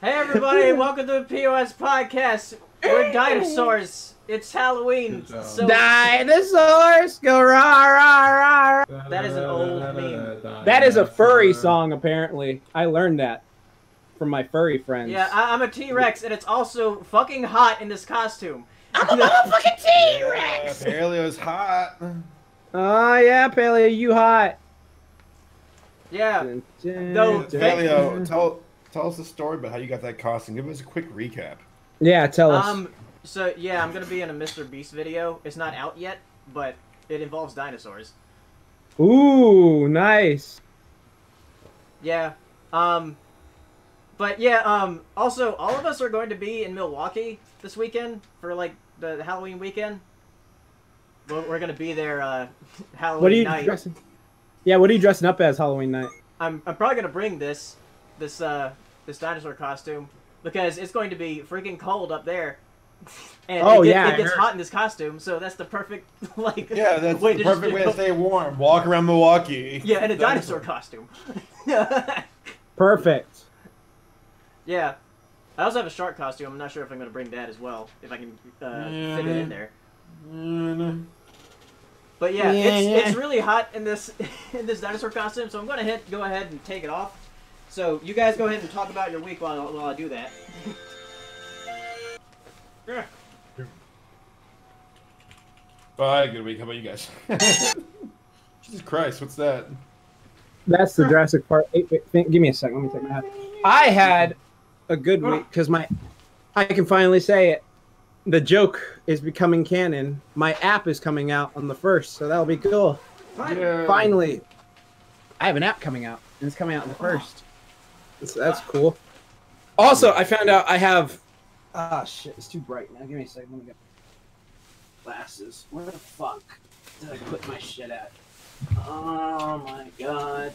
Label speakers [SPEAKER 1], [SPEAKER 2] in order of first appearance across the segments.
[SPEAKER 1] Hey everybody, welcome to the POS Podcast. We're Dinosaurs. It's Halloween, so
[SPEAKER 2] Dinosaurs go rah rah rah.
[SPEAKER 1] that is an old meme.
[SPEAKER 2] That is a furry song, apparently. I learned that from my furry friends.
[SPEAKER 1] Yeah, I'm a T-Rex, and it's also fucking hot in this costume.
[SPEAKER 2] I'm a fucking T-Rex!
[SPEAKER 3] Yeah, Paleo's hot.
[SPEAKER 2] Oh, yeah, Paleo, you hot.
[SPEAKER 1] Yeah.
[SPEAKER 2] No,
[SPEAKER 3] Paleo, tell us the story about how you got that costume. Give us a quick recap.
[SPEAKER 2] Yeah, tell us.
[SPEAKER 1] So yeah, I'm gonna be in a Mr. Beast video. It's not out yet, but it involves dinosaurs.
[SPEAKER 2] Ooh, nice.
[SPEAKER 1] Yeah. But yeah, also, all of us are going to be in Milwaukee this weekend for, like, the Halloween weekend. We're going to be there, Halloween night.
[SPEAKER 2] Dressing? Yeah, what are you dressing up as Halloween night?
[SPEAKER 1] I'm probably going to bring this dinosaur costume, because it's going to be freaking cold up there. And it gets hot in this costume, so that's the perfect, like,
[SPEAKER 3] yeah, that's the perfect way to stay warm. Walk around Milwaukee.
[SPEAKER 1] Yeah, in a dinosaur costume.
[SPEAKER 2] Perfect.
[SPEAKER 1] Yeah. I also have a shark costume. I'm not sure if I'm going to bring that as well, if I can fit it in there. But yeah, it's really hot in this dinosaur costume, so I'm going to go ahead and take it off. So you guys go ahead and talk about your week while I do that.
[SPEAKER 3] Yeah. Bye, good week. How about you guys? Jesus Christ, what's that?
[SPEAKER 2] That's the Jurassic Park. Give me a second. Let me take my hat. I had a good week because I can finally say it. The joke is becoming canon. My app is coming out on the 1st, so that'll be cool.
[SPEAKER 3] Yeah.
[SPEAKER 2] Finally, I have an app coming out, and it's coming out on the 1st. So that's cool. Also, I found out I have. Ah, shit! It's too bright now. Give me a second. Let me get glasses. Where the fuck did I put my shit at? Oh my god!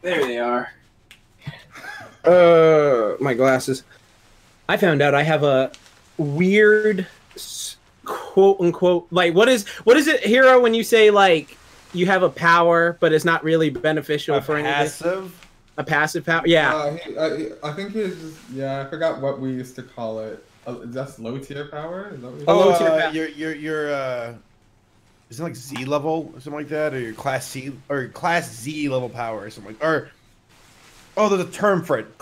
[SPEAKER 2] There they are. My glasses. I found out I have a weird quote unquote, like, what is it, Hero, when you say, like, you have a power but it's not really beneficial for anything? A passive power? Yeah.
[SPEAKER 4] I think it's just, yeah, I forgot what we used to call it. That's low tier power? Is that what
[SPEAKER 2] low tier power.
[SPEAKER 3] You're isn't it like Z level or something like that, or your class C or class Z level power or something like, there's a term for it.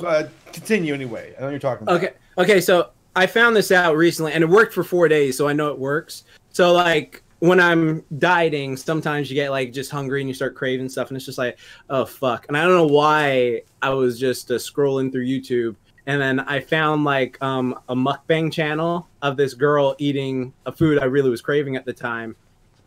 [SPEAKER 3] Continue anyway. I know what you're talking about.
[SPEAKER 2] Okay, so I found this out recently, and it worked for 4 days, so I know it works. So, like, when I'm dieting, sometimes you get, like, just hungry and you start craving stuff, and it's just like, oh, fuck. And I don't know why I was just scrolling through YouTube, and then I found, like, a mukbang channel of this girl eating a food I really was craving at the time.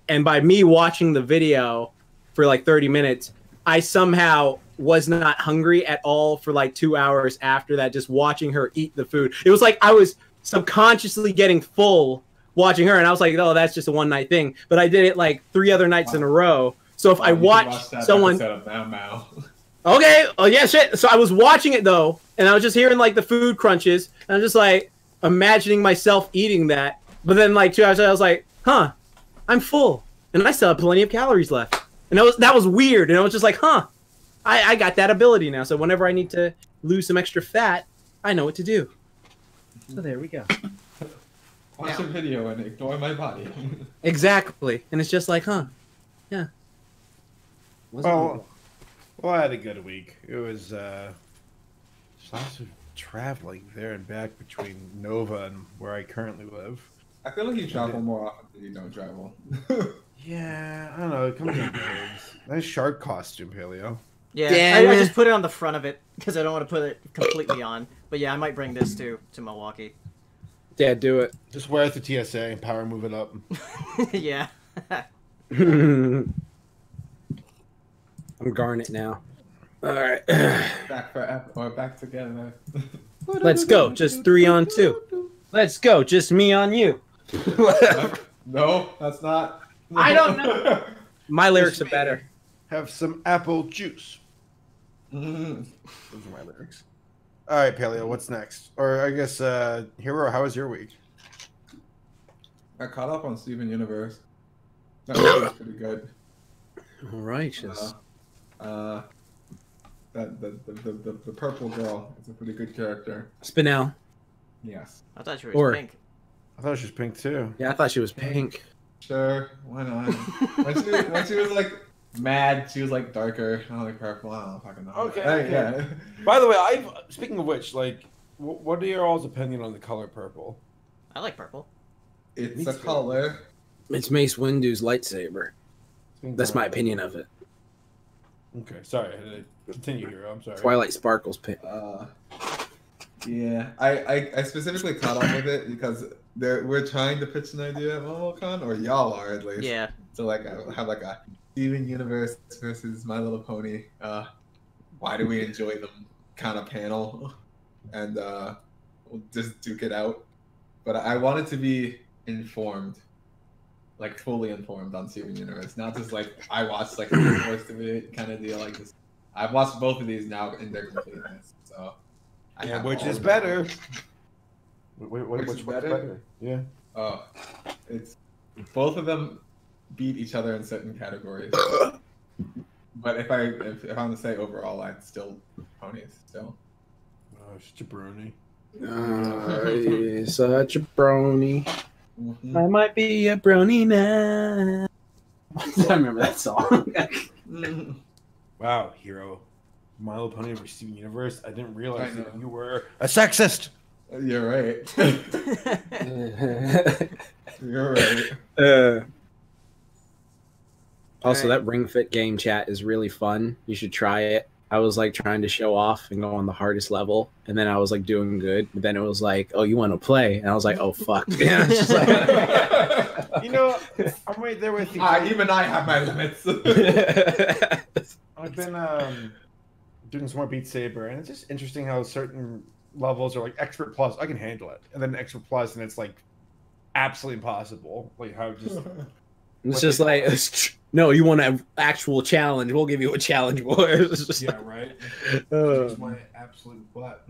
[SPEAKER 2] And by me watching the video for, like, 30 minutes, I somehow was not hungry at all for like 2 hours after that, just watching her eat the food. It was like I was subconsciously getting full watching her, and I was like, oh, that's just a one night thing. But I did it like 3 other nights in a row. So if I watch someone, okay, oh yeah, shit. So I was watching it though, and I was just hearing like the food crunches, and I'm just like imagining myself eating that. But then like 2 hours later, I was like, huh, I'm full, and I still have plenty of calories left. And that was weird, and I was just like, huh. I got that ability now, so whenever I need to lose some extra fat, I know what to do. So there we go.
[SPEAKER 4] Watch a video and ignore my body.
[SPEAKER 2] Exactly. And it's just like, huh. Yeah.
[SPEAKER 3] Well, I had a good week. It was lots of traveling there and back between Nova and where I currently live.
[SPEAKER 4] I feel like you travel more often than you don't travel.
[SPEAKER 3] Yeah, I don't know. It comes in waves. Nice shark costume, Paleo.
[SPEAKER 1] Yeah, I just put it on the front of it because I don't want to put it completely on. But yeah, I might bring this to Milwaukee.
[SPEAKER 2] Yeah, do it.
[SPEAKER 3] Just wear it to TSA and power move it up.
[SPEAKER 1] Yeah.
[SPEAKER 2] I'm Garnet now. All right.
[SPEAKER 4] Back together.
[SPEAKER 2] Let's go. Just 3 on 2. Let's go. Just me on you.
[SPEAKER 4] No, that's not.
[SPEAKER 2] I don't know. My lyrics are better.
[SPEAKER 3] Have some apple juice. Those are my lyrics. All right, Paleo, what's next? Or I guess, Hero, how was your week?
[SPEAKER 4] I caught up on Steven Universe. That was pretty good.
[SPEAKER 2] Righteous.
[SPEAKER 4] That the purple girl is a pretty good character.
[SPEAKER 2] Spinel.
[SPEAKER 4] Yes.
[SPEAKER 1] I thought she was
[SPEAKER 2] Or-
[SPEAKER 1] pink.
[SPEAKER 3] I thought she was pink too.
[SPEAKER 2] Yeah, I thought she was pink.
[SPEAKER 4] Sure, why not? when she was like mad, she was like darker. I don't like purple. I don't fucking know.
[SPEAKER 3] Okay,
[SPEAKER 4] Hey,
[SPEAKER 3] okay.
[SPEAKER 4] yeah.
[SPEAKER 3] By the way, speaking of which, like, what are your all's opinion on the color purple?
[SPEAKER 1] I like purple.
[SPEAKER 4] It's
[SPEAKER 3] Me
[SPEAKER 4] a
[SPEAKER 3] too.
[SPEAKER 4] color.
[SPEAKER 2] It's Mace Windu's lightsaber. That's my opinion of it.
[SPEAKER 3] Okay, sorry. Continue, Hero. I'm sorry.
[SPEAKER 2] Twilight Sparkle's pink.
[SPEAKER 4] Yeah, I specifically caught up with it because we're trying to pitch an idea at MomoCon, or y'all are at least.
[SPEAKER 1] Yeah.
[SPEAKER 4] So like I have like a Steven Universe versus My Little Pony. Why do we enjoy them kind of panel, and we'll just duke it out. But I wanted to be informed, like fully informed on Steven Universe, not just like I watched like most of it kind of deal. Like this, I've watched both of these now in their completeness. So.
[SPEAKER 3] Yeah, which is
[SPEAKER 4] all
[SPEAKER 3] better?
[SPEAKER 4] the-
[SPEAKER 3] Which
[SPEAKER 4] is better?
[SPEAKER 3] Yeah.
[SPEAKER 4] Oh, it's both of them beat each other in certain categories. But if I'm to say overall, I'd still ponies still.
[SPEAKER 3] Oh, such a brony.
[SPEAKER 2] He's such a brony.
[SPEAKER 4] Mm-hmm.
[SPEAKER 2] I might be a brony now. I remember that song.
[SPEAKER 3] Wow, Hero. My Little Pony versus Steven Universe. I didn't realize
[SPEAKER 4] I know.
[SPEAKER 3] that you were a sexist.
[SPEAKER 4] You're right. You're right.
[SPEAKER 2] Also,
[SPEAKER 1] Alright.
[SPEAKER 2] that Ring Fit game chat is really fun. You should try it. I was like trying to show off and go on the hardest level, and then I was like doing good. But then it was like, "Oh, you want to play?" And I was like, "Oh, fuck!" Yeah, it's just like,
[SPEAKER 3] You know, I'm right there with you.
[SPEAKER 4] Even I have my limits.
[SPEAKER 3] I've been doing some more Beat Saber, and it's just interesting how certain levels are like Expert Plus. I can handle it, and then Expert Plus, and it's like absolutely impossible. Like how just
[SPEAKER 2] it's just like, no, you want an actual challenge? We'll give you a challenge, boy. It's just
[SPEAKER 3] yeah, right.
[SPEAKER 2] like,
[SPEAKER 3] Just my absolute butt.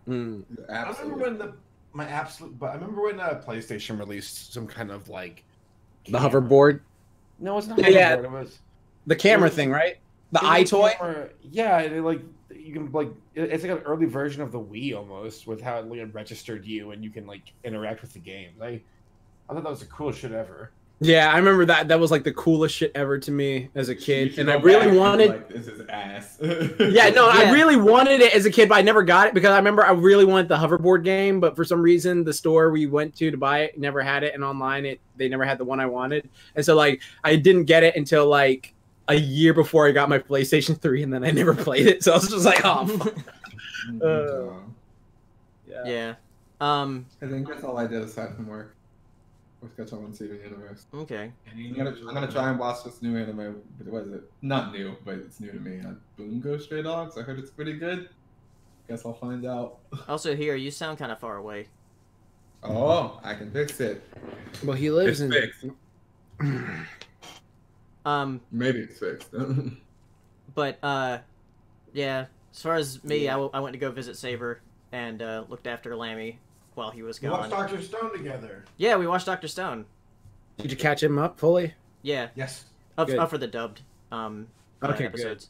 [SPEAKER 2] mm.
[SPEAKER 3] I remember when I remember when PlayStation released some kind of like
[SPEAKER 2] The hoverboard,
[SPEAKER 3] No, it's not.
[SPEAKER 2] Yeah.
[SPEAKER 3] Hoverboard. It was
[SPEAKER 2] the camera
[SPEAKER 3] It was-
[SPEAKER 2] thing, right? The
[SPEAKER 3] it
[SPEAKER 2] eye
[SPEAKER 3] was a
[SPEAKER 2] toy.
[SPEAKER 3] camera- Yeah, it, like you can like it's like an early version of the Wii almost, with how it like, registered you and you can like interact with the game. I thought that was the coolest shit ever.
[SPEAKER 2] Yeah, I remember that. That was like the coolest shit ever to me as a
[SPEAKER 4] You
[SPEAKER 2] kid,
[SPEAKER 4] should
[SPEAKER 2] and I
[SPEAKER 4] go
[SPEAKER 2] really
[SPEAKER 4] back and be
[SPEAKER 2] wanted.
[SPEAKER 4] like, this is ass.
[SPEAKER 2] Yeah, no, I
[SPEAKER 1] Yeah.
[SPEAKER 2] really wanted it as a kid, but I never got it because I remember I really wanted the hoverboard game, but for some reason the store we went to buy it never had it, and online they never had the one I wanted, and so like I didn't get it until like a year before I got my PlayStation 3, and then I never played it, so I was just like, oh, fuck.
[SPEAKER 1] Yeah.
[SPEAKER 4] I think that's all I did aside from work. Was catch up on Steven Universe.
[SPEAKER 1] Okay.
[SPEAKER 4] I'm gonna try and watch this new anime. What is it? Not new, but it's new to me. Bungo Stray Dogs. I heard it's pretty good. Guess I'll find out.
[SPEAKER 1] Also, here you sound kind of far away.
[SPEAKER 4] Oh, I can fix it.
[SPEAKER 2] Well, he lives
[SPEAKER 4] It's fixed. Maybe it's fixed.
[SPEAKER 1] But yeah. As far as me, I went to go visit Saber and looked after Lammy while he was
[SPEAKER 3] We
[SPEAKER 1] gone.
[SPEAKER 3] watched Dr. Stone together.
[SPEAKER 1] Yeah, we watched Dr. Stone.
[SPEAKER 2] Did you catch him up fully?
[SPEAKER 1] Yeah,
[SPEAKER 3] Yes,
[SPEAKER 2] Good.
[SPEAKER 1] up for the dubbed
[SPEAKER 2] Okay, good.
[SPEAKER 1] episodes.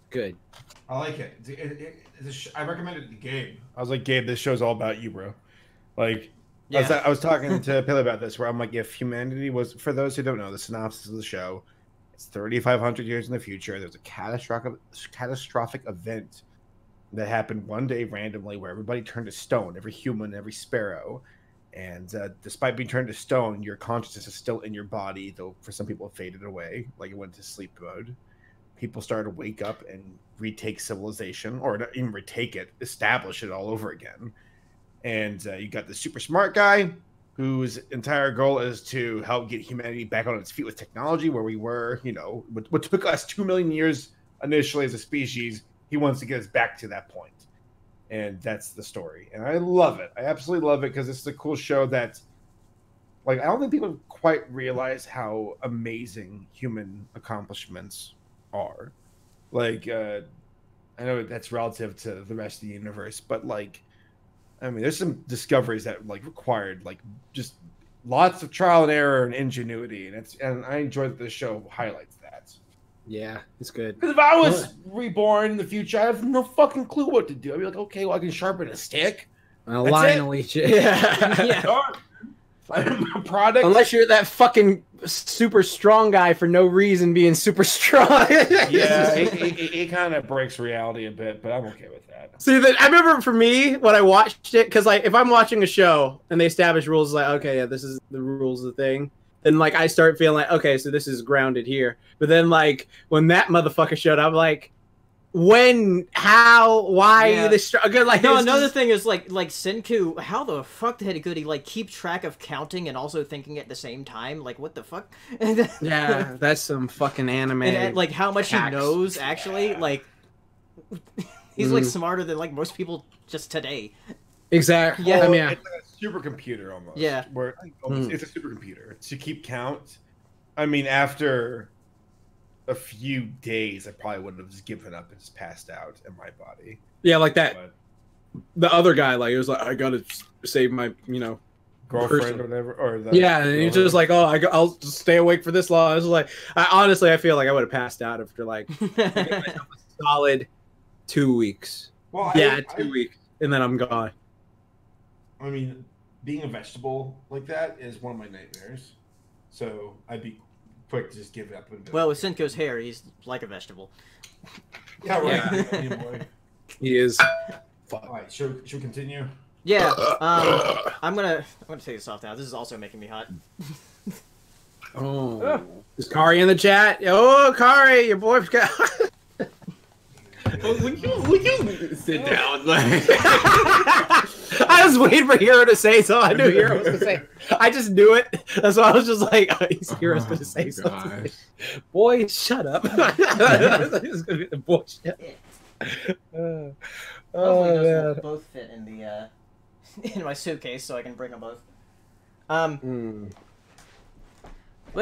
[SPEAKER 2] Good.
[SPEAKER 3] I like it. I recommended it to Gabe. I was like, Gabe, this show's all about you, bro. Like,
[SPEAKER 1] Yeah.
[SPEAKER 3] I was talking to Pilly about this, where I'm like, if humanity was, for those who don't know, the synopsis of the show, it's 3,500 years in the future. There's a catastrophic event that happened one day randomly where everybody turned to stone, every human, every sparrow. And despite being turned to stone, your consciousness is still in your body, though for some people it faded away, like it went to sleep mode. People started to wake up and retake civilization, or not even retake it, establish it all over again. And you got the super smart guy whose entire goal is to help get humanity back on its feet with technology, where we were, you know, what took us 2 million years initially as a species. He wants to get us back to that point. And that's the story. And I love it. I absolutely love it because it's a cool show that, like, I don't think people quite realize how amazing human accomplishments are. Like, I know that's relative to the rest of the universe, but, like, I mean, there's some discoveries that, like, required, like, just lots of trial and error and ingenuity. And I enjoy that this show highlights that.
[SPEAKER 2] Yeah, it's good.
[SPEAKER 3] Because if I was reborn in the future, I have no fucking clue what to do. I'd be like, okay, well, I can sharpen a stick.
[SPEAKER 2] Lionel each. Yeah.
[SPEAKER 1] Yeah.
[SPEAKER 3] I'm a product.
[SPEAKER 2] Unless you're that fucking super strong guy for no reason being super strong.
[SPEAKER 3] Yeah, it kind of breaks reality a bit, but I'm okay with that.
[SPEAKER 2] See, I remember for me when I watched it, because like if I'm watching a show and they establish rules, like okay, yeah, this is the rules of the thing. Then like I start feeling like okay, so this is grounded here. But then like when that motherfucker showed up, I'm like, when, how, why
[SPEAKER 1] Yeah.
[SPEAKER 2] this? Like
[SPEAKER 1] No,
[SPEAKER 2] it's
[SPEAKER 1] another
[SPEAKER 2] just-
[SPEAKER 1] thing is like Senku. How the fuck could he like keep track of counting and also thinking at the same time? Like what the fuck?
[SPEAKER 2] Yeah, that's some fucking anime.
[SPEAKER 1] And like how much
[SPEAKER 2] hacks.
[SPEAKER 1] he knows actually. Like he's like smarter than like most people just today.
[SPEAKER 2] Exactly.
[SPEAKER 1] Yeah.
[SPEAKER 2] I mean,
[SPEAKER 3] It's like a supercomputer almost.
[SPEAKER 1] Yeah.
[SPEAKER 3] Where it's a supercomputer to keep count. I mean, after a few days, I probably would have just given up and just passed out in my body.
[SPEAKER 2] yeah, like that.
[SPEAKER 3] But
[SPEAKER 2] The other guy, like, it was like, I gotta save my,
[SPEAKER 3] girlfriend
[SPEAKER 2] person.
[SPEAKER 3] or whatever, or the
[SPEAKER 2] Yeah, and he's just like, oh, I'll just stay awake for this long. I was like, honestly, I feel like I would have passed out after like giving myself a solid 2 weeks.
[SPEAKER 3] well,
[SPEAKER 2] Yeah, 2 weeks, and then I'm gone.
[SPEAKER 3] I mean, being a vegetable like that is one of my nightmares. So I'd be quick to just give it up. And
[SPEAKER 1] Well, with Senko's hair, he's like a vegetable.
[SPEAKER 3] yeah, right.
[SPEAKER 2] Yeah.
[SPEAKER 3] Yeah, boy.
[SPEAKER 2] He is.
[SPEAKER 3] All right, should we continue?
[SPEAKER 1] Yeah. I'm gonna take this off now. This is also making me hot.
[SPEAKER 2] Oh, is Kari in the chat? Oh, Kari, your boy's got. Would you sit down? I was waiting for Hero to say something. I knew Hero was gonna say. I just knew it. That's why I was just like, Hero's gonna say something.
[SPEAKER 4] gosh.
[SPEAKER 2] Boy, shut up. This is gonna be the bullshit.
[SPEAKER 1] Hopefully
[SPEAKER 2] Oh,
[SPEAKER 1] those will
[SPEAKER 2] man.
[SPEAKER 1] both fit in the in my suitcase, so I can bring them both. Well,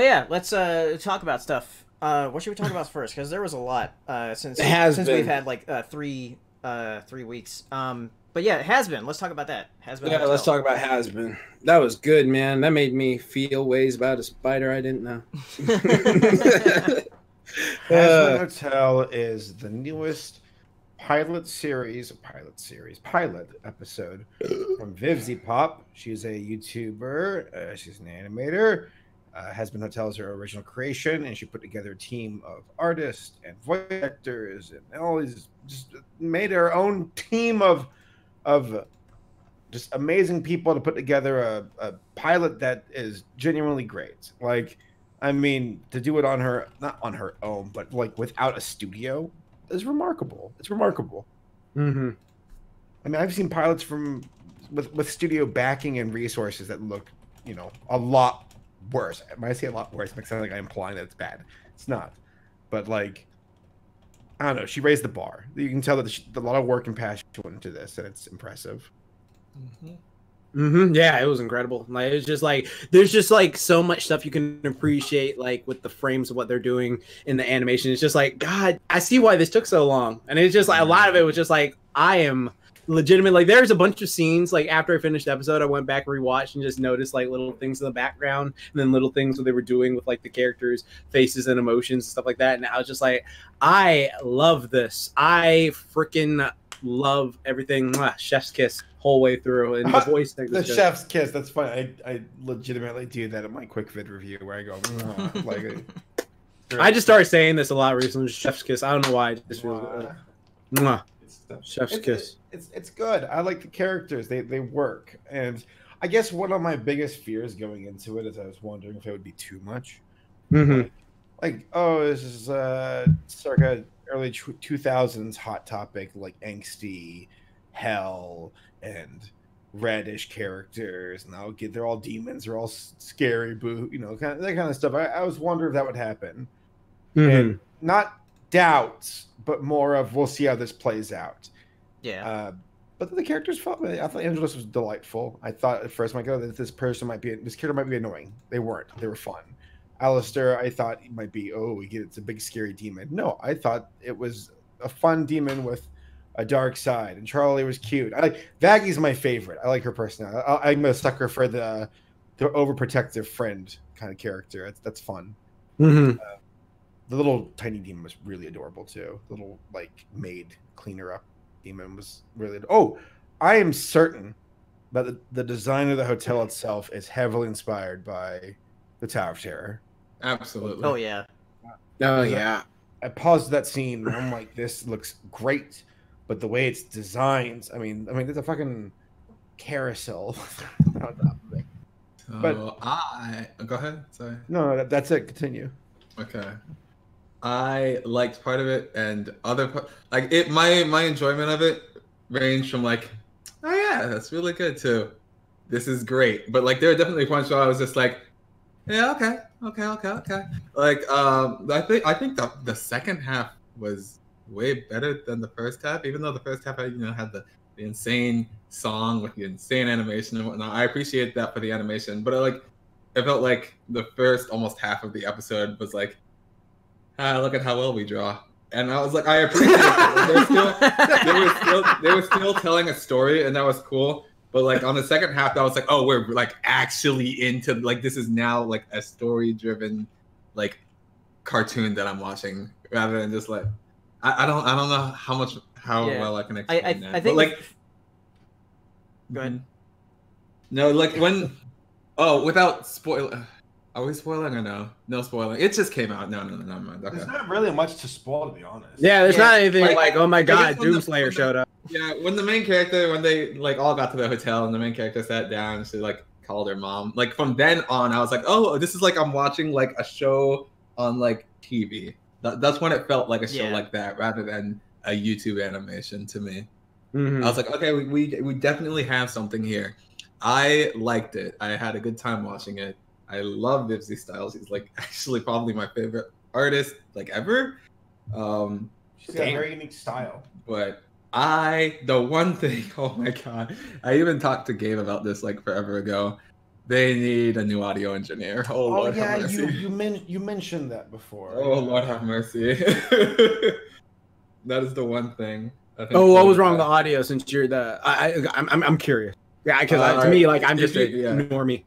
[SPEAKER 1] yeah, let's talk about stuff. What should we talk about first? Because there was a lot since
[SPEAKER 2] Hazbin.
[SPEAKER 1] we've had like 3 weeks. But yeah, Hazbin. Let's talk about that. Hazbin.
[SPEAKER 2] Yeah,
[SPEAKER 1] Hotel.
[SPEAKER 2] let's talk about Hazbin. That was good, man. That made me feel ways about a spider I didn't know.
[SPEAKER 3] Hazbin Hotel is the newest pilot episode from Vivzy Pop. She's a YouTuber. She's an animator. Hazbin Hotel is her original creation, and she put together a team of artists and voice actors and all these. Just made her own team of just amazing people to put together a pilot that is genuinely great. Like, I mean, to do it on her, not on her own, but like without a studio is remarkable. It's remarkable.
[SPEAKER 2] Mm-hmm.
[SPEAKER 3] I mean, I've seen pilots with studio backing and resources that look, a lot worse. When I say a lot worse, it makes it sound like I'm implying that it's bad. It's not. But like, I don't know. She raised the bar. You can tell that a lot of work and passion went into this, and it's impressive.
[SPEAKER 2] Yeah, it was incredible. Like, it's just like there's just like so much stuff you can appreciate, like with the frames of what they're doing in the animation. It's just like, God, I see why this took so long. And it's just like a lot of it was just like, I am legitimate. Like, there's a bunch of scenes like after I finished the episode, I went back and rewatched and just noticed like little things in the background and then little things what they were doing with like the characters' faces and emotions and stuff like that. And I was just like, I love this. I freaking love everything. Mwah, chef's kiss whole way through, and the voice thing.
[SPEAKER 3] The chef's kiss. That's funny. I legitimately do that in my quick vid review where I go, "Mwah," like.
[SPEAKER 2] I just started saying this a lot recently. Just chef's kiss. I don't know why. It just feels, mwah, chef's kiss.
[SPEAKER 3] It's good. I like the characters. They work. And I guess one of my biggest fears going into it is I was wondering if it would be too much.
[SPEAKER 2] Mm-hmm.
[SPEAKER 3] Like, oh, this is circa early 2000s hot topic, like angsty, hell, and reddish characters, and they're all demons, they're all scary, boo, kind of that kind of stuff. I was wondering if that would happen, and not doubts, but more of we'll see how this plays out.
[SPEAKER 1] Yeah.
[SPEAKER 3] But the characters felt. I thought Angelus was delightful. I thought at first, this character might be annoying. They weren't. They were fun. Alistair, I thought he might be. Oh, we get it's a big scary demon. No, I thought it was a fun demon with a dark side. And Charlie was cute. Vaggie's my favorite. I like her personality. I'm a sucker for the overprotective friend kind of character. That's fun.
[SPEAKER 2] Mm-hmm.
[SPEAKER 3] The little tiny demon was really adorable too. The little like maid cleaner up demon was really. Oh, I am certain that the design of the hotel itself is heavily inspired by the Tower of Terror.
[SPEAKER 4] Absolutely.
[SPEAKER 1] Oh yeah.
[SPEAKER 2] Oh yeah.
[SPEAKER 3] I paused that scene and I'm like, this looks great, but the way it's designed, I mean, there's a fucking carousel.
[SPEAKER 4] So
[SPEAKER 3] But
[SPEAKER 4] go ahead. Sorry.
[SPEAKER 3] no, that's it. Continue.
[SPEAKER 4] Okay. I liked part of it, and other part, like it. My enjoyment of it ranged from like, oh yeah, that's really good too. This is great, but like there are definitely points where I was just like, yeah, okay. Like I think the second half was way better than the first half, even though the first half had the insane song with the insane animation and whatnot. I appreciate that for the animation, but it felt like the first almost half of the episode was like, look at how well we draw. And I was like, I appreciate it. They were still telling a story, and that was cool. But like on the second half, that was like, oh, we're like actually into like this is now like a story-driven like cartoon that I'm watching, rather than just like I don't know how well I can explain that.
[SPEAKER 1] I think
[SPEAKER 4] but, like,
[SPEAKER 1] go ahead.
[SPEAKER 4] No, like when without spoil. Are we spoiling or no? No spoiling. It just came out. No, never mind. Okay.
[SPEAKER 3] There's not really much to spoil, to be honest.
[SPEAKER 2] Yeah, there's not anything like oh my
[SPEAKER 4] I
[SPEAKER 2] god,
[SPEAKER 4] guess when
[SPEAKER 2] Doomslayer showed up.
[SPEAKER 4] Yeah, when they like all got to the hotel and the main character sat down, she like called her mom. Like from then on, I was like, oh, this is like I'm watching like a show on like TV. That's when it felt like a show like that, rather than a YouTube animation to me.
[SPEAKER 2] Mm-hmm.
[SPEAKER 4] I was like, okay, we definitely have something here. I liked it. I had a good time watching it. I love Vivzy Styles. He's like actually probably my favorite artist like ever.
[SPEAKER 3] She's got a very unique style.
[SPEAKER 4] But the one thing, oh my god, I even talked to Gabe about this like forever ago. They need a new audio engineer. Oh Lord have mercy.
[SPEAKER 3] You mentioned that before.
[SPEAKER 4] Oh Lord have mercy. That is the one thing.
[SPEAKER 2] Oh, what was wrong with the audio? Since you're I'm curious. Yeah, because to me, like I'm just a normie.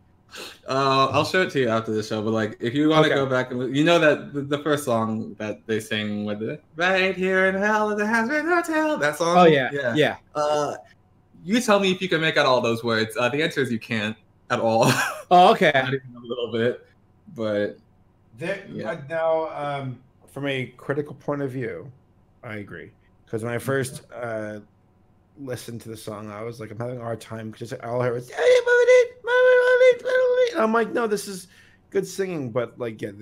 [SPEAKER 4] I'll show it to you after the show, but like if you want to go back and that the first song that they sing with it, right here in hell at the Hazbin Hotel, that song.
[SPEAKER 2] Oh yeah.
[SPEAKER 4] You tell me if you can make out all those words. The answer is you can't at all.
[SPEAKER 2] Oh, okay.
[SPEAKER 4] Not even a little bit, but
[SPEAKER 3] now from a critical point of view, I agree, because when I first listened to the song, I was like, I'm having a hard time because all I heard was and I'm like, no, this is good singing, but like it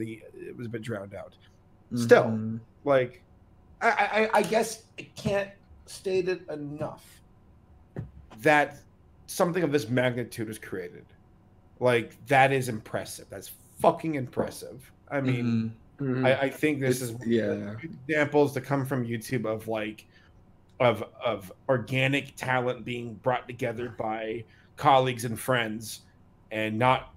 [SPEAKER 3] was a bit drowned out. Still, like I guess I can't state it enough that something of this magnitude was created. Like that is impressive. That's fucking impressive. I mean, I think this is examples that come from YouTube of like of organic talent being brought together by colleagues and friends, and not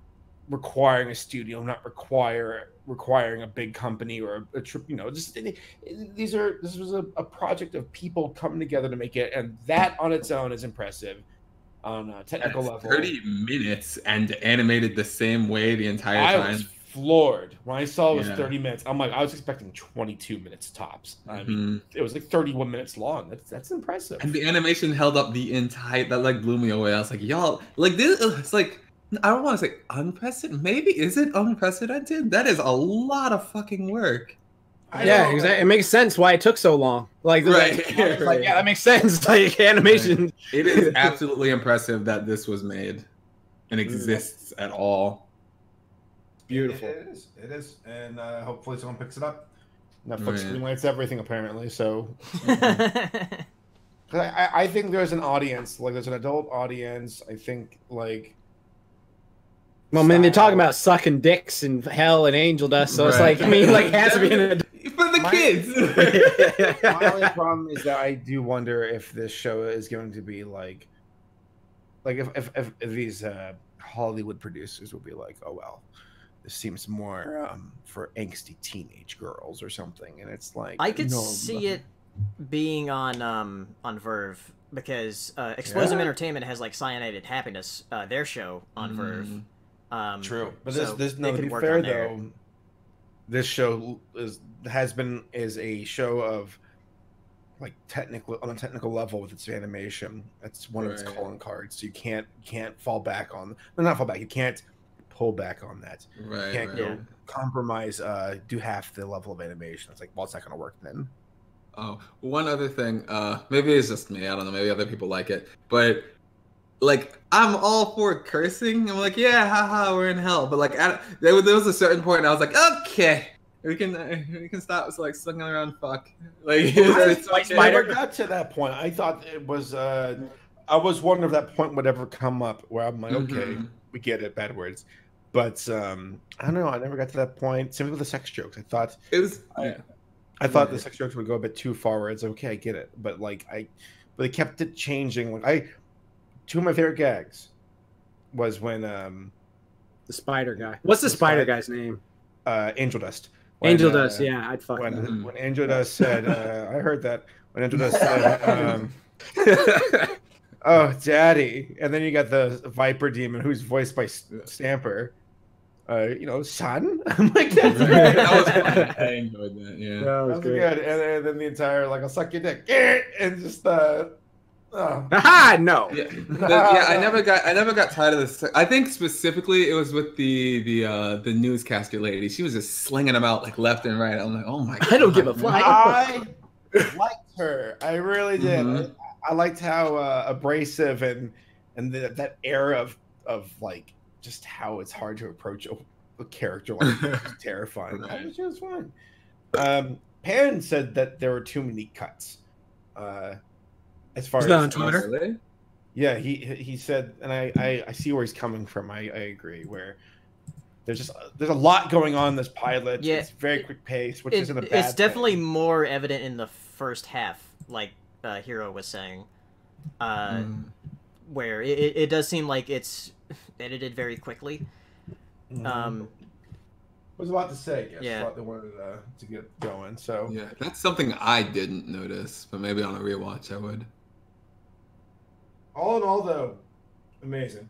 [SPEAKER 3] requiring a studio, not requiring a big company or this was a project of people coming together to make it, and that on its own is impressive on a technical level.
[SPEAKER 4] 30 minutes and animated the same way the entire time.
[SPEAKER 3] I was floored when I saw it was 30 minutes. I'm like, I was expecting 22 minutes tops. I mean, it was like 31 minutes long. That's impressive.
[SPEAKER 4] And the animation held up the entire. That like blew me away. I was like, y'all, like this. It's like I don't want to say unprecedented. Maybe is it unprecedented? That is a lot of fucking work.
[SPEAKER 2] Yeah, exactly. It makes sense why it took so long. Like, like yeah, that makes sense. Like animation.
[SPEAKER 4] Right. It is absolutely impressive that this was made and exists at all.
[SPEAKER 3] Beautiful. It is, and hopefully someone picks it up. Netflix greenlights everything apparently. So, I think there's an audience. Like, there's an adult audience. I think like.
[SPEAKER 2] Well, man, they're talking about sucking dicks and hell and angel dust, so it's like, I mean, like, it has to be
[SPEAKER 4] for the kids.
[SPEAKER 3] My only problem is that I do wonder if this show is going to be like if these Hollywood producers will be like, oh well, this seems more for angsty teenage girls or something, and it's like
[SPEAKER 1] I could see it being on Verve, because Explosive Entertainment has like Cyanidated Happiness, their show on Verve.
[SPEAKER 3] True, but
[SPEAKER 1] so
[SPEAKER 3] there's no, to be fair though, this show is a show of like technical on a technical level with its animation. That's one of its calling cards. So you can't fall back on. Well, not fall back. You can't pull back on that.
[SPEAKER 4] Right.
[SPEAKER 3] You can't go compromise. Do half the level of animation. It's like, well, it's not going to work then.
[SPEAKER 4] Oh, one other thing. Maybe it's just me. I don't know. Maybe other people like it, but like I'm all for cursing. I'm like, yeah, haha, we're in hell. But like, there was a certain point, I was like, okay, we can stop like slinging around fuck. Like,
[SPEAKER 3] I never got to that point. I thought it was. I was wondering if that point would ever come up where I'm like, okay, we get it, bad words. But I don't know. I never got to that point. Same with the sex jokes. I thought it was. I thought the sex jokes would go a bit too far. Where it's okay, I get it, but like but they kept it changing. Like two of my favorite gags was when
[SPEAKER 2] the spider guy. What's the spider guy's name?
[SPEAKER 3] Angel Dust.
[SPEAKER 2] Angel Dust. Yeah, I'd fuck
[SPEAKER 3] when Angel Dust said, I heard that when Angel Dust said, "Oh, Daddy," and then you got the Viper Demon who's voiced by Stamper. Son. I'm like, that's great.
[SPEAKER 4] That was fun. I enjoyed that. Yeah,
[SPEAKER 3] that was good. And then the entire like, I'll suck your dick, and just
[SPEAKER 2] no.
[SPEAKER 4] Yeah, I never got tired of this. I think specifically it was with the newscaster lady. She was just slinging them out like left and right. I'm like, oh my God.
[SPEAKER 2] I don't give a fuck.
[SPEAKER 3] I liked her. I really did. I liked how abrasive and that air of like just how it's hard to approach a character like that. Terrifying. I was just fun. Pan said that there were too many cuts. As far as
[SPEAKER 2] on Twitter,
[SPEAKER 3] yeah, he said, and I see where he's coming from. I agree. Where there's a lot going on in this pilot. Yeah, it's very quick pace, which isn't a bad thing.
[SPEAKER 1] It's definitely more evident in the first half, like Hero was saying, where it does seem like it's edited very quickly.
[SPEAKER 3] I was about to say, yes, yeah. They wanted to get going. So
[SPEAKER 4] yeah, that's something I didn't notice, but maybe on a rewatch I would.
[SPEAKER 3] All in all, though, amazing.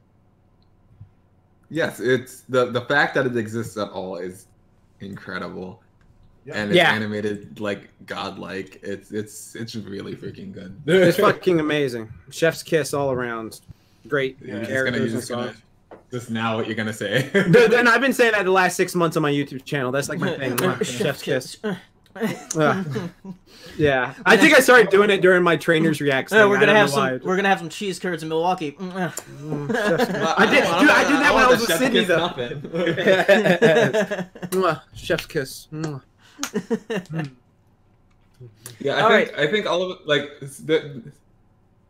[SPEAKER 4] Yes, it's the fact that it exists at all is incredible, and it's animated like godlike. It's really freaking good.
[SPEAKER 2] It's fucking amazing. Chef's kiss all around. Great characters.
[SPEAKER 4] Just now what you're gonna say.
[SPEAKER 2] And I've been saying that the last 6 months on my YouTube channel. That's like my thing. Chef's kiss. Yeah, I think I started doing it during my trainers reacts.
[SPEAKER 1] We're gonna have some cheese curds in Milwaukee.
[SPEAKER 2] I did that when I was with Sydney though. Chef's kiss.
[SPEAKER 4] Yeah, I think all of it, like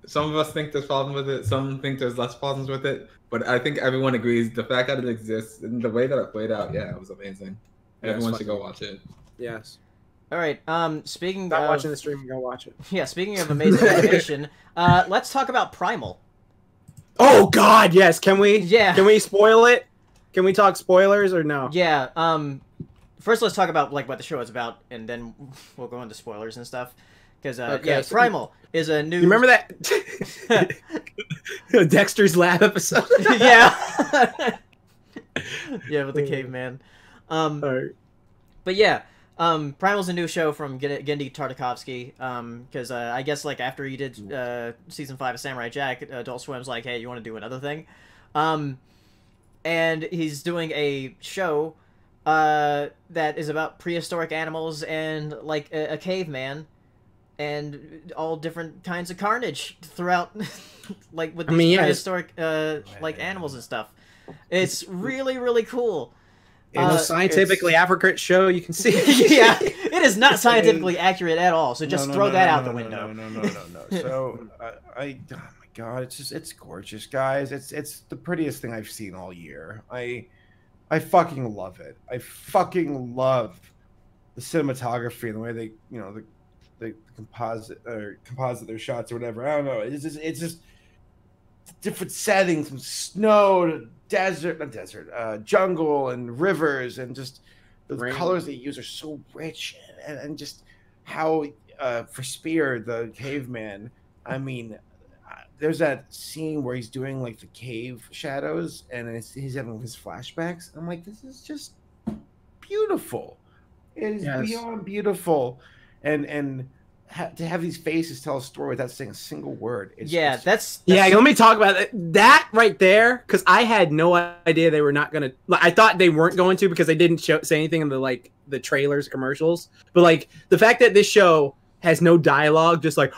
[SPEAKER 4] some of us think there's problems with it, some think there's less problems with it, but I think everyone agrees the fact that it exists and the way that it played out, it was amazing. Everyone should go watch it.
[SPEAKER 2] Yes.
[SPEAKER 1] All right. Speaking
[SPEAKER 2] Stop watching the stream and go watch it.
[SPEAKER 1] Yeah. Speaking of amazing animation, let's talk about Primal.
[SPEAKER 2] Oh God, yes. Can we?
[SPEAKER 1] Yeah.
[SPEAKER 2] Can we spoil it? Can we talk spoilers or no?
[SPEAKER 1] Yeah. First, let's talk about like what the show is about, and then we'll go into spoilers and stuff. Because Primal is a new.
[SPEAKER 2] You remember that Dexter's Lab episode?
[SPEAKER 1] Yeah. Yeah, with the caveman.
[SPEAKER 2] Right.
[SPEAKER 1] But yeah. Primal's a new show from Genndy Tartakovsky, because I guess like after he did season 5 of Samurai Jack, Adult Swim's like, hey, you want to do another thing? And he's doing a show that is about prehistoric animals and like a caveman and all different kinds of carnage throughout, like with these prehistoric like animals and stuff. It's really, really cool.
[SPEAKER 2] It's a scientifically accurate show you can see.
[SPEAKER 1] Yeah, it is not scientifically accurate at all. So just throw that out the window.
[SPEAKER 3] No. So oh my God, it's gorgeous, guys. It's the prettiest thing I've seen all year. I fucking love it. I fucking love the cinematography and the way they the composite their shots or whatever. I don't know. It's just different settings from snow to jungle and rivers, and just the colors they use are so rich, and just how for Spear the caveman, I mean, there's that scene where he's doing like the cave shadows and he's having his flashbacks. I'm like, this is just beautiful. It is beyond beautiful, and to have these faces tell a story without saying a single word.
[SPEAKER 1] That's
[SPEAKER 2] let me talk about that right there, because I had no idea they were not gonna. Like, I thought they weren't going to, because they didn't say anything in the trailers, commercials. But like the fact that this show has no dialogue, just like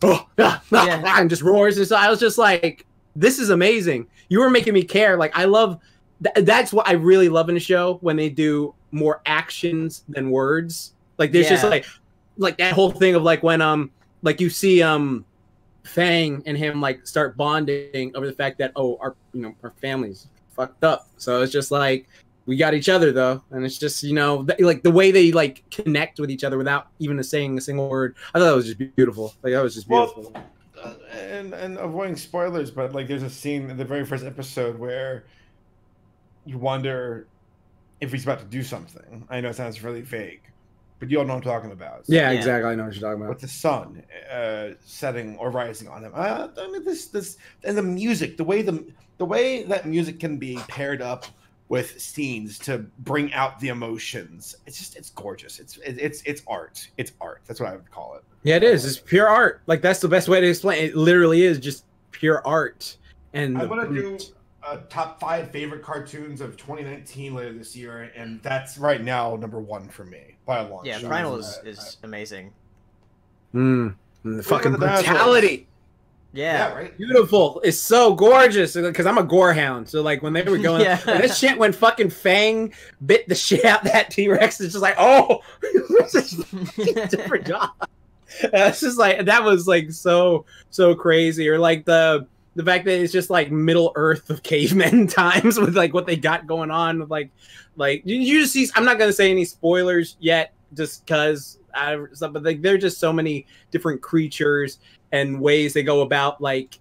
[SPEAKER 2] and just roars, and so I was just like, this is amazing. You were making me care. Like, I love that's what I really love in a show, when they do more actions than words. Like there's just like that whole thing of like when like you see Fang and him like start bonding over the fact that our family's fucked up. So it's just like, we got each other though, and it's just like the way they like connect with each other without even saying a single word. I thought that was just beautiful. Like that was just beautiful.
[SPEAKER 3] Well, and avoiding spoilers, but like there's a scene in the very first episode where you wonder if he's about to do something. I know it sounds really vague, but you all know what I'm talking about. So,
[SPEAKER 2] yeah, exactly. I know what you're talking about.
[SPEAKER 3] With the sun setting or rising on him. I mean, this and the music, the way that music can be paired up with scenes to bring out the emotions. It's gorgeous. It's art. It's art. That's what I would call it.
[SPEAKER 2] Yeah, it is. It's pure art. Like that's the best way to explain it. It literally is just pure art. And
[SPEAKER 3] I'm gonna do top 5 favorite cartoons of 2019 later this year, and that's right now #1 for me by a long shot.
[SPEAKER 1] Yeah, Primal is amazing.
[SPEAKER 2] The fucking brutality.
[SPEAKER 1] Yeah,
[SPEAKER 3] right.
[SPEAKER 2] Beautiful. It's so gorgeous, because I'm a gore hound. So like when they were going, and this shit, when fucking Fang bit the shit out that T-Rex, it's just like, oh, this is a different job. It's just like, that was like so crazy. Or like the fact that it's just like Middle Earth of cavemen times, with like what they got going on with like you just see. I'm not gonna say any spoilers yet, just because but like there are just so many different creatures and ways they go about like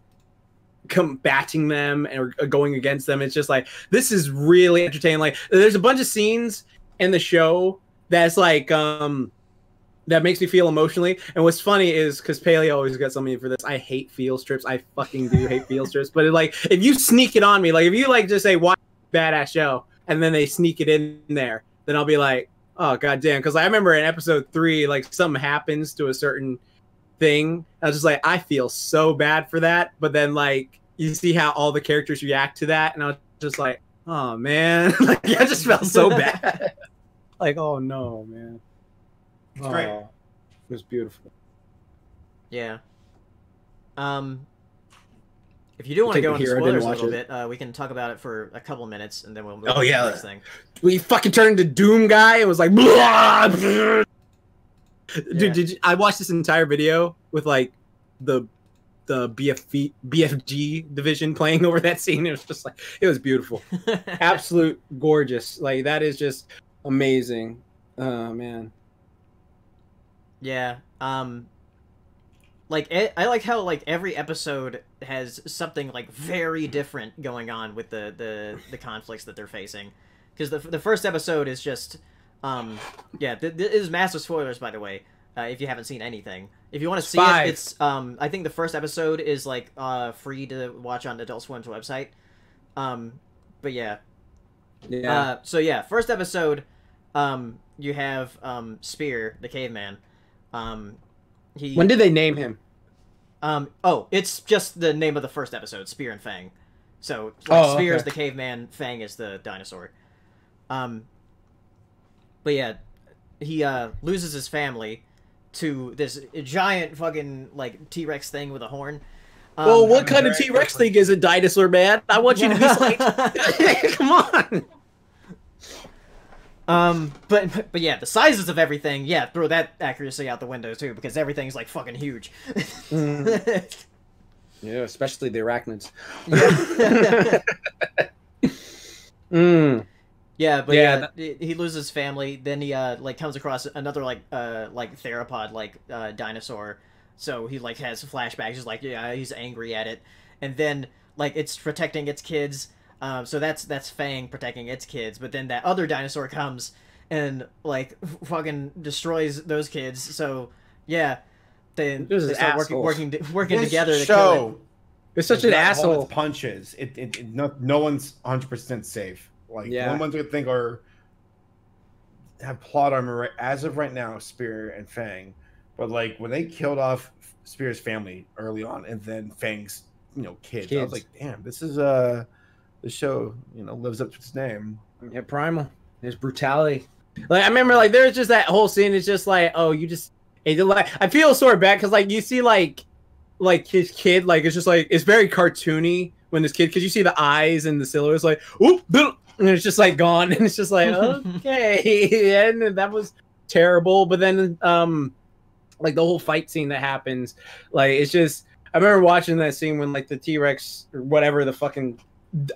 [SPEAKER 2] combating them or going against them. It's just like, this is really entertaining. Like there's a bunch of scenes in the show that's like that makes me feel emotionally. And what's funny is, because Paleo always got something for this, I hate field strips. I fucking do hate field strips. But like, if you sneak it on me, like if you like just say watch badass show and then they sneak it in there, then I'll be like, oh goddamn. Because I remember in episode 3, like something happens to a certain thing. I was just like, I feel so bad for that. But then like you see how all the characters react to that, and I was just like, oh man. Like I just felt so bad. Like, oh no, man.
[SPEAKER 3] It's great.
[SPEAKER 2] It was beautiful.
[SPEAKER 1] Yeah. If you do want to go into spoilers a little bit, we can talk about it for a couple minutes, and then we'll move on to the next thing.
[SPEAKER 2] We fucking turned into Doom guy and was like, blah, blah. Dude, I watched this entire video with like the BFG division playing over that scene. It was just like, it was beautiful. Absolute gorgeous. Like that is just amazing. Oh man.
[SPEAKER 1] Yeah. Like I like how like every episode has something like very different going on with the conflicts that they're facing, because the first episode is just this is massive spoilers, by the way, if you haven't seen anything. If you want to see it, it's I think the first episode is like free to watch on Adult Swim's website. But yeah. So yeah, first episode, you have Spear the caveman.
[SPEAKER 2] When did they name him?
[SPEAKER 1] It's just the name of the first episode, Spear and Fang. So like, Spear is the caveman, Fang is the dinosaur. But yeah, he loses his family to this giant fucking like T-Rex thing with a horn.
[SPEAKER 2] Well, what kind of T-Rex thing is a dinosaur, man? I want you to be like, come on.
[SPEAKER 1] But yeah, the sizes of everything, yeah, throw that accuracy out the window too, because everything's like fucking huge.
[SPEAKER 2] Yeah, especially the arachnids.
[SPEAKER 1] Yeah, but he loses family. Then he like comes across another like theropod like dinosaur. So he like has flashbacks. He's like, yeah, he's angry at it, and then like it's protecting its kids. So that's Fang protecting its kids, but then that other dinosaur comes and like fucking destroys those kids. So yeah, they start working together to kill it.
[SPEAKER 2] It's such an asshole.
[SPEAKER 3] Punches. No one's 100% safe. Like one ones would think are have plot armor right, as of right now, Spear and Fang. But like when they killed off Spear's family early on, and then Fang's kids, I was like, damn, this is the show lives up to its name.
[SPEAKER 2] Yeah, Primal. There's brutality. Like I remember, like there's just that whole scene. It's just like, oh, you just. I feel sort of bad because like you see like his kid, like it's just like it's very cartoony when this kid, because you see the eyes and the silhouette, it's like, oop, and it's just like gone, and it's just like, okay, and that was terrible. But then like the whole fight scene that happens, like it's just, I remember watching that scene when like the T-Rex or whatever the fucking,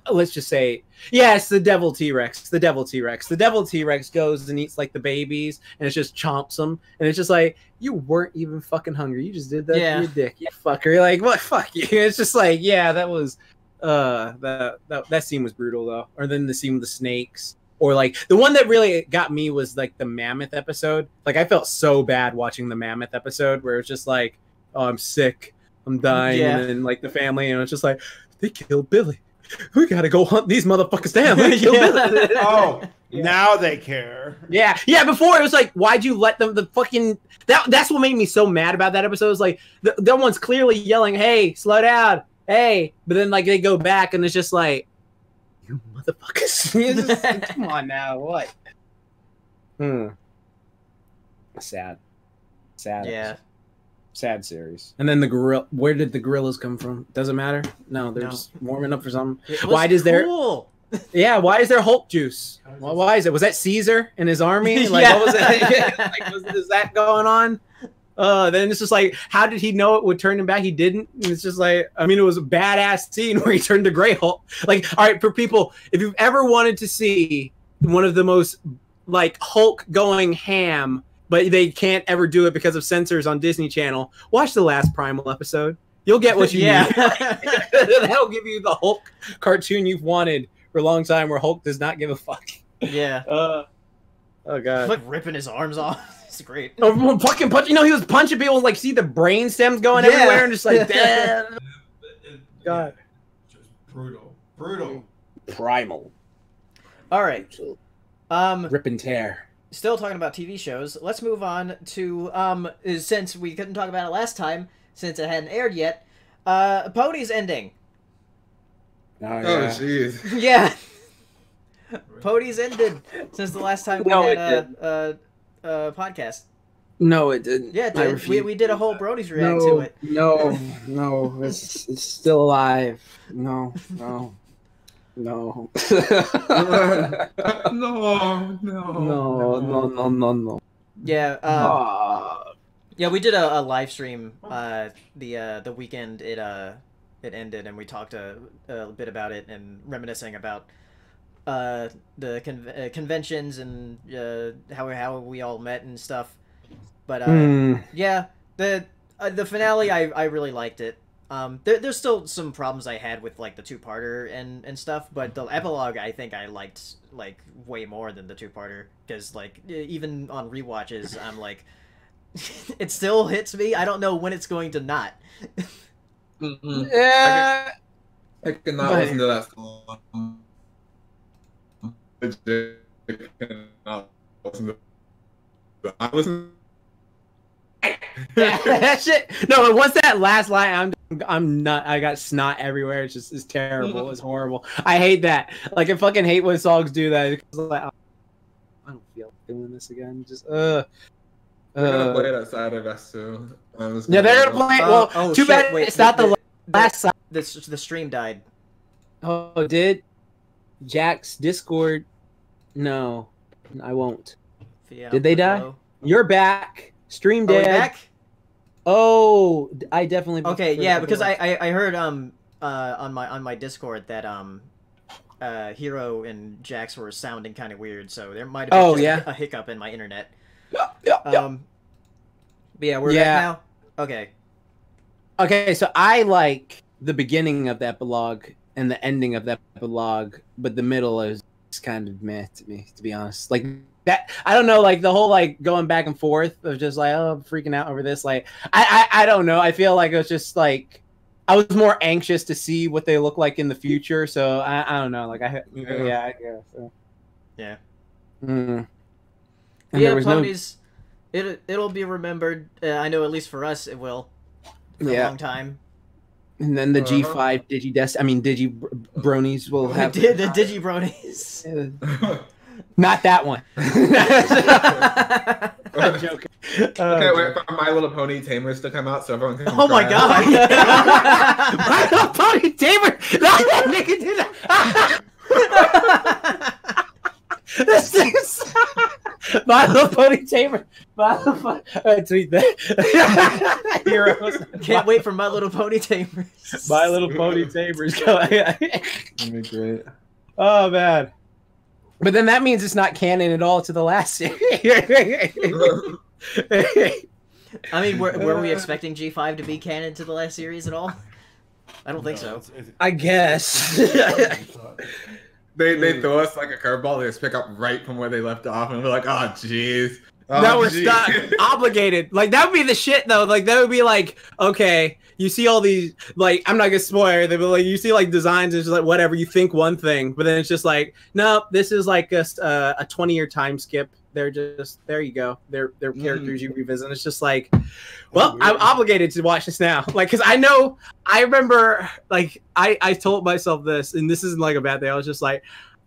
[SPEAKER 2] let's just say, yeah, it's the devil T-Rex. The devil T-Rex goes and eats like the babies, and it just chomps them, and it's just like, you weren't even fucking hungry. You just did that to your dick, you fucker. You're like, what? Fuck you. It's just like, yeah, that was that scene was brutal though. Or then the scene with the snakes, or like the one that really got me was like the mammoth episode. Like I felt so bad watching the mammoth episode where it's just like, oh, I'm sick, I'm dying, and then like the family, and it's just like, they killed Billy. We gotta go hunt these motherfuckers down.
[SPEAKER 3] Oh, now they care.
[SPEAKER 2] Yeah. Before it was like, why'd you let them? The fucking that's what made me so mad about that episode. Is like that one's clearly yelling, "Hey, slow down, hey!" But then like they go back and it's just like, you motherfuckers. Come on now, what? Sad.
[SPEAKER 1] Yeah.
[SPEAKER 2] Episode. Sad series. And then the gorilla. Where did the gorillas come from? Doesn't matter. No, they're just warming up for something. Why does
[SPEAKER 1] cool.
[SPEAKER 2] Yeah, why is there Hulk juice? Well, why is it? Was that Caesar and his army? Like, what was it? Like, is that going on? Then it's just like, how did he know it would turn him back? He didn't. And it's just like, I mean, it was a badass scene where he turned to Grey Hulk. Like, all right, for people, if you've ever wanted to see one of the most like Hulk going ham, but they can't ever do it because of censors on Disney Channel, watch the last Primal episode. You'll get what you need. That'll give you the Hulk cartoon you've wanted for a long time, where Hulk does not give a fuck.
[SPEAKER 1] Yeah.
[SPEAKER 2] Oh god.
[SPEAKER 1] Like ripping his arms off. It's great.
[SPEAKER 2] Oh, fucking punch! He was punching people, like see the brain stems going everywhere, and just like, damn. God.
[SPEAKER 4] Just brutal.
[SPEAKER 1] Primal. All right.
[SPEAKER 2] Rip and tear.
[SPEAKER 1] Still talking about TV shows. Let's move on to since we couldn't talk about it last time, since it hadn't aired yet. Pony's ending.
[SPEAKER 4] Oh jeez.
[SPEAKER 1] Yeah. Pony's ended since the last time we had a podcast.
[SPEAKER 2] No, it didn't.
[SPEAKER 1] Yeah, it did. We did a whole Brody's react to it.
[SPEAKER 2] No, it's still alive. No.
[SPEAKER 4] No.
[SPEAKER 1] Yeah. Yeah, we did a live stream the weekend it ended, and we talked a bit about it and reminiscing about the conventions and how we all met and stuff. But yeah, the finale I really liked it. There's still some problems I had with like the two-parter and stuff, but the epilogue I think I liked like way more than the two-parter, because like even on rewatches I'm like, it still hits me. I don't know when it's going to not.
[SPEAKER 2] Yeah,
[SPEAKER 4] I cannot listen to that song. I listen.
[SPEAKER 2] That shit. No, once that last line, I'm not. I got snot everywhere. It's terrible. It's horrible. I hate that. Like I fucking hate when songs do that. It's like, I don't feel like doing this again. Just
[SPEAKER 4] We're gonna play that side of us too.
[SPEAKER 2] Yeah, they're gonna play. Well, too bad it's not the last side.
[SPEAKER 1] The stream died.
[SPEAKER 2] Oh, it did? Jack's Discord? No, I won't.
[SPEAKER 1] Yeah,
[SPEAKER 2] did they die?
[SPEAKER 1] low.
[SPEAKER 2] You're back. Stream dead.
[SPEAKER 1] Back?
[SPEAKER 2] Oh, I definitely.
[SPEAKER 1] Okay, yeah, because I heard on my Discord that Hero and Jax were sounding kind of weird, so there might have been a hiccup in my internet.
[SPEAKER 2] Yeah.
[SPEAKER 1] But yeah, we're back now.
[SPEAKER 2] Okay, so I like the beginning of the epilogue and the ending of the epilogue, but the middle is kind of meh to me, to be honest. Like that, I don't know, like the whole like going back and forth of just like, oh, I'm freaking out over this. Like, I don't know. I feel like it was just like I was more anxious to see what they look like in the future. So I don't know. Like I guess. So.
[SPEAKER 1] Yeah.
[SPEAKER 2] And
[SPEAKER 1] yeah,
[SPEAKER 2] there was
[SPEAKER 1] ponies. It'll be remembered. I know at least for us it will. For a long time.
[SPEAKER 2] And then the G5 Digi Bronies will have
[SPEAKER 1] the Digi Bronies.
[SPEAKER 2] Not that one. I'm joking.
[SPEAKER 4] Okay, wait for My Little Pony Tamers to come out so everyone can.
[SPEAKER 1] Oh my god!
[SPEAKER 2] My Little Pony Tamer. Nigga did that. This is My Little Pony Tamer. Tweet that. Heroes.
[SPEAKER 1] Can't wait for My Little Pony Tamers.
[SPEAKER 2] My Little Pony Tamers.
[SPEAKER 4] That'd be great.
[SPEAKER 2] Oh man. But then that means it's not canon at all to the last series.
[SPEAKER 1] I mean, were we expecting G5 to be canon to the last series at all? I don't think so.
[SPEAKER 2] I guess.
[SPEAKER 4] They throw us like a curveball. They just pick up right from where they left off, and we're like, oh jeez.
[SPEAKER 2] No, we're stuck. Obligated. Like that would be the shit though. Like that would be like, okay, you see all these, like, I'm not gonna spoil everything, but like you see like designs, it's just like whatever, you think one thing, but then it's just like, no, this is like a 20-year time skip. They're just, there you go. They're characters you revisit. It's just like, well, I'm obligated to watch this now. Like, cause I remember like I told myself this, and this isn't like a bad thing. I was just like,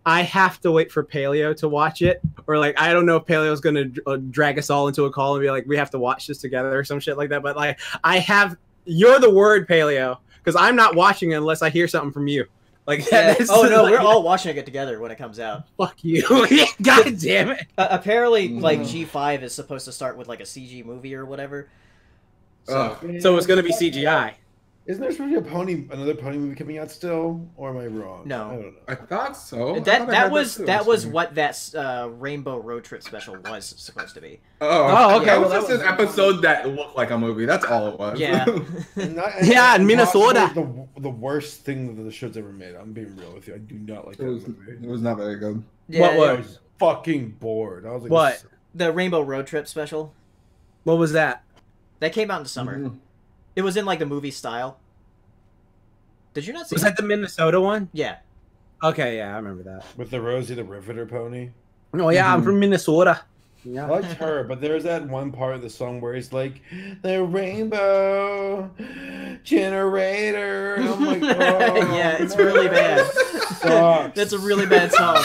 [SPEAKER 2] I have to wait for Paleo to watch it, or like I don't know if Paleo's gonna drag us all into a call and be like, we have to watch this together or some shit like that. But like, you're the word, Paleo, because I'm not watching it unless I hear something from you. Like,
[SPEAKER 1] yeah. Oh no, like, we're all watching it together when it comes out.
[SPEAKER 2] Fuck you! God damn it!
[SPEAKER 1] Apparently, like G5 is supposed to start with like a CG movie or whatever.
[SPEAKER 2] So it's gonna be CGI.
[SPEAKER 3] Isn't there supposed to be another pony movie coming out still, or am I wrong?
[SPEAKER 1] No,
[SPEAKER 3] I don't know.
[SPEAKER 4] I thought so.
[SPEAKER 1] That was what that Rainbow Road Trip special was supposed to be.
[SPEAKER 4] Oh, okay. Well, that was an episode that looked like a movie. That's all it was.
[SPEAKER 1] Yeah.
[SPEAKER 2] Yeah, in Minnesota.
[SPEAKER 3] The worst thing that the show's ever made. I'm being real with you. I do not like that movie.
[SPEAKER 4] It was not very good.
[SPEAKER 1] Yeah,
[SPEAKER 2] what
[SPEAKER 3] I was fucking bored. I was like,
[SPEAKER 2] what?
[SPEAKER 1] The Rainbow Road Trip special.
[SPEAKER 2] What was that?
[SPEAKER 1] That came out in the summer. Mm-hmm. It was in like the movie style. Did you not see?
[SPEAKER 2] Was that the Minnesota one?
[SPEAKER 1] Yeah.
[SPEAKER 2] Okay, yeah, I remember that.
[SPEAKER 3] With the Rosie the Riveter pony.
[SPEAKER 2] Oh yeah, I'm from Minnesota. Yeah.
[SPEAKER 3] I liked her, but there's that one part of the song where he's like, the rainbow generator. I'm like, oh,
[SPEAKER 1] yeah, it's really bad. That's a really bad song.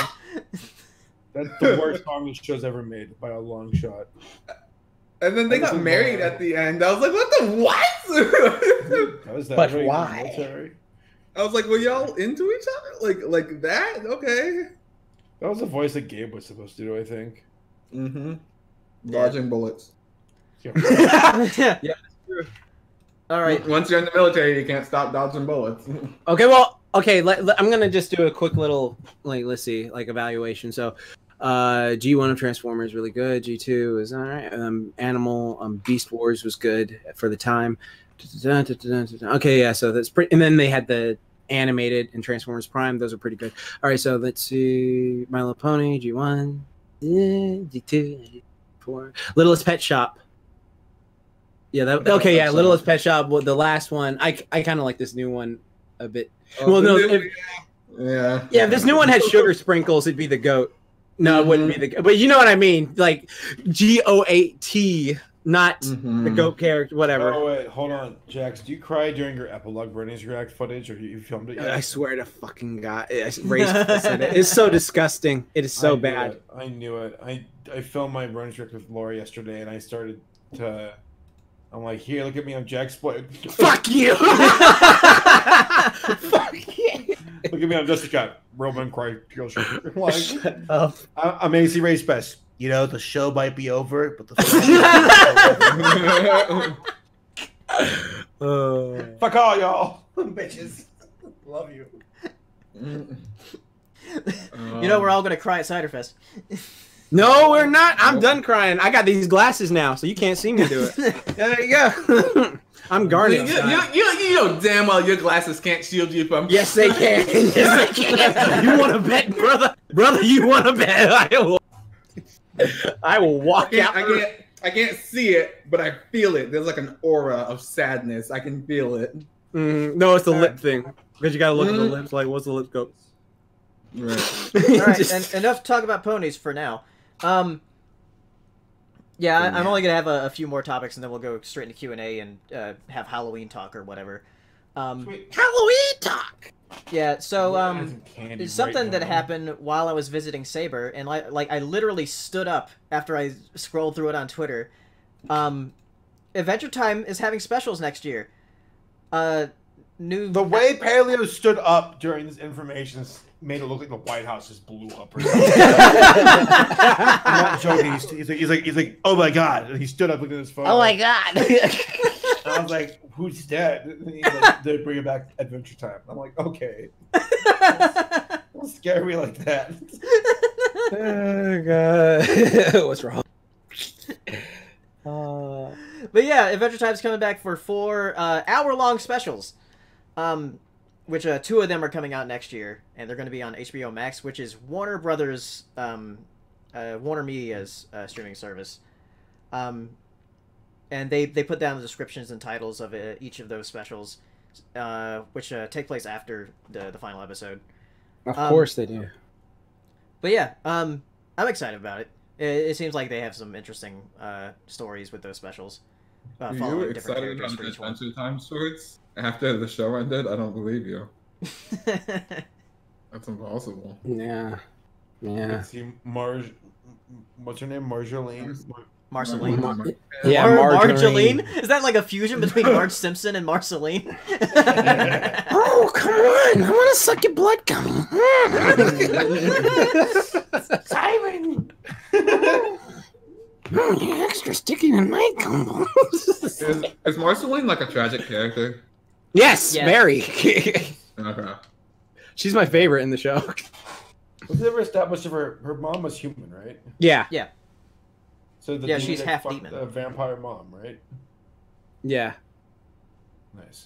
[SPEAKER 3] That's the worst song this show's ever made by a long shot.
[SPEAKER 4] And then they got married at the end. I was like, what the what?
[SPEAKER 2] But why?
[SPEAKER 4] I was like, were y'all into each other? Like that? Okay.
[SPEAKER 3] That was the voice that Gabe was supposed to do, I think.
[SPEAKER 4] Mm-hmm. Dodging bullets.
[SPEAKER 1] Yeah. Yeah. All right.
[SPEAKER 4] Once you're in the military, you can't stop dodging bullets.
[SPEAKER 2] Okay, well, I'm gonna just do a quick little, like, let's see, like, evaluation. So, G1 of Transformers really good. G2 is all right. Animal, Beast Wars was good for the time. Okay, yeah. So that's pretty. And then they had the animated and Transformers Prime. Those are pretty good. All right, so let's see. My Little Pony, G1, G2, G4, Littlest Pet Shop. Yeah, okay, yeah, Littlest Pet Shop. Well, the last one, I kind of like this new one a bit. Well, no, yeah. If this new one had sugar sprinkles, it'd be the goat. No, it wouldn't be the goat. But you know what I mean, like GOAT, not the goat character, whatever.
[SPEAKER 3] Oh wait, hold on, Jax. Do you cry during your epilogue Bernie's React footage, or you filmed it yet?
[SPEAKER 2] I swear to fucking God, it's so disgusting. It is so bad.
[SPEAKER 3] I knew it. I filmed my Bernie's React with Laura yesterday, and I started to. I'm like, here, look at me, I'm Jack Split.
[SPEAKER 2] Fuck you! Fuck you!
[SPEAKER 3] Look at me, I'm just a guy. Roman cry. Like,
[SPEAKER 2] shut up.
[SPEAKER 3] I'm AC Race Best. You know, the show might be over, but the fuck all y'all, bitches. Love you.
[SPEAKER 1] You know, we're all gonna cry at Ciderfest.
[SPEAKER 2] No, we're not. I'm done crying. I got these glasses now, so you can't see me do it. There you go. I'm guarding.
[SPEAKER 4] You know damn well your glasses can't shield you from.
[SPEAKER 2] Yes, they can. Yes, they can. You want to bet, brother? Brother, you want to bet? I will walk out.
[SPEAKER 4] I can't see it, but I feel it. There's like an aura of sadness. I can feel it.
[SPEAKER 2] No, it's the lip thing. Because you gotta look at the lips. Like, what's the lips go?
[SPEAKER 4] Right.
[SPEAKER 1] All right, and enough talk about ponies for now. Yeah, I'm only gonna have a few more topics, and then we'll go straight into Q&A and have Halloween talk or whatever.
[SPEAKER 2] Halloween talk.
[SPEAKER 1] Yeah, so
[SPEAKER 3] Candy
[SPEAKER 1] it's something
[SPEAKER 3] right
[SPEAKER 1] that
[SPEAKER 3] now.
[SPEAKER 1] happened while I was visiting Saber, and I literally stood up after I scrolled through it on Twitter. Adventure Time is having specials next year.
[SPEAKER 3] The way Paleo stood up during this information made it look like the White House just blew up. Or something. I'm not joking. He's like, oh my god! And he stood up looking at his phone.
[SPEAKER 2] Oh my god!
[SPEAKER 3] I was like, who's dead? And he's like, they're bringing back Adventure Time. I'm like, okay. Don't scare me like that.
[SPEAKER 2] Oh god! What's wrong?
[SPEAKER 1] But yeah, Adventure Time's coming back for 4 hour-long specials. Which 2 of them are coming out next year, and they're going to be on HBO Max, which is Warner Brothers, Warner Media's streaming service. And they put down the descriptions and titles of each of those specials, which take place after the final episode.
[SPEAKER 2] Of course they do.
[SPEAKER 1] But yeah, I'm excited about it. It seems like they have some interesting stories with those specials.
[SPEAKER 5] Are you
[SPEAKER 1] Following different
[SPEAKER 5] excited
[SPEAKER 1] characters
[SPEAKER 5] about
[SPEAKER 1] for
[SPEAKER 5] the
[SPEAKER 1] each one.
[SPEAKER 5] Adventure Time stories? After the show ended, I don't believe you. That's impossible.
[SPEAKER 2] Yeah.
[SPEAKER 3] See, what's her name? Marjolaine.
[SPEAKER 1] Marceline.
[SPEAKER 2] Yeah,
[SPEAKER 1] Marjolaine? Is that like a fusion between Marge Simpson and Marceline?
[SPEAKER 2] Oh, come on! I want to suck your blood gummy.
[SPEAKER 3] Simon.
[SPEAKER 2] Oh, you're extra sticky than my gumbo.
[SPEAKER 5] Is Marceline like a tragic character?
[SPEAKER 2] Yes,
[SPEAKER 1] Yeah.
[SPEAKER 2] very.
[SPEAKER 5] Okay.
[SPEAKER 2] She's my favorite in the show.
[SPEAKER 3] Was it ever established if her mom was human, right?
[SPEAKER 2] Yeah.
[SPEAKER 1] Yeah.
[SPEAKER 3] So the
[SPEAKER 1] Yeah,
[SPEAKER 3] demon
[SPEAKER 1] she's
[SPEAKER 3] that
[SPEAKER 1] half
[SPEAKER 3] fucked
[SPEAKER 1] demon.
[SPEAKER 3] the vampire mom, right?
[SPEAKER 2] Yeah.
[SPEAKER 3] Nice.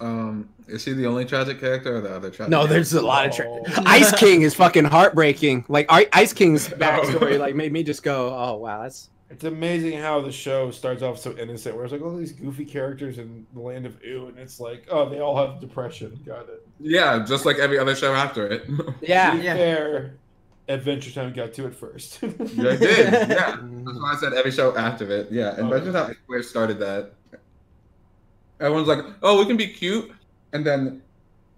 [SPEAKER 5] Is she the only tragic character or the other tragic?
[SPEAKER 2] No, there's a lot of
[SPEAKER 3] Oh.
[SPEAKER 2] Ice King is fucking heartbreaking. Like Ice King's backstory, like made me just go, "Oh wow, that's."
[SPEAKER 3] It's amazing how the show starts off so innocent, where it's like all these goofy characters in the land of Ew, and it's like, oh, they all have depression. Got it.
[SPEAKER 5] Yeah, just like every other show after it.
[SPEAKER 3] To
[SPEAKER 2] Yeah.
[SPEAKER 3] be fair, Adventure Time got to it first.
[SPEAKER 5] Yeah, I did. Yeah, that's why I said every show after it. Yeah, and Adventure Time is where it started that. Everyone's like, "Oh, we can be cute," and then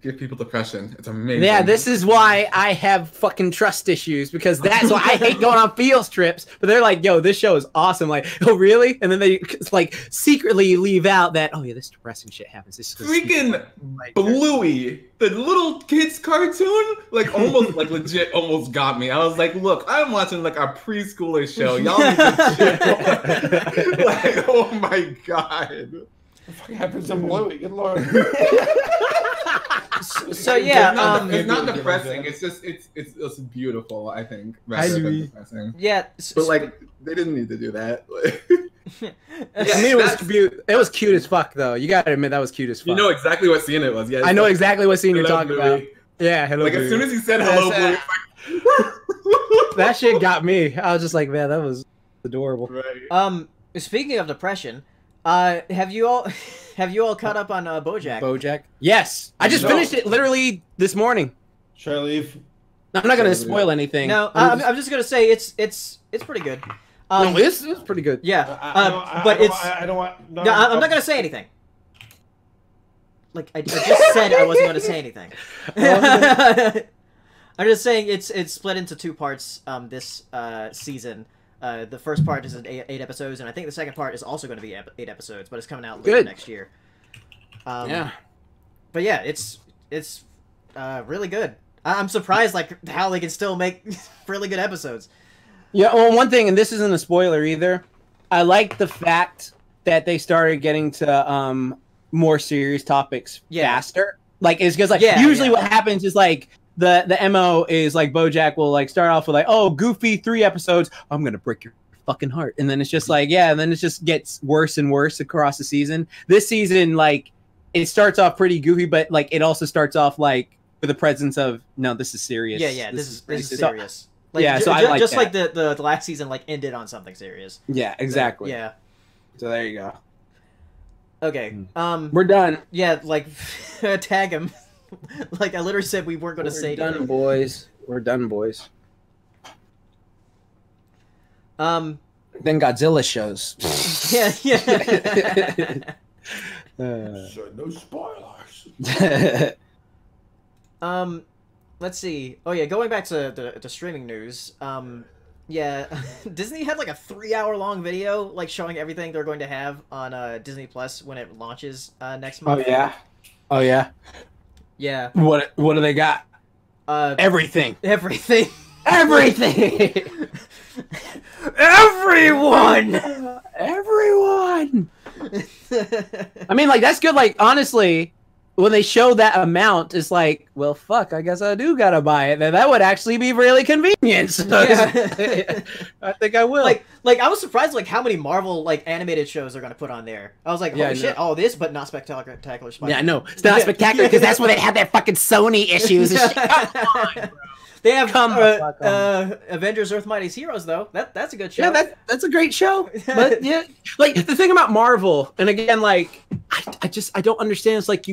[SPEAKER 5] give people depression. It's amazing.
[SPEAKER 2] Yeah, this is why I have fucking trust issues, because that's why I hate going on field trips. But they're like, "Yo, this show is awesome." Like, "Oh, really?" And then they like secretly leave out that, "Oh yeah, this depressing shit happens." This is
[SPEAKER 5] freaking Bluey, the little kids cartoon, like almost like legit almost got me. I was like, look, I'm watching like a preschooler show. Y'all need to shit. Like, oh my god.
[SPEAKER 3] What the fuck happens to Bluey? Good lord.
[SPEAKER 1] So yeah,
[SPEAKER 5] It's not depressing. It's just it's beautiful. I think rather than depressing.
[SPEAKER 1] yeah.
[SPEAKER 5] But like they didn't need to do that.
[SPEAKER 2] I mean, it was cute. It was cute as fuck, though. You gotta admit that was cute as fuck.
[SPEAKER 5] You know exactly what scene it was. Yeah,
[SPEAKER 2] I know exactly what scene you're
[SPEAKER 5] Hello,
[SPEAKER 2] talking
[SPEAKER 5] Bluey.
[SPEAKER 2] about. Yeah, hello.
[SPEAKER 5] Like as soon as he said hello, Bluey,
[SPEAKER 2] that shit got me. I was just like, man, that was adorable.
[SPEAKER 5] right.
[SPEAKER 1] Speaking of depression, have you all caught up on BoJack?
[SPEAKER 2] BoJack. Yes, I just
[SPEAKER 3] No.
[SPEAKER 2] finished it literally this morning.
[SPEAKER 3] Should I leave?
[SPEAKER 2] I'm not gonna spoil anything.
[SPEAKER 1] No, I'm just gonna say it's pretty good.
[SPEAKER 2] No, it's pretty good.
[SPEAKER 1] Yeah,
[SPEAKER 3] I
[SPEAKER 1] but
[SPEAKER 3] don't
[SPEAKER 1] it's.
[SPEAKER 3] want- I don't want.
[SPEAKER 1] No, I'm not gonna say anything. Like I just said, I wasn't gonna say anything. I'm just saying it's split into 2 parts. This season, the first part is 8 episodes, and I think the second part is also going to be 8 episodes, but it's coming out later
[SPEAKER 2] Good.
[SPEAKER 1] next year.
[SPEAKER 2] Yeah.
[SPEAKER 1] But yeah, it's really good. I'm surprised like how they can still make really good episodes.
[SPEAKER 2] Yeah. Well, one thing, and this isn't a spoiler either. I like the fact that they started getting to more serious topics faster. Like it's because like usually what happens is like the MO is like BoJack will like start off with like, oh, goofy 3 episodes, I'm gonna break your fucking heart, and then it's just like and then it just gets worse and worse across the season. This season, like it starts off pretty goofy, but like it also starts off like with the presence of no, this is serious.
[SPEAKER 1] Yeah, this is
[SPEAKER 2] pretty
[SPEAKER 1] serious. Like,
[SPEAKER 2] yeah, so I like
[SPEAKER 1] just
[SPEAKER 2] that.
[SPEAKER 1] like the last season like ended on something serious.
[SPEAKER 2] Yeah, exactly.
[SPEAKER 1] Yeah.
[SPEAKER 2] So there you go.
[SPEAKER 1] Okay.
[SPEAKER 2] We're done.
[SPEAKER 1] Yeah, like tag him. Like I literally said we weren't going to say
[SPEAKER 2] We're done,
[SPEAKER 1] anything.
[SPEAKER 2] boys. We're done, boys. Then Godzilla shows.
[SPEAKER 1] Yeah, yeah.
[SPEAKER 3] So no spoilers.
[SPEAKER 1] Let's see. Oh yeah, going back to the streaming news. Yeah, Disney had like a 3-hour long video like showing everything they're going to have on Disney Plus when it launches next month.
[SPEAKER 2] Oh yeah.
[SPEAKER 1] Yeah.
[SPEAKER 2] What do they got? Everything.
[SPEAKER 1] Everything.
[SPEAKER 2] Everything. Everyone. I mean, like, that's good. Like, honestly, when they show that amount, it's like, well, fuck, I guess I do gotta buy it. Then that would actually be really convenient. So
[SPEAKER 1] Yeah.
[SPEAKER 2] I think I will.
[SPEAKER 1] Like I was surprised like how many Marvel like animated shows they're gonna put on there. I was like, holy shit, all this, but not spectacular Spider-Man.
[SPEAKER 2] Yeah, I know. It's not spectacular because that's where they have their fucking Sony issues and shit. Come on, bro.
[SPEAKER 1] They have Avengers Earth Mightiest Heroes though. That's a good show.
[SPEAKER 2] Yeah, that's a great show. But yeah, like the thing about Marvel, and again, like I don't understand. It's like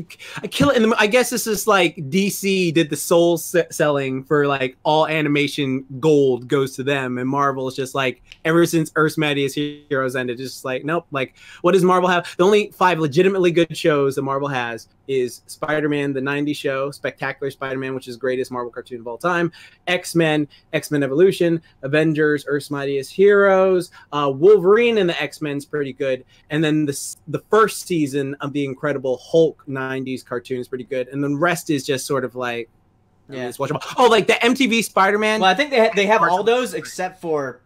[SPEAKER 2] I kill it. I guess this is like DC did the soul selling for like all animation gold goes to them, and Marvel is just like ever since Earth's Mightiest Heroes ended, just like nope. Like what does Marvel have? The only 5 legitimately good shows that Marvel has is Spider-Man, the 90s show, Spectacular Spider-Man, which is the greatest Marvel cartoon of all time, X-Men, X-Men Evolution, Avengers, Earth's Mightiest Heroes, Wolverine and the X-Men's pretty good, and then the first season of the Incredible Hulk 90s cartoon is pretty good, and the rest is just sort of like, yeah, it's watchable. Oh, like the MTV Spider-Man.
[SPEAKER 1] Well, I think they have all those except for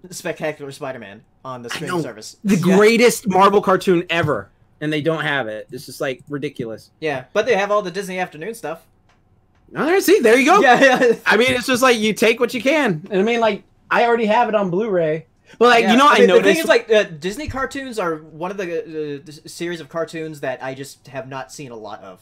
[SPEAKER 1] Spectacular Spider-Man on the streaming service.
[SPEAKER 2] The greatest Marvel cartoon ever. And they don't have it. It's just like ridiculous.
[SPEAKER 1] Yeah, but they have all the Disney Afternoon stuff.
[SPEAKER 2] All right, see, there you go.
[SPEAKER 1] Yeah.
[SPEAKER 2] I mean, it's just like you take what you can. And I mean, like, I already have it on Blu-ray. But like, you know, I noticed.
[SPEAKER 1] The thing is, like, Disney cartoons are one of the series of cartoons that I just have not seen a lot of.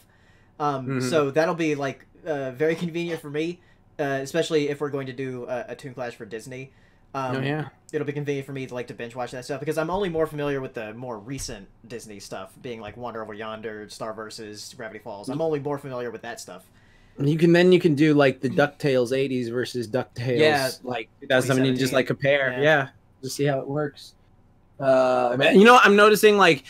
[SPEAKER 1] So that'll be like very convenient for me, especially if we're going to do a Toon Clash for Disney. It'll be convenient for me to like to binge watch that stuff because I'm only more familiar with the more recent Disney stuff, being like Wander Over Yonder, Star vs. Gravity Falls. I'm only more familiar with that stuff.
[SPEAKER 2] You can do like the DuckTales 80s versus DuckTales like 2017, just like compare, just see how it works. Man, you know, I'm noticing like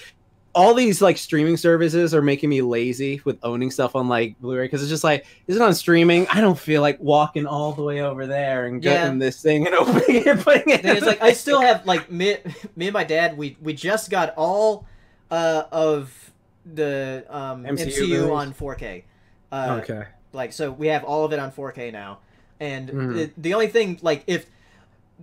[SPEAKER 2] all these like streaming services are making me lazy with owning stuff on like Blu-ray because it's just like, is it on streaming? I don't feel like walking all the way over there and getting this thing and opening it and putting it.
[SPEAKER 1] It's like I still have like me and my dad. We just got all of the MCU on 4K.
[SPEAKER 2] Okay.
[SPEAKER 1] Like so, we have all of it on 4K now, and the only thing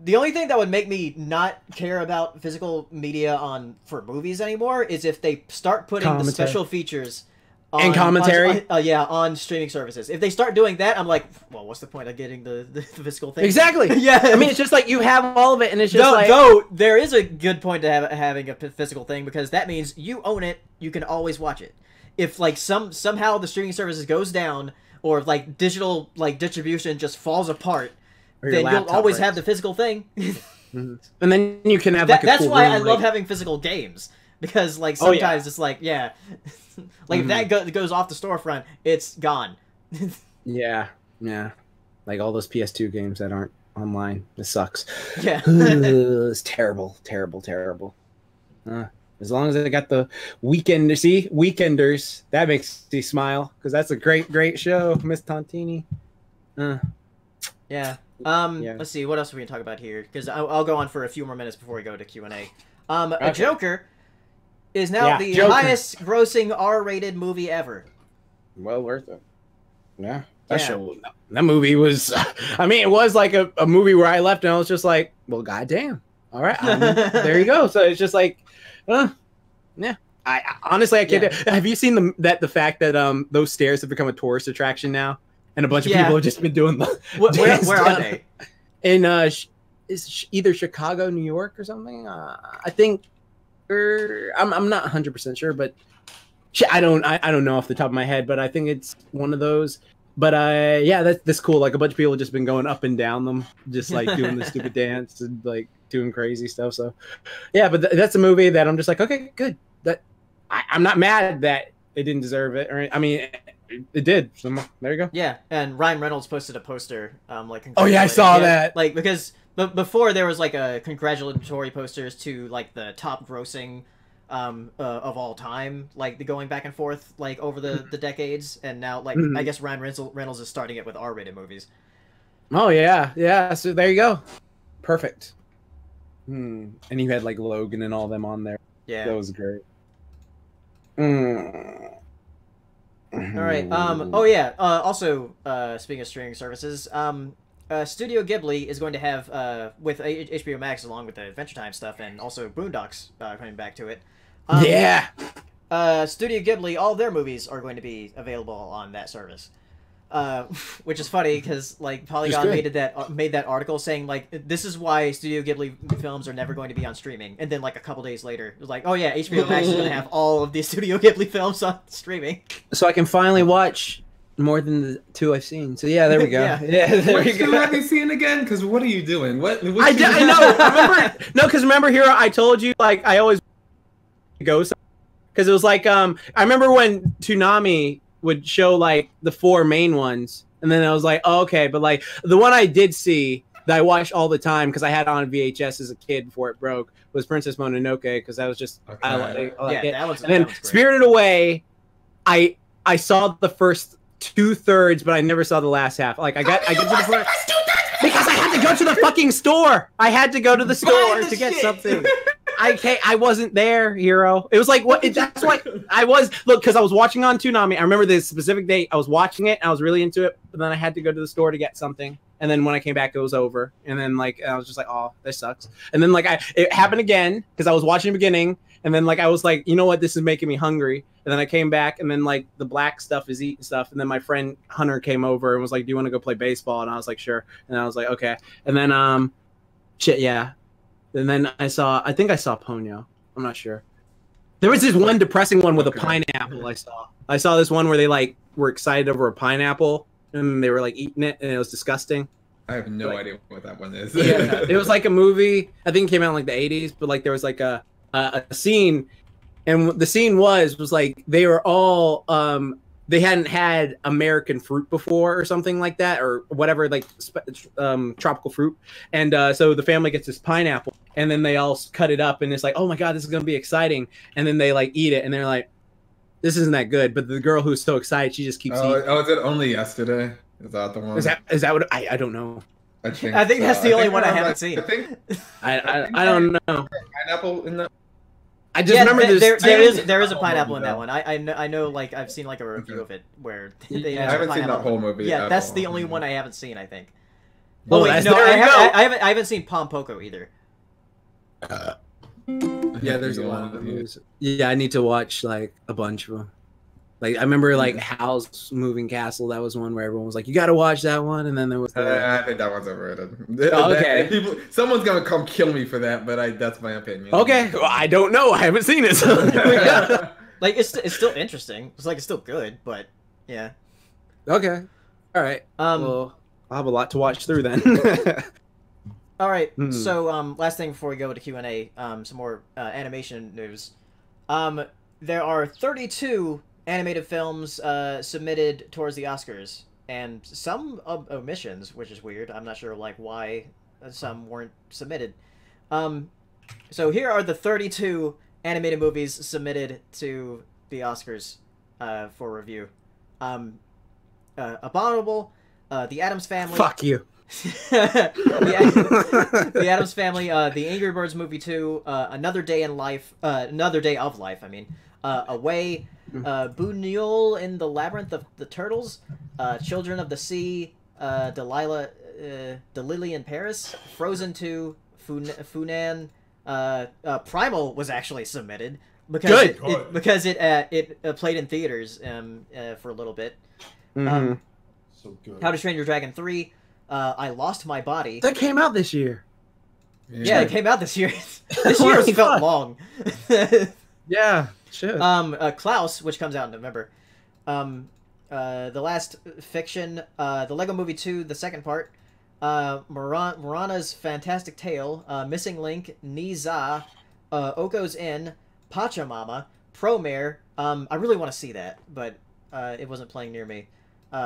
[SPEAKER 1] the only thing that would make me not care about physical media for movies anymore is if they start putting the special features
[SPEAKER 2] and commentary
[SPEAKER 1] on streaming services. If they start doing that, I'm like, well, what's the point of getting the physical thing?
[SPEAKER 2] Exactly.
[SPEAKER 1] Yeah.
[SPEAKER 2] I mean, it's just like you have all of it, and it's just
[SPEAKER 1] though there is a good point to having a physical thing because that means you own it, you can always watch it. If like somehow the streaming services goes down or like digital like distribution just falls apart, then you'll always have the physical thing.
[SPEAKER 2] And then you can have
[SPEAKER 1] that's why I love having physical games because like sometimes it's like like if that goes off the storefront, it's gone.
[SPEAKER 2] yeah like all those PS2 games that aren't online, it sucks. It's terrible. As long as I got the Weekenders, that makes me smile because that's a great show, Miss Tontini.
[SPEAKER 1] Let's see, what else are we gonna talk about here? Because I'll go on for a few more minutes before we go to Q&A. A Joker is now the highest grossing R-rated movie ever.
[SPEAKER 2] Well worth it. Yeah. That movie was, I mean, it was like a movie where I left and I was just like, well, goddamn. All right. There you go. So it's just like, I honestly, I can't. Have you seen the fact that those stairs have become a tourist attraction now? And a bunch of people have just been doing the.
[SPEAKER 1] Where are they?
[SPEAKER 2] In is either Chicago, New York, or something. I think, I'm not 100% sure, but I don't know off the top of my head, but I think it's one of those. But that's cool. Like a bunch of people have just been going up and down them, just like doing the stupid dance and like doing crazy stuff. So, yeah, but that's a movie that I'm just like, okay, good. That I'm not mad that it didn't deserve it, or I mean. It did. So, there you go.
[SPEAKER 1] Yeah, and Ryan Reynolds posted a poster, like.
[SPEAKER 2] Oh yeah, I saw that.
[SPEAKER 1] Like because But before there was like a congratulatory posters to like the top grossing of all time, like the going back and forth like over the decades, and now like I guess Ryan Reynolds is starting it with R-rated movies.
[SPEAKER 2] Oh yeah. So there you go. Perfect. And you had like Logan and all them on there.
[SPEAKER 1] Yeah,
[SPEAKER 2] that was great.
[SPEAKER 1] All right. Oh yeah. Also, speaking of streaming services, Studio Ghibli is going to have with HBO Max, along with the Adventure Time stuff, and also Boondocks coming back to it.
[SPEAKER 2] Yeah.
[SPEAKER 1] Studio Ghibli, all their movies are going to be available on that service. Which is funny because like Polygon made that article saying like this is why Studio Ghibli films are never going to be on streaming, and then like a couple days later it was like, oh yeah, HBO Max is going to have all of the Studio Ghibli films on streaming,
[SPEAKER 2] so I can finally watch more than the 2 I've seen. So yeah, there we go.
[SPEAKER 5] Which 2 have you seen again? Because what are you doing? I
[SPEAKER 2] know. Because remember, Hero, I told you like I always go because it was like I remember when Toonami would show like the 4 main ones, and then I was like, oh, okay, but like the one I did see that I watched all the time because I had it on VHS as a kid before it broke was Princess Mononoke, because that was just I like it.
[SPEAKER 1] That was,
[SPEAKER 2] and then Spirited Away, I saw the first 2/3, but I never saw the last half. Like I get to the point because I had to go to the fucking store. I had to go to the store to get something. I wasn't there, Hero. It was like what? That's what I was. Look, because I was watching on Toonami. I remember this specific date. I was watching it. And I was really into it, but then I had to go to the store to get something. And then when I came back, it was over. And then like I was just like, oh, this sucks. And then like it happened again because I was watching the beginning. And then like I was like, you know what? This is making me hungry. And then I came back, and then like the black stuff is eating stuff. And then my friend Hunter came over and was like, do you want to go play baseball? And I was like, sure. And I was like, okay. And then shit, yeah. And then I think I saw Ponyo. I'm not sure. There was this one depressing one with a pineapple I saw. I saw this one where they like were excited over a pineapple and they were like eating it, and it was disgusting.
[SPEAKER 5] I have no idea what that one is.
[SPEAKER 2] Yeah, it was like a movie. I think it came out in like the 80s, but like there was like a scene, and the scene was like they were all they hadn't had American fruit before or something like that, or whatever, like tropical fruit. And so the family gets this pineapple, and then they all cut it up, and it's like, oh my God, this is going to be exciting. And then they like eat it, and they're like, this isn't that good. But the girl who's so excited, she just keeps eating.
[SPEAKER 5] Oh, is it Only Yesterday? Is that the one?
[SPEAKER 2] Is that what I don't know.
[SPEAKER 5] I think
[SPEAKER 1] that's the only one I haven't seen.
[SPEAKER 2] I don't know.
[SPEAKER 5] Pineapple in that.
[SPEAKER 2] I just remember
[SPEAKER 1] there is a pineapple in that one. I know like I've seen like a review of it where
[SPEAKER 5] I haven't seen that whole movie.
[SPEAKER 1] Yeah, that's the only one I haven't seen, I think.
[SPEAKER 2] Oh wait, no,
[SPEAKER 1] I haven't seen Pom Poko either.
[SPEAKER 2] Yeah, there's a lot of those. Yeah, I need to watch like a bunch of them. Like I remember like Howl's Moving Castle. That was one where everyone was like, "You got to watch that one." And then there was.
[SPEAKER 5] I think that one's overrated.
[SPEAKER 2] Oh, okay.
[SPEAKER 5] Someone's gonna come kill me for that, but that's my opinion.
[SPEAKER 2] Okay, well, I don't know. I haven't seen it. So
[SPEAKER 1] like it's still interesting. It's like it's still good, but yeah.
[SPEAKER 2] Okay. All right. Well, I'll have a lot to watch through then.
[SPEAKER 1] All right. So last thing before we go to Q&A, some more animation news. There are 32 animated films submitted towards the Oscars, and some omissions, which is weird. I'm not sure like why some weren't submitted. So here are the 32 animated movies submitted to the Oscars for review. Abominable, The Addams Family.
[SPEAKER 2] Fuck you.
[SPEAKER 1] The Addams Family, The Angry Birds Movie 2, Another Day of Life, I mean, Away, Buñuel in the Labyrinth of the Turtles, Children of the Sea, Delilah in Paris, Frozen 2, Funan, Primal was actually submitted because it played in theaters for a little bit.
[SPEAKER 3] So good.
[SPEAKER 1] How to Train Your Dragon 3, I Lost My Body.
[SPEAKER 2] That came out this year.
[SPEAKER 1] Yeah, it came out this year. This year has felt long.
[SPEAKER 2] Yeah, sure.
[SPEAKER 1] Klaus, which comes out in November. The Last Fiction, the Lego Movie 2, the second part. Morana's Fantastic Tale, Missing Link, Niza, Oko's Inn, Pachamama, Promare. I really want to see that, but it wasn't playing near me.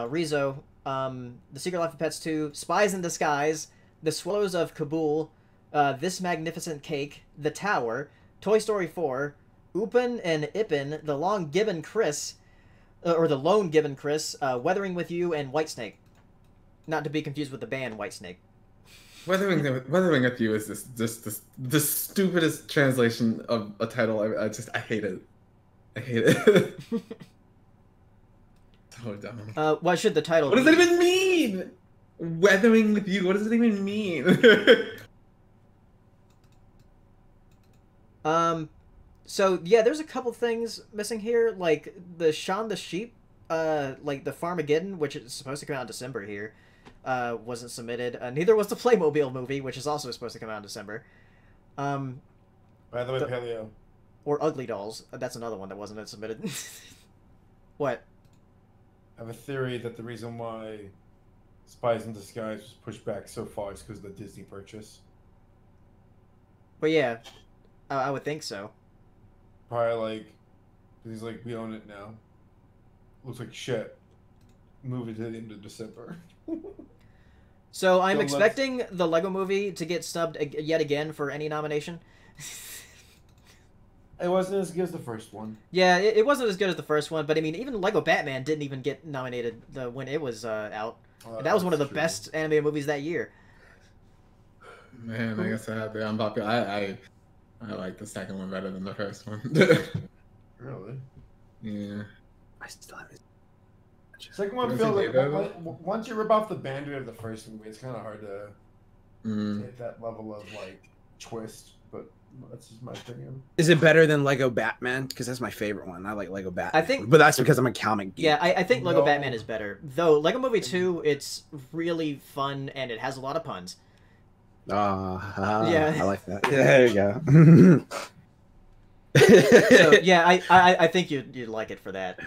[SPEAKER 1] Rizzo, The Secret Life of Pets 2, Spies in Disguise, The Swallows of Kabul, This Magnificent Cake, The Tower, Toy Story 4, Upin and Ipin, The Long Gibbon Chris, or The Lone Gibbon Chris, Weathering with You, and Whitesnake. Not to be confused with the band Whitesnake.
[SPEAKER 5] Weathering with You is the stupidest translation of a title. I hate it. I hate it. So dumb.
[SPEAKER 1] What should the title
[SPEAKER 5] What
[SPEAKER 1] be?
[SPEAKER 5] does it even mean? Weathering with You. What does it even mean?
[SPEAKER 1] So yeah, there's a couple things missing here, like the Shaun the Sheep, like the Farmageddon, which is supposed to come out in December here, wasn't submitted. Neither was the Playmobil movie, which is also supposed to come out in December.
[SPEAKER 3] By the way, Paleo.
[SPEAKER 1] Or Ugly Dolls. That's another one that wasn't submitted. What?
[SPEAKER 3] I have a theory that the reason why Spies in Disguise was pushed back so far is because of the Disney purchase.
[SPEAKER 1] But yeah, I would think so.
[SPEAKER 3] Probably like, he's like, we own it now. Looks like shit. Move it to the end of December.
[SPEAKER 1] So I'm
[SPEAKER 3] Still
[SPEAKER 1] expecting the Lego Movie to get snubbed yet again for any nomination.
[SPEAKER 3] It wasn't as good as the first one.
[SPEAKER 1] Yeah, it wasn't as good as the first one, but I mean, even Lego Batman didn't even get nominated when it was out. And that was one of the best animated movies that year.
[SPEAKER 5] Man, I guess I have the unpopular. I like the second one better than the first one.
[SPEAKER 3] Really?
[SPEAKER 5] Yeah.
[SPEAKER 2] I still haven't.
[SPEAKER 3] Second one feels like once you rip off the band-aid of the first movie, it's kind of hard to hit that level of like twist. But that's just my opinion.
[SPEAKER 2] Is it better than Lego Batman? Because that's my favorite one. I like Lego Batman.
[SPEAKER 1] I think,
[SPEAKER 2] but that's because I'm a comic geek.
[SPEAKER 1] Yeah, I think Lego Batman is better. Though Lego Movie 2, it's really fun and it has a lot of puns.
[SPEAKER 2] Yeah, I like that. Yeah, there you go.
[SPEAKER 1] So yeah, I think you'd like it for that.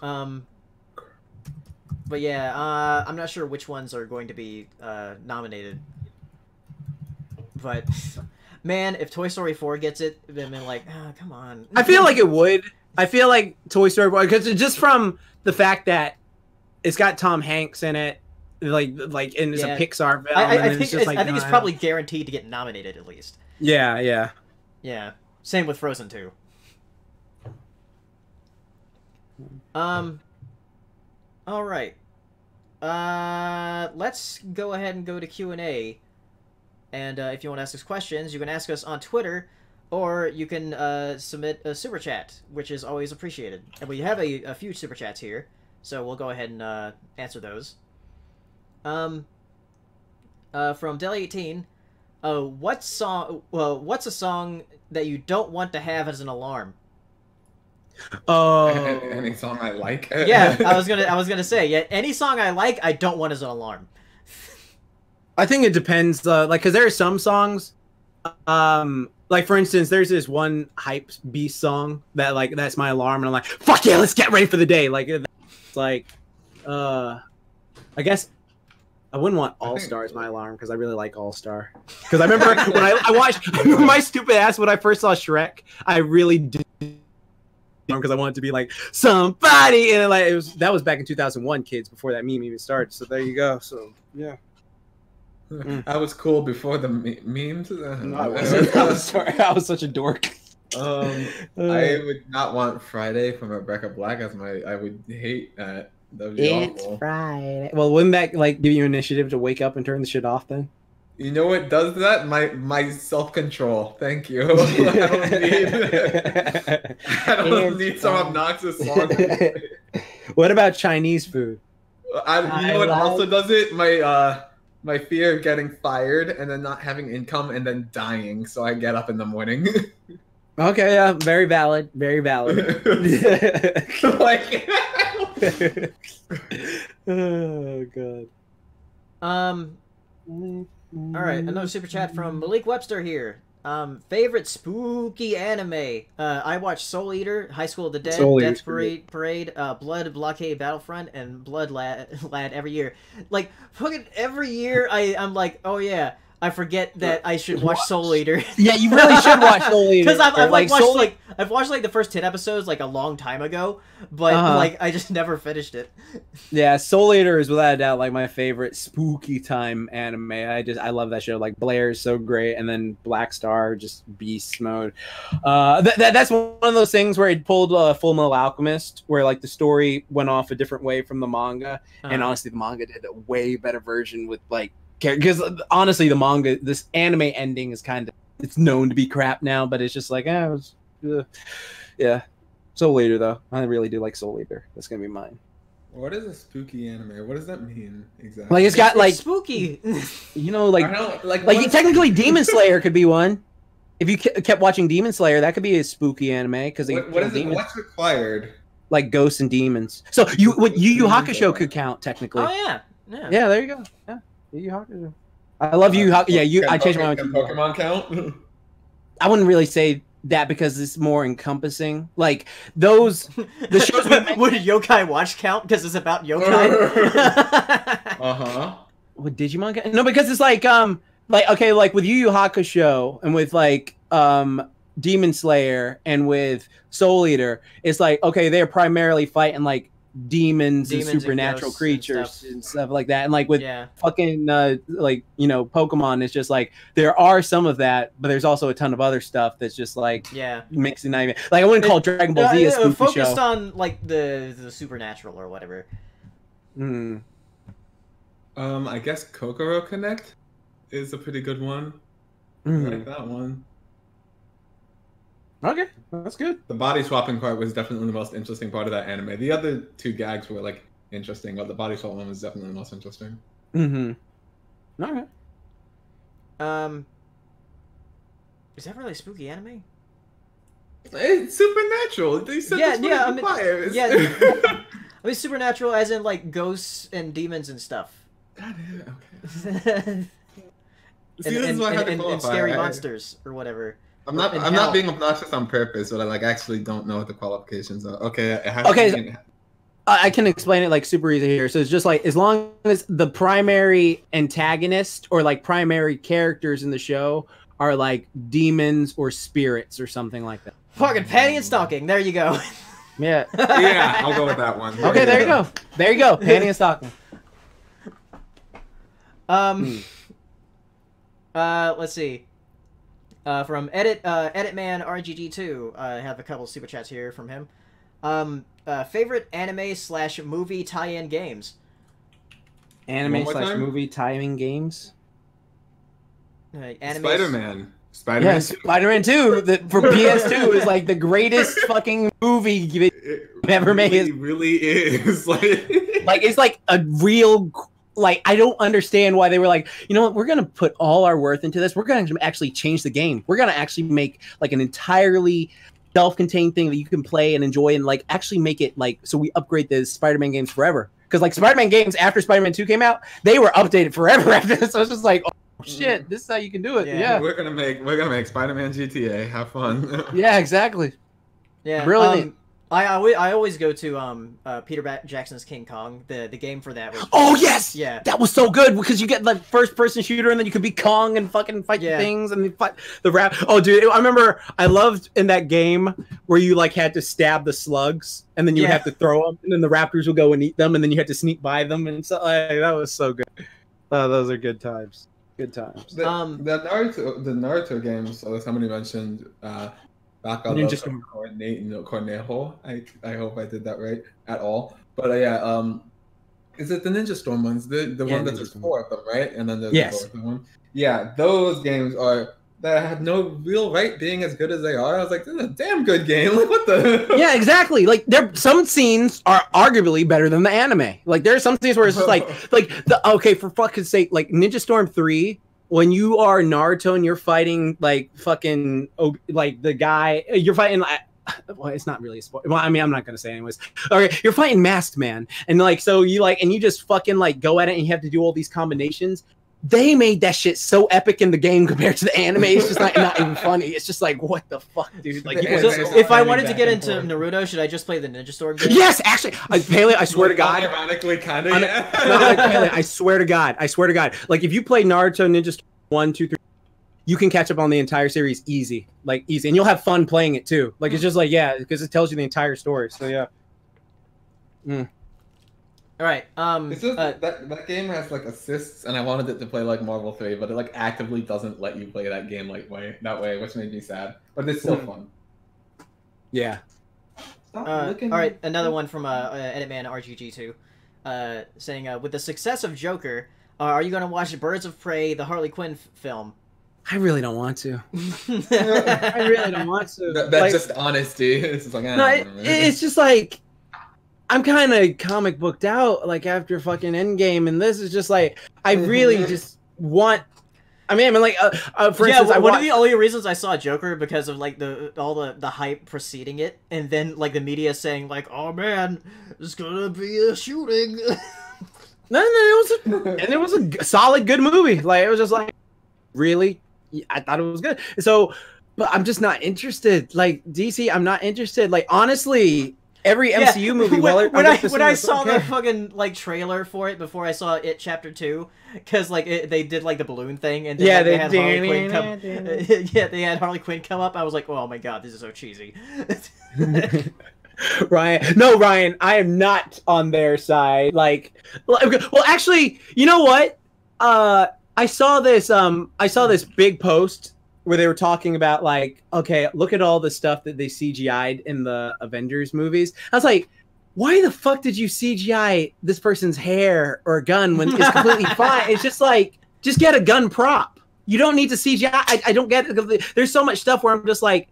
[SPEAKER 1] But yeah, I'm not sure which ones are going to be nominated. But man, if Toy Story 4 gets it, then like, oh, come on.
[SPEAKER 2] I feel like it would. I feel like Toy Story, because just from the fact that it's got Tom Hanks in it, like, and it's a Pixar film.
[SPEAKER 1] I think it's probably guaranteed to get nominated at least.
[SPEAKER 2] Yeah.
[SPEAKER 1] Same with Frozen 2. All right. Let's go ahead and go to Q&A. And if you want to ask us questions, you can ask us on Twitter, or you can submit a super chat, which is always appreciated. And we have a few super chats here, so we'll go ahead and answer those. From Deli18, what's a song that you don't want to have as an alarm?
[SPEAKER 5] Any song I like.
[SPEAKER 1] Yeah, I was gonna say, yeah, any song I like, I don't want as an alarm.
[SPEAKER 2] I think it depends, like, because there are some songs, like, for instance, there's this one hype beast song that, like, that's my alarm, and I'm like, fuck yeah, let's get ready for the day. Like, it's like, I guess I wouldn't want All Star as my alarm, because I really like All Star. Because I remember when I watched my stupid ass when I first saw Shrek, I really did, because I wanted to be like somebody, and like that was back in 2001, kids, before that meme even started. So there you go. So yeah.
[SPEAKER 5] I was cool before the memes.
[SPEAKER 2] No, I wasn't. I was such a dork.
[SPEAKER 5] I would not want Friday from Rebecca Black as my. I would hate that. That would be awful.
[SPEAKER 2] Friday. Well, wouldn't that like give you initiative to wake up and turn the shit off then?
[SPEAKER 5] You know what does that? My self-control. Thank you. I don't need some obnoxious song.
[SPEAKER 2] What about Chinese food?
[SPEAKER 5] You know what also does it? My fear of getting fired and then not having income and then dying, so I get up in the morning.
[SPEAKER 2] Okay, yeah, very valid. Very valid.
[SPEAKER 5] Like,
[SPEAKER 2] oh god.
[SPEAKER 1] All right, another super chat from Malik Webster here. Favorite spooky anime? I watch Soul Eater, High School of the Dead, Death Parade, Blood Blockade Battlefront, and Blood Lad every year. Like, fucking every year, I'm like, oh yeah, I forget that I should watch Soul Eater.
[SPEAKER 2] Yeah, you really should watch Soul Eater.
[SPEAKER 1] Because I've like watched
[SPEAKER 2] Soul...
[SPEAKER 1] I've watched like the first 10 episodes like a long time ago, but like I just never finished it.
[SPEAKER 2] Yeah, Soul Eater is without a doubt like my favorite spooky time anime. I love that show. Like Blair is so great, and then Black Star just beast mode. That's one of those things where it pulled Full Metal Alchemist, where like the story went off a different way from the manga, and honestly, the manga did a way better version with like. Because honestly, the manga, this anime ending is kind of, it's known to be crap now, but it's just like, yeah. Soul Eater, though. I really do like Soul Eater. That's going to be mine.
[SPEAKER 5] What is a spooky anime? What does that mean exactly?
[SPEAKER 2] Like, it's got like.
[SPEAKER 1] Spooky.
[SPEAKER 2] You know, like technically Demon Slayer could be one. If you kept watching Demon Slayer, that could be a spooky anime. Because
[SPEAKER 5] what is it? What's required?
[SPEAKER 2] Like ghosts and demons. So Yu Yu Hakusho could count, technically.
[SPEAKER 1] Oh, yeah.
[SPEAKER 2] Yeah, there you go. Yeah. Yu Yu Hakusho. I love Yu Yu Hakusho. Yeah, I changed my mind.
[SPEAKER 5] Can Pokemon count?
[SPEAKER 2] I wouldn't really say that because it's more encompassing. Like the shows.
[SPEAKER 1] Would Yokai Watch count because it's about yokai?
[SPEAKER 2] Would Digimon count? No, because it's like okay, like with Yu Yu Hakusho and with like Demon Slayer and with Soul Eater, it's like okay, they're primarily fighting like demons and supernatural creatures and stuff like that, and like with fucking like Pokemon, it's just like there are some of that, but there's also a ton of other stuff that's just like mixing. Not even like I wouldn't call Dragon Ball Z a spooky
[SPEAKER 1] focused
[SPEAKER 2] show.
[SPEAKER 1] on like the supernatural or whatever.
[SPEAKER 5] I guess Kokoro Connect is a pretty good one. I like that one.
[SPEAKER 2] Okay, that's good.
[SPEAKER 5] The body swapping part was definitely the most interesting part of that anime. The other two gags were like interesting, but the body swap one was definitely the most interesting.
[SPEAKER 2] Okay.
[SPEAKER 1] Is that really a spooky anime?
[SPEAKER 5] It's supernatural. They said
[SPEAKER 1] I mean supernatural as in like ghosts and demons and stuff.
[SPEAKER 5] Okay.
[SPEAKER 1] and scary monsters or whatever.
[SPEAKER 5] I'm not being obnoxious on purpose, but I like actually don't know what the qualifications are. Okay.
[SPEAKER 2] I can explain it like super easy here. So it's just like as long as the primary antagonist or like primary characters in the show are like demons or spirits or something like that.
[SPEAKER 1] Fucking Panty and Stalking. There you go.
[SPEAKER 2] Yeah.
[SPEAKER 5] Yeah, I'll go with that one.
[SPEAKER 2] Okay, there you go. There you go. Panty and Stalking.
[SPEAKER 1] Let's see. From Editman RGG2, I have a couple super chats here from him. Favorite anime/movie tie-in games.
[SPEAKER 2] Anime/movie tie-in games.
[SPEAKER 5] Spider-Man.
[SPEAKER 2] Yeah, Spider-Man 2 for PS2 is like the greatest fucking movie ever made.
[SPEAKER 5] It really is. Like
[SPEAKER 2] it's like a real. Like, I don't understand why they were like, you know what, we're going to put all our worth into this. We're going to actually change the game. We're going to actually make, like, an entirely self-contained thing that you can play and enjoy and, like, actually make it, like, so we upgrade the Spider-Man games forever. Because, like, Spider-Man games after Spider-Man 2 came out, they were updated forever after this. So it's just like, oh, shit, this is how you can do it. Yeah.
[SPEAKER 5] We're going to make Spider-Man GTA. Have fun.
[SPEAKER 2] Yeah, exactly.
[SPEAKER 1] Yeah.
[SPEAKER 2] Brilliant.
[SPEAKER 1] I always go to Peter Jackson's King Kong. The game for that was
[SPEAKER 2] yes! Yeah. That was so good because you get like first person shooter and then you could be Kong and fucking fight things and fight the rap. Oh dude, I remember I loved in that game where you like had to stab the slugs and then you would have to throw them and then the raptors would go and eat them and then you had to sneak by them and so that was so good. Oh, those are good times. Good times.
[SPEAKER 5] The Naruto games, so somebody mentioned Baka Ninja Cornejo. I hope I did that right at all. But is it the Ninja Storm ones? The one that there's 4 of them, right? And then there's the 4th one. Yeah, those games that have no real right being as good as they are. I was like, this is a damn good game. Like, what the?
[SPEAKER 2] Yeah, exactly. Like, some scenes are arguably better than the anime. Like, there are some scenes where it's just okay, for fucking sake, like Ninja Storm 3. When you are Naruto and you're fighting like fucking like the guy you're fighting well, it's not really a spoiler. Well, I mean, I'm not gonna say anyways. Okay, you're fighting Masked Man, and like so you like and you just fucking like go at it and you have to do all these combinations. They made that shit so epic in the game compared to the anime. It's just not even funny. It's just like what the fuck, dude. Like,
[SPEAKER 1] if I wanted to get into Naruto, should I just play the Ninja Storm game?
[SPEAKER 2] Yes, actually, Pele, I swear to God.
[SPEAKER 5] Ironically, kind of.
[SPEAKER 2] Pele, I swear to God. Like if you play Naruto Ninja Storm 1, 2, 3, you can catch up on the entire series easy, like easy, and you'll have fun playing it too. Like it's just like because it tells you the entire story. So yeah.
[SPEAKER 1] All right.
[SPEAKER 5] It's just that game has like assists, and I wanted it to play like Marvel 3, but it like actively doesn't let you play that game that way, which made me sad. But it's still fun.
[SPEAKER 2] Yeah.
[SPEAKER 1] All right, another one from Editman RGG2, saying, with the success of Joker, are you going to watch Birds of Prey, the Harley Quinn film?
[SPEAKER 2] I really don't want to. I really don't want to.
[SPEAKER 5] That's
[SPEAKER 2] like,
[SPEAKER 5] just honesty. It's just like,
[SPEAKER 2] it's just like, I'm kind of comic booked out, like, after fucking Endgame, and this is just like, I really just want... for instance,
[SPEAKER 1] one of the only reasons I saw Joker because of like all the hype preceding it, and then like the media saying like, "Oh man, there's gonna be a shooting."
[SPEAKER 2] No, it was a solid, good movie. Like it was just like, really, I thought it was good. So, but I'm just not interested. Like DC, I'm not interested. Like honestly. Every MCU movie.
[SPEAKER 1] When I saw the fucking like trailer for it before I saw It Chapter 2, because like they did like the balloon thing, and then, they had Harley Quinn come. They had Harley Quinn come up. I was like, oh my god, this is so cheesy.
[SPEAKER 2] Ryan, I am not on their side. Like, well, actually, you know what? I saw this big post where they were talking about like, okay, look at all the stuff that they CGI'd in the Avengers movies. I was like, why the fuck did you CGI this person's hair or gun when it's completely fine? It's just like, just get a gun prop. You don't need to CGI. I don't get it. There's so much stuff where I'm just like,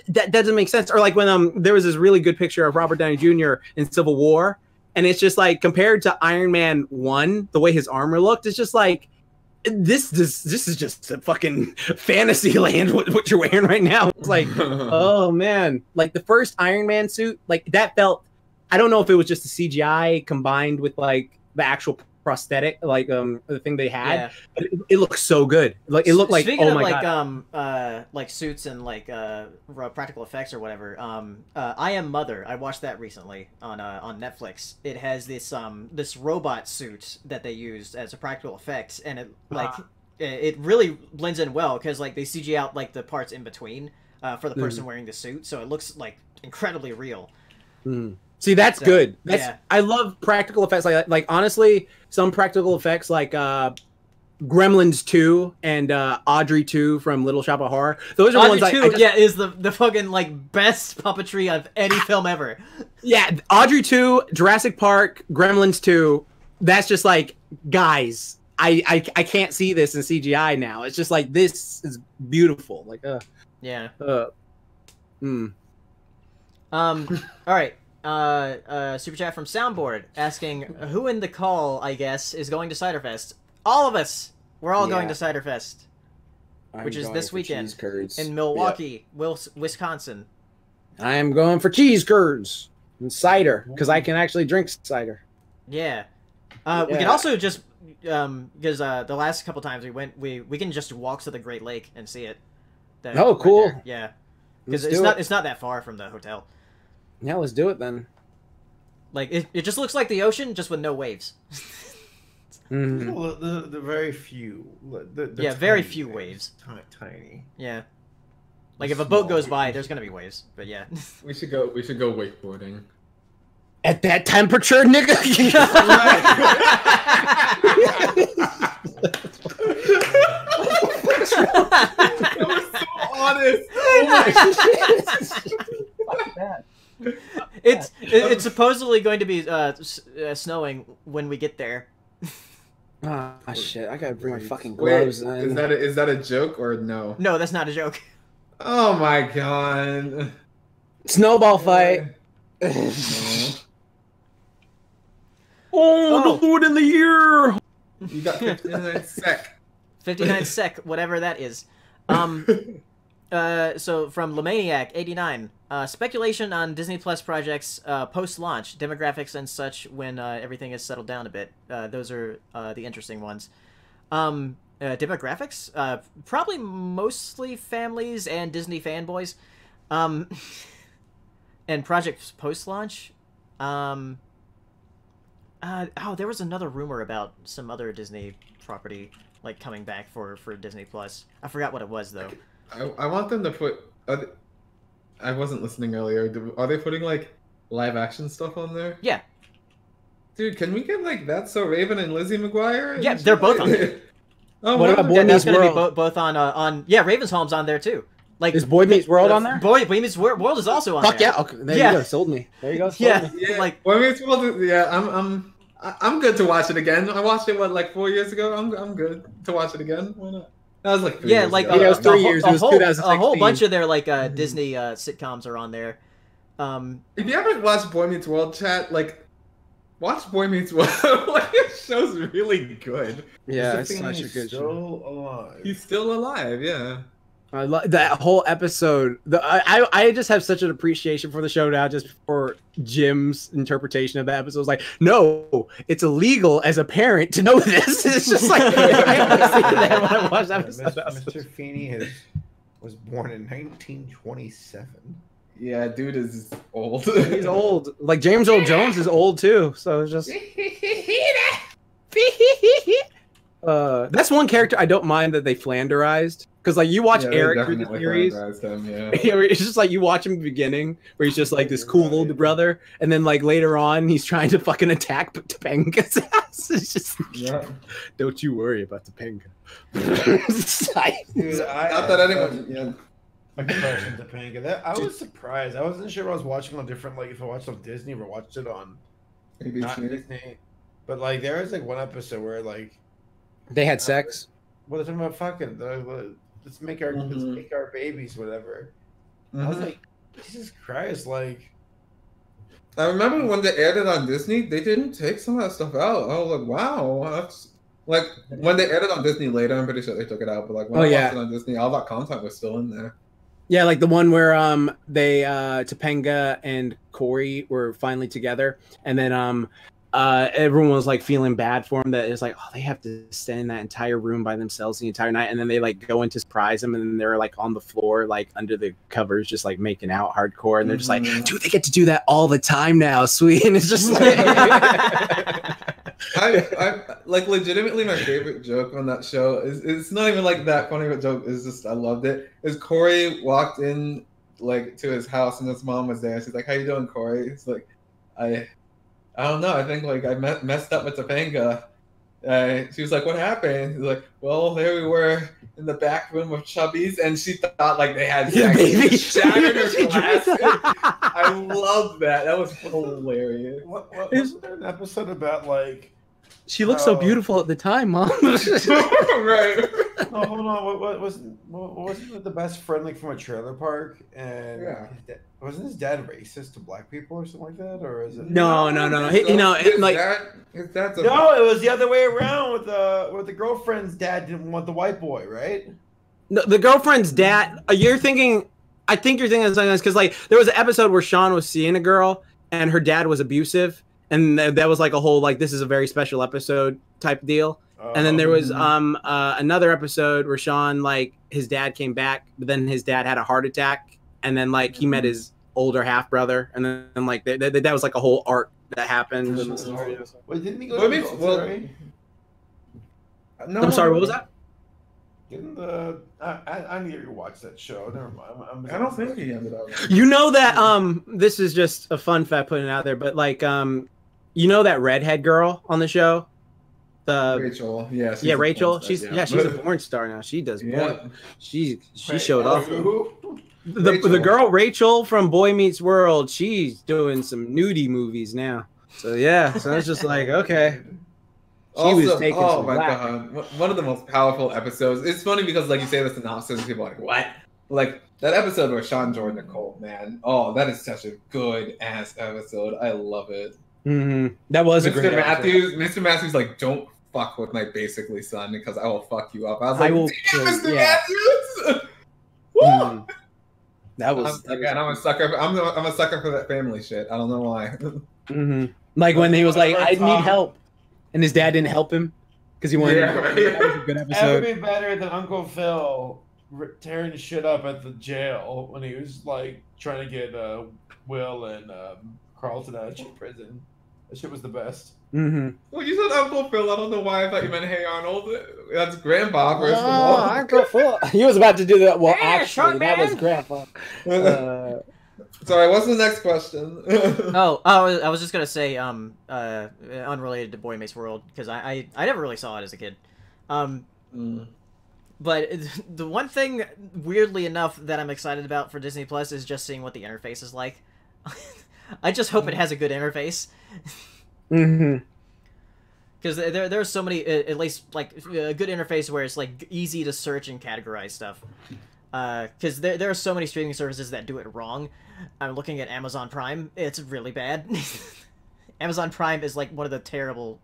[SPEAKER 2] that doesn't make sense. Or like when there was this really good picture of Robert Downey Jr. in Civil War, and it's just like compared to Iron Man 1, the way his armor looked, it's just like, this is just a fucking fantasy land what you're wearing right now. It's like, oh man, like the first Iron Man suit, like that felt, I don't know if it was just the CGI combined with like the actual prosthetic, like the thing they had, but it looked so good. Like it looked like,
[SPEAKER 1] speaking
[SPEAKER 2] oh
[SPEAKER 1] of
[SPEAKER 2] my
[SPEAKER 1] like
[SPEAKER 2] god.
[SPEAKER 1] Like suits and like practical effects or whatever, I Am Mother, I watched that recently on Netflix. It has this this robot suit that they used as a practical effect, and it like it really blends in well because like they CG out like the parts in between for the person wearing the suit, so it looks like incredibly real.
[SPEAKER 2] See, that's good. I love practical effects like that. Like honestly, some practical effects like Gremlins 2 and Audrey 2 from Little Shop of Horror. Those are
[SPEAKER 1] Audrey
[SPEAKER 2] ones
[SPEAKER 1] 2, is the fucking like best puppetry of any film ever.
[SPEAKER 2] Yeah, Audrey 2, Jurassic Park, Gremlins 2. That's just like, guys, I can't see this in CGI now. It's just like, this is beautiful. Like
[SPEAKER 1] yeah.
[SPEAKER 2] All
[SPEAKER 1] right. Super chat from Soundboard asking who in the call, I guess, is going to Ciderfest. All of us. We're all going to Ciderfest, which is this weekend in Milwaukee, Wisconsin.
[SPEAKER 2] I am going for cheese curds and cider because I can actually drink cider.
[SPEAKER 1] Yeah. We can also just because the last couple times we went, we can just walk to the Great Lake and see it.
[SPEAKER 2] Cool.
[SPEAKER 1] Right, yeah. Because it's not that far from the hotel.
[SPEAKER 2] Yeah, let's do it then.
[SPEAKER 1] Like it just looks like the ocean, just with no waves.
[SPEAKER 3] The very few.
[SPEAKER 1] Very few waves.
[SPEAKER 3] Tiny.
[SPEAKER 1] Yeah. Like if a boat goes by, there's gonna be waves. But yeah.
[SPEAKER 5] We should go wakeboarding.
[SPEAKER 2] At that temperature, nigga.
[SPEAKER 5] That was so honest.
[SPEAKER 2] Oh my shit.
[SPEAKER 1] It's supposedly going to be snowing when we get there.
[SPEAKER 2] Ah, shit! I gotta bring my fucking gloves.
[SPEAKER 5] Wait, is that a joke or no?
[SPEAKER 1] No, that's not a joke.
[SPEAKER 5] Oh my god!
[SPEAKER 2] Snowball fight. Oh, the Lord in the year.
[SPEAKER 5] You got 59 sec.
[SPEAKER 1] 59 sec, whatever that is. So from Lemaniac 89, speculation on Disney Plus projects post-launch, demographics and such when everything is settled down a bit. Those are the interesting ones. Demographics, probably mostly families and Disney fanboys. And projects post-launch. There was another rumor about some other Disney property. like coming back for Disney Plus. I forgot what it was though.
[SPEAKER 5] I want them to put. I wasn't listening earlier. Are they putting like live action stuff on there?
[SPEAKER 1] Yeah.
[SPEAKER 5] Dude, can we get like That's So Raven and Lizzie McGuire?
[SPEAKER 1] Yeah, they're both on there.
[SPEAKER 5] Oh,
[SPEAKER 2] What
[SPEAKER 5] wow.
[SPEAKER 2] about Boy
[SPEAKER 1] Yeah, that's
[SPEAKER 2] Meets
[SPEAKER 1] gonna
[SPEAKER 2] World?
[SPEAKER 1] be both on. Yeah, Ravensholm's on there too. Like,
[SPEAKER 2] Is Boy Meets World on there?
[SPEAKER 1] Boy Meets World is also on
[SPEAKER 2] Fuck
[SPEAKER 1] there.
[SPEAKER 2] yeah! Okay, there
[SPEAKER 1] Yeah.
[SPEAKER 2] you go. Sold me. There you go. Sold
[SPEAKER 1] Yeah,
[SPEAKER 2] me.
[SPEAKER 5] Yeah,
[SPEAKER 1] like
[SPEAKER 5] Boy Meets World. Yeah, I'm good to watch it again. I watched it like 4 years ago. I'm good to watch it again. Why not? That was like 3
[SPEAKER 1] yeah,
[SPEAKER 5] years
[SPEAKER 1] like
[SPEAKER 5] ago.
[SPEAKER 2] Yeah, it was 3 years. It was
[SPEAKER 1] a whole
[SPEAKER 2] 2016.
[SPEAKER 1] bunch of their like Disney sitcoms are on there.
[SPEAKER 5] If you haven't watched Boy Meets World, chat, like, watch Boy Meets World. Like, the show's really good.
[SPEAKER 2] Yeah,
[SPEAKER 3] Is
[SPEAKER 2] it's
[SPEAKER 3] the thing
[SPEAKER 2] such a
[SPEAKER 3] he's
[SPEAKER 2] good show.
[SPEAKER 3] still alive?
[SPEAKER 5] He's still alive, yeah.
[SPEAKER 2] I love that whole episode. I just have such an appreciation for the show now, just for Jim's interpretation of the episode. It's like, no, it's illegal as a parent to know this. It's just like I honestly did that when I watched that episode.
[SPEAKER 3] Mr. Feeney was born in 1927.
[SPEAKER 5] Yeah, dude is old.
[SPEAKER 2] He's old. Like James Earl Jones is old too. So it's just. That's one character I don't mind that they Flanderized, because like you watch
[SPEAKER 5] Yeah, they
[SPEAKER 2] Eric through the
[SPEAKER 5] definitely
[SPEAKER 2] series.
[SPEAKER 5] Flanderized him, yeah.
[SPEAKER 2] It's just like you watch him in the beginning where he's just like this cool older brother, and then like later on he's trying to fucking attack Topanga's ass. It's just
[SPEAKER 5] Yeah.
[SPEAKER 2] don't you worry about Topanga.
[SPEAKER 3] Dude,
[SPEAKER 5] Not that anyone. Yeah.
[SPEAKER 3] A comparison to Topanga. I was surprised. I wasn't sure if I was watching on different, like if I watched on Disney or watched it on not
[SPEAKER 5] ABC.
[SPEAKER 3] Disney. But like there was like one episode where like
[SPEAKER 2] They had sex.
[SPEAKER 3] well, they're talking about fucking let's make our babies, whatever. I was like, Jesus Christ, like
[SPEAKER 5] I remember when they aired it on Disney, they didn't take some of that stuff out. I was like, wow, that's like when they aired it on Disney later, I'm pretty sure they took it out. But like when I watched it on Disney, all that content was still in there.
[SPEAKER 2] Yeah, like the one where they Topanga and Corey were finally together, and then everyone was like feeling bad for him, that it's like, oh, they have to stay in that entire room by themselves the entire night, and then they like go in to surprise him, and then they're like on the floor like under the covers just like making out hardcore, and they're just like, dude, they get to do that all the time now, sweet. And it's just like
[SPEAKER 5] I like legitimately my favorite joke on that show is it's not even like that funny of a joke, is just I loved it. Is Corey walked in like to his house and his mom was there. She's like, how you doing, Corey? He's like, I don't know. I think like I messed up with Topanga. She was like, what happened? He's like, well, there we were in the back room of Chubby's, and she thought like they had sex.
[SPEAKER 2] baby.
[SPEAKER 5] She shattered her glass. I love that. That was hilarious.
[SPEAKER 3] Wasn't there an episode about like
[SPEAKER 2] she looked so beautiful at the time, mom.
[SPEAKER 5] Right.
[SPEAKER 3] oh, hold on, what wasn't it the best friend like from a trailer park, and
[SPEAKER 5] Yeah.
[SPEAKER 3] wasn't his dad racist to black people or something like that, or is it
[SPEAKER 2] No.
[SPEAKER 5] His dad's a
[SPEAKER 3] No, it was the other way around with the girlfriend's dad didn't want the white boy, right?
[SPEAKER 2] No, the girlfriend's dad. You're thinking. I think you're thinking of something else, because like there was an episode where Sean was seeing a girl and her dad was abusive, and that was like a whole like this is a very special episode type deal. And then there was another episode where Sean, like his dad came back, but then his dad had a heart attack, and then like he met his older half brother, and then like that was like a whole arc that happened.
[SPEAKER 3] Wait, didn't he go
[SPEAKER 5] Well,
[SPEAKER 3] to
[SPEAKER 5] I
[SPEAKER 3] the
[SPEAKER 5] mean, well,
[SPEAKER 3] military?
[SPEAKER 5] No,
[SPEAKER 2] I'm sorry, what was that?
[SPEAKER 3] Didn't I need to rewatch that show. Never mind.
[SPEAKER 5] I don't think he ended up.
[SPEAKER 2] You know that this is just a fun fact putting it out there, but like you know that redhead girl on the show,
[SPEAKER 5] Rachel, yeah,
[SPEAKER 2] Rachel. She's a porn star now. She does porn. She showed off. The girl Rachel from Boy Meets World. She's doing some nudie movies now. So yeah, so it's just like okay. She was taking
[SPEAKER 5] oh
[SPEAKER 2] some
[SPEAKER 5] my
[SPEAKER 2] whack.
[SPEAKER 5] god, one of the most powerful episodes. It's funny because like you say the synopsis, and people are like, what? Like that episode where Sean Jordan and Cole, man. Oh, that is such a good ass episode. I love it.
[SPEAKER 2] Mm-hmm. That was a great
[SPEAKER 5] Matthews. Mr. Matthews like, don't fuck with my basically son because I will fuck you up. I was like, damn, Mr. Matthews.
[SPEAKER 2] Mm-hmm. That was
[SPEAKER 5] again. I'm a sucker. I'm a sucker for that family shit. I don't know why.
[SPEAKER 2] Mm-hmm. Like when he was like, I need help. And his dad didn't help him because he wanted. That was a good
[SPEAKER 3] That
[SPEAKER 2] episode.
[SPEAKER 3] would be better than Uncle Phil tearing shit up at the jail when he was like trying to get Will and Carlton out of prison. That shit was the best.
[SPEAKER 2] Mm-hmm.
[SPEAKER 5] Well, you said Uncle Phil. I don't know why I thought you meant Hey Arnold. That's Grandpa, first of all.
[SPEAKER 2] Uncle Phil. He was about to do that. Well,
[SPEAKER 1] Hey,
[SPEAKER 2] actually, that was Grandpa.
[SPEAKER 5] Sorry, what's the next question?
[SPEAKER 1] I was just gonna say, unrelated to Boy Meets World, because I never really saw it as a kid. But the one thing, weirdly enough, that I'm excited about for Disney Plus is just seeing what the interface is like. I just hope it has a good interface.
[SPEAKER 2] Mm-hmm.
[SPEAKER 1] Because there are so many, at least like a good interface where it's like easy to search and categorize stuff. Because there are so many streaming services that do it wrong. I'm looking at Amazon Prime. It's really bad. Amazon Prime is like one of the terrible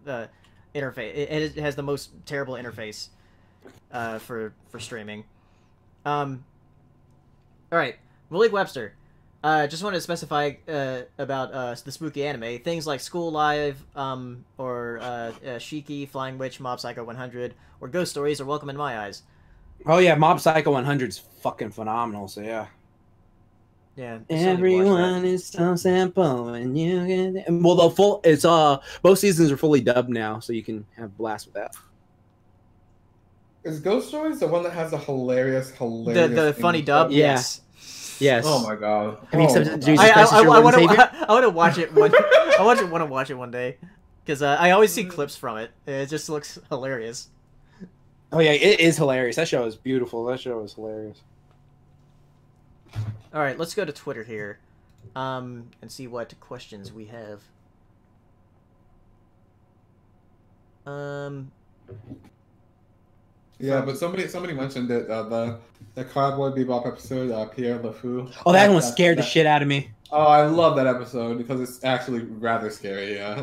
[SPEAKER 1] interface. It has the most terrible interface for streaming. All right, Malik Webster. Just wanted to specify about the spooky anime. Things like School Live, or Shiki, Flying Witch, Mob Psycho 100, or Ghost Stories are welcome in my eyes.
[SPEAKER 2] Oh yeah, Mob Psycho 100 is fucking phenomenal. So yeah.
[SPEAKER 1] Yeah.
[SPEAKER 2] Everyone is so simple, and you get. Well, both seasons are fully dubbed now, so you can have a blast with that.
[SPEAKER 5] Is Ghost Stories the one that has the hilarious?
[SPEAKER 1] The funny dub?
[SPEAKER 2] Yeah.
[SPEAKER 1] Yes.
[SPEAKER 2] Yes.
[SPEAKER 5] Oh my god.
[SPEAKER 2] Have you accepted Jesus
[SPEAKER 1] I
[SPEAKER 2] Christ as your Lord and Savior?
[SPEAKER 1] want to watch it. Want to watch it one day, because I always see clips from it. It just looks hilarious.
[SPEAKER 2] Oh yeah, it is hilarious. That show is beautiful. That show is hilarious.
[SPEAKER 1] All right, let's go to Twitter here, and see what questions we have.
[SPEAKER 5] Yeah, but somebody mentioned it. The Cowboy Bebop episode, Pierre LeFou.
[SPEAKER 2] Oh, that one scared the shit out of me.
[SPEAKER 5] Oh, I love that episode because it's actually rather scary. Yeah.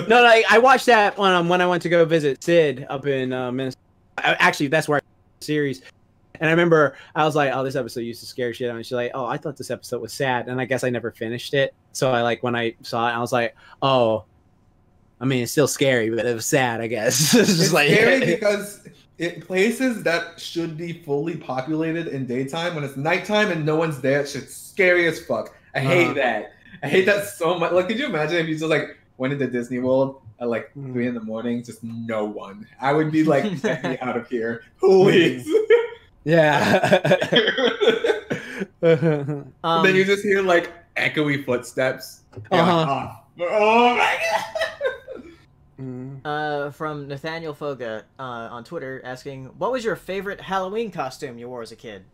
[SPEAKER 2] No, I watched that when I went to go visit Sid up in Minnesota. Actually, that's where I the series. And I remember I was like, "Oh, this episode used to scare shit." And she's like, "Oh, I thought this episode was sad." And I guess I never finished it. So when I saw it, I was like, "Oh, I mean, it's still scary, but it was sad, I guess." It's just like
[SPEAKER 5] scary because places that should be fully populated in daytime, when it's nighttime and no one's there, it's just scary as fuck. I hate that. I hate that so much. Like, could you imagine if you just went into Disney World at 3 in the morning, just no one? I would be like, "Get me out of here, please."
[SPEAKER 2] Yeah.
[SPEAKER 5] Then you just hear echoey footsteps. Oh my
[SPEAKER 1] god. From Nathaniel Foga on Twitter asking, what was your favorite Halloween costume you wore as a kid?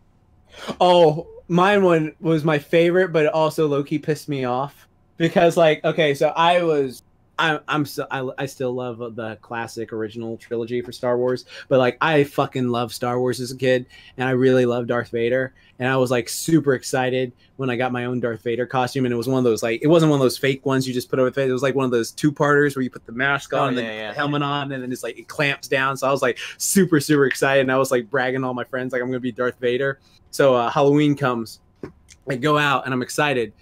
[SPEAKER 2] Oh, mine one was my favorite, but it also low-key pissed me off because okay, so I still love the classic original trilogy for Star Wars, but I fucking loved Star Wars as a kid, and I really loved Darth Vader, and I was super excited when I got my own Darth Vader costume, and it was one of those it wasn't one of those fake ones you just put over the face. It was one of those two-parters where you put the mask on, the helmet on, and then it's it clamps down. So I was super excited, and I was bragging to all my friends I'm gonna be Darth Vader. So Halloween comes, I go out, and I'm excited.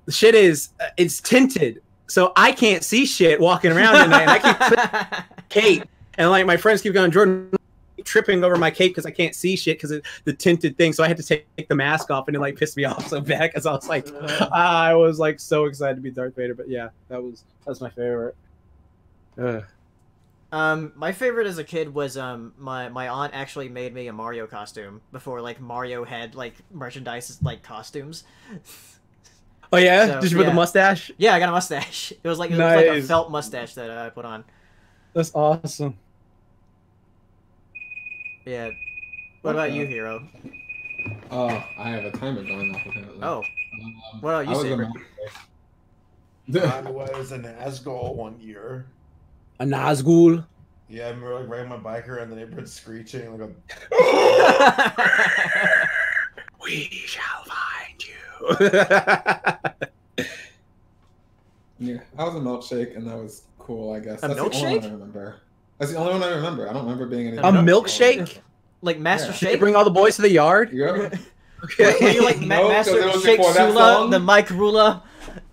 [SPEAKER 2] The shit is it's tinted. So I can't see shit walking around at night. And I keep cape, and my friends keep going, "Jordan, tripping over my cape because I can't see shit because of the tinted thing." So I had to take the mask off, and it pissed me off so bad because I was I was so excited to be Darth Vader. But yeah, that was my favorite.
[SPEAKER 1] My favorite as a kid was my aunt actually made me a Mario costume before Mario had merchandise costumes.
[SPEAKER 2] Oh yeah,
[SPEAKER 1] so,
[SPEAKER 2] did you put the mustache?
[SPEAKER 1] Yeah, I got a mustache. It was
[SPEAKER 2] nice.
[SPEAKER 1] a felt mustache that I put on.
[SPEAKER 2] That's awesome.
[SPEAKER 1] Yeah. What about you, Hero?
[SPEAKER 5] Oh, I have a timer going off apparently.
[SPEAKER 1] Oh. What about you, Saber?
[SPEAKER 3] I was a Nazgul one year.
[SPEAKER 2] A Nazgul?
[SPEAKER 3] Yeah, I remember riding my bike around the neighborhood screeching
[SPEAKER 2] We shall find you.
[SPEAKER 5] Yeah, I was a milkshake, and that was cool, I guess.
[SPEAKER 1] That's
[SPEAKER 5] milkshake?
[SPEAKER 1] The only one
[SPEAKER 5] I remember. That's the only one I remember. I don't remember being any.
[SPEAKER 2] A milkshake?
[SPEAKER 1] Master Shake?
[SPEAKER 2] You bring all the boys to the yard?
[SPEAKER 5] Yeah.
[SPEAKER 2] Okay.
[SPEAKER 1] Were you Master Shake Sula, the Mike Rula,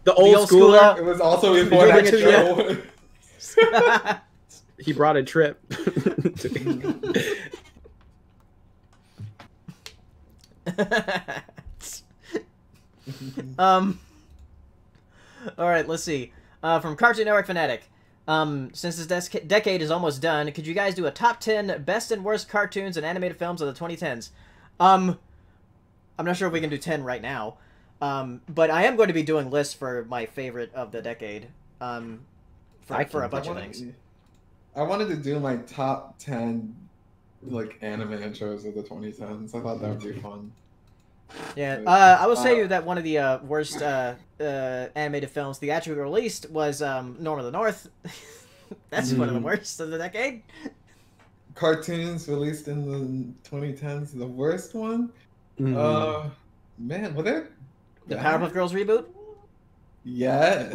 [SPEAKER 2] the old schooler?
[SPEAKER 5] It was also before that show.
[SPEAKER 2] He brought a trip.
[SPEAKER 1] All right, let's see. From Cartoon Network Fanatic. Since this decade is almost done, could you guys do a top 10 best and worst cartoons and animated films of the 2010s? I'm not sure if we can do 10 right now. But I am going to be doing lists for my favorite of the decade. For a bunch of things.
[SPEAKER 5] I wanted to do my top 10 like anime intros of the 2010s. I thought that would be fun.
[SPEAKER 1] Yeah, I will say that one of the worst animated films theatrically released was Norm of the North. That's one of the worst of the decade.
[SPEAKER 5] Cartoons released in the 2010s, the worst one? Man, were there...
[SPEAKER 1] The Powerpuff Girls reboot?
[SPEAKER 5] Yes.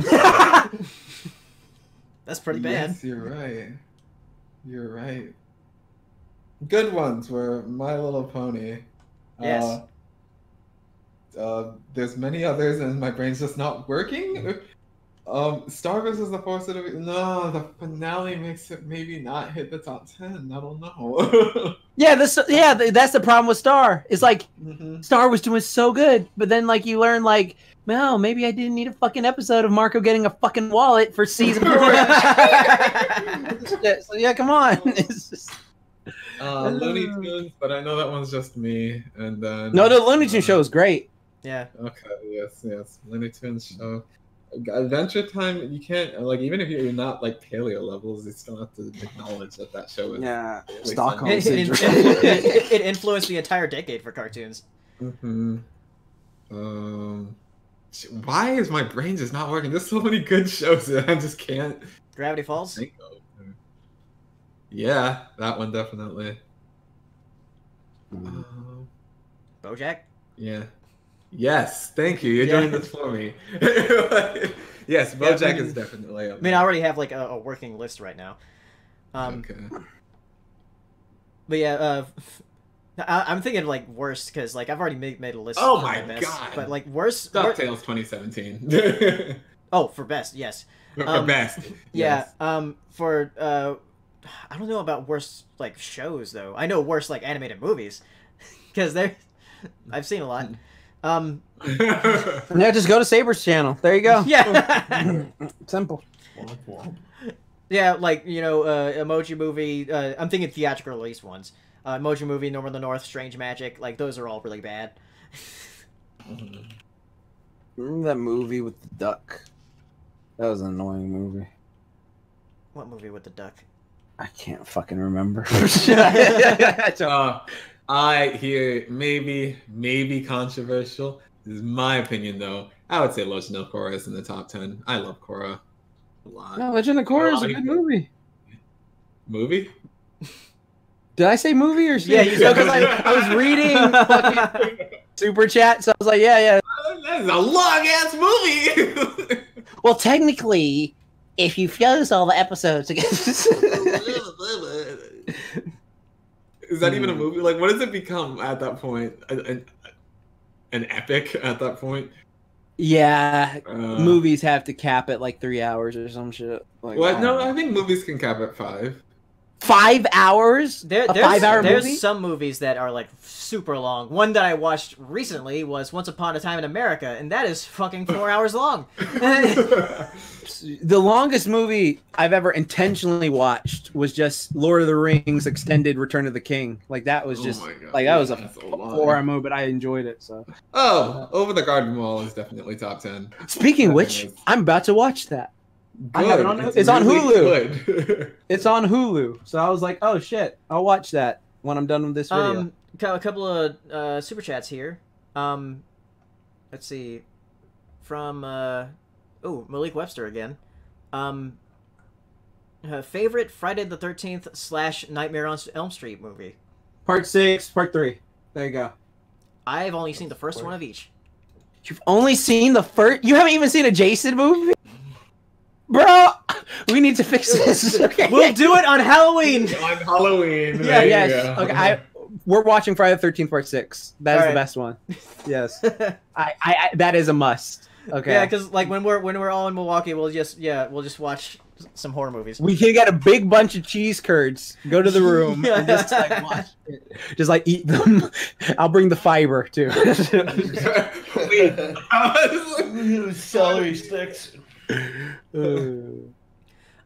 [SPEAKER 1] That's pretty bad.
[SPEAKER 5] Yes, you're right. You're right. Good ones were My Little Pony.
[SPEAKER 1] Yes.
[SPEAKER 5] There's many others, and my brain's just not working. Star vs. the Force of the... No, the finale makes it maybe not hit the top 10. I don't know.
[SPEAKER 2] That's the problem with Star. It's like Star was doing so good, but then like you learn like, well, maybe I didn't need a fucking episode of Marco getting a fucking wallet for season 4. So yeah, come on. It's just...
[SPEAKER 5] Looney Tunes, but I know that one's just me. And then
[SPEAKER 2] No, the Looney Tunes show is great.
[SPEAKER 1] Yeah.
[SPEAKER 5] Okay. Yes. Looney Tunes show. Adventure Time. You can't like even if you're not like paleo levels, you still have to acknowledge that show is.
[SPEAKER 2] Yeah.
[SPEAKER 5] Really
[SPEAKER 2] Stockholm
[SPEAKER 5] fun.
[SPEAKER 2] syndrome.
[SPEAKER 1] It influenced the entire decade for cartoons.
[SPEAKER 5] Why is my brain just not working? There's so many good shows that I just can't
[SPEAKER 1] Gravity Falls.
[SPEAKER 5] think of. Yeah, that one definitely.
[SPEAKER 1] BoJack.
[SPEAKER 5] Yeah. Yes, thank you. You're doing this for me. Yes, BoJack is definitely up
[SPEAKER 1] I mean, I already have like a working list right now.
[SPEAKER 5] Okay.
[SPEAKER 1] But yeah, I'm thinking like worst because like I've already made a list.
[SPEAKER 5] Oh
[SPEAKER 1] for
[SPEAKER 5] my
[SPEAKER 1] best,
[SPEAKER 5] God.
[SPEAKER 1] But like worst.
[SPEAKER 5] DuckTales 2017.
[SPEAKER 1] Oh, for best, yes.
[SPEAKER 5] For best.
[SPEAKER 1] Yeah.
[SPEAKER 5] Yes.
[SPEAKER 1] For I don't know about worst like shows though. I know worst like animated movies because I've seen a lot.
[SPEAKER 2] Yeah, just go to Saber's channel. There you go.
[SPEAKER 1] Yeah.
[SPEAKER 2] Simple.
[SPEAKER 1] Yeah, like Emoji Movie. I'm thinking theatrical release ones. Emoji Movie, Norm of the North, Strange Magic. Like those are all really bad.
[SPEAKER 2] Remember that movie with the duck? That was an annoying movie.
[SPEAKER 1] What movie with the duck?
[SPEAKER 2] I can't fucking remember.
[SPEAKER 5] I hear maybe controversial. This is my opinion though. I would say Legend of Korra is in the top 10. I love Korra a lot.
[SPEAKER 2] No, Legend of Korra is a good movie.
[SPEAKER 5] Movie?
[SPEAKER 2] Did I say movie or
[SPEAKER 1] Yeah, you said
[SPEAKER 2] because I was reading fucking super chat, so I was like, yeah.
[SPEAKER 5] That's a long ass movie.
[SPEAKER 2] Well, technically, if you fuse all the episodes together.
[SPEAKER 5] Is that even a movie? Like, what does it become at that point? An epic at that point?
[SPEAKER 2] Yeah, movies have to cap at like 3 hours or some shit. Like,
[SPEAKER 5] What? No, I think movies can cap at 5.
[SPEAKER 2] 5 hours?
[SPEAKER 1] There's
[SPEAKER 2] 5-hour movie?
[SPEAKER 1] some movies that are like super long. One that I watched recently was Once Upon a Time in America, and that is fucking 4 hours long.
[SPEAKER 2] The longest movie I've ever intentionally watched was just Lord of the Rings Extended Return of the King. Like that was just like that was a 4-hour movie, but I enjoyed it. So
[SPEAKER 5] Over the Garden Wall is definitely top 10.
[SPEAKER 2] Speaking of which, I'm about to watch that. I have it on. It's on Hulu.
[SPEAKER 5] Good.
[SPEAKER 2] It's on Hulu. So I was like, oh shit, I'll watch that when I'm done with this video.
[SPEAKER 1] A couple of super chats here. Let's see, from Malik Webster again. Her favorite Friday the 13th / Nightmare on Elm Street movie.
[SPEAKER 2] Part 6, Part 3. There you go.
[SPEAKER 1] I've only seen the first one of each.
[SPEAKER 2] You've only seen the first? You haven't even seen a Jason movie? Bro, we need to fix this. Okay.
[SPEAKER 1] We'll do it on Halloween.
[SPEAKER 5] On Halloween.
[SPEAKER 2] Yeah, yes. Okay, we're watching Friday the 13th Part 6. That is the best one. Yes. I that is a must. Okay.
[SPEAKER 1] Yeah, because like when we're all in Milwaukee, we'll just watch some horror movies.
[SPEAKER 2] We can get a big bunch of cheese curds. Go to the room and just like watch it. Just like eat them. I'll bring the fiber too.
[SPEAKER 3] Celery sticks.
[SPEAKER 1] From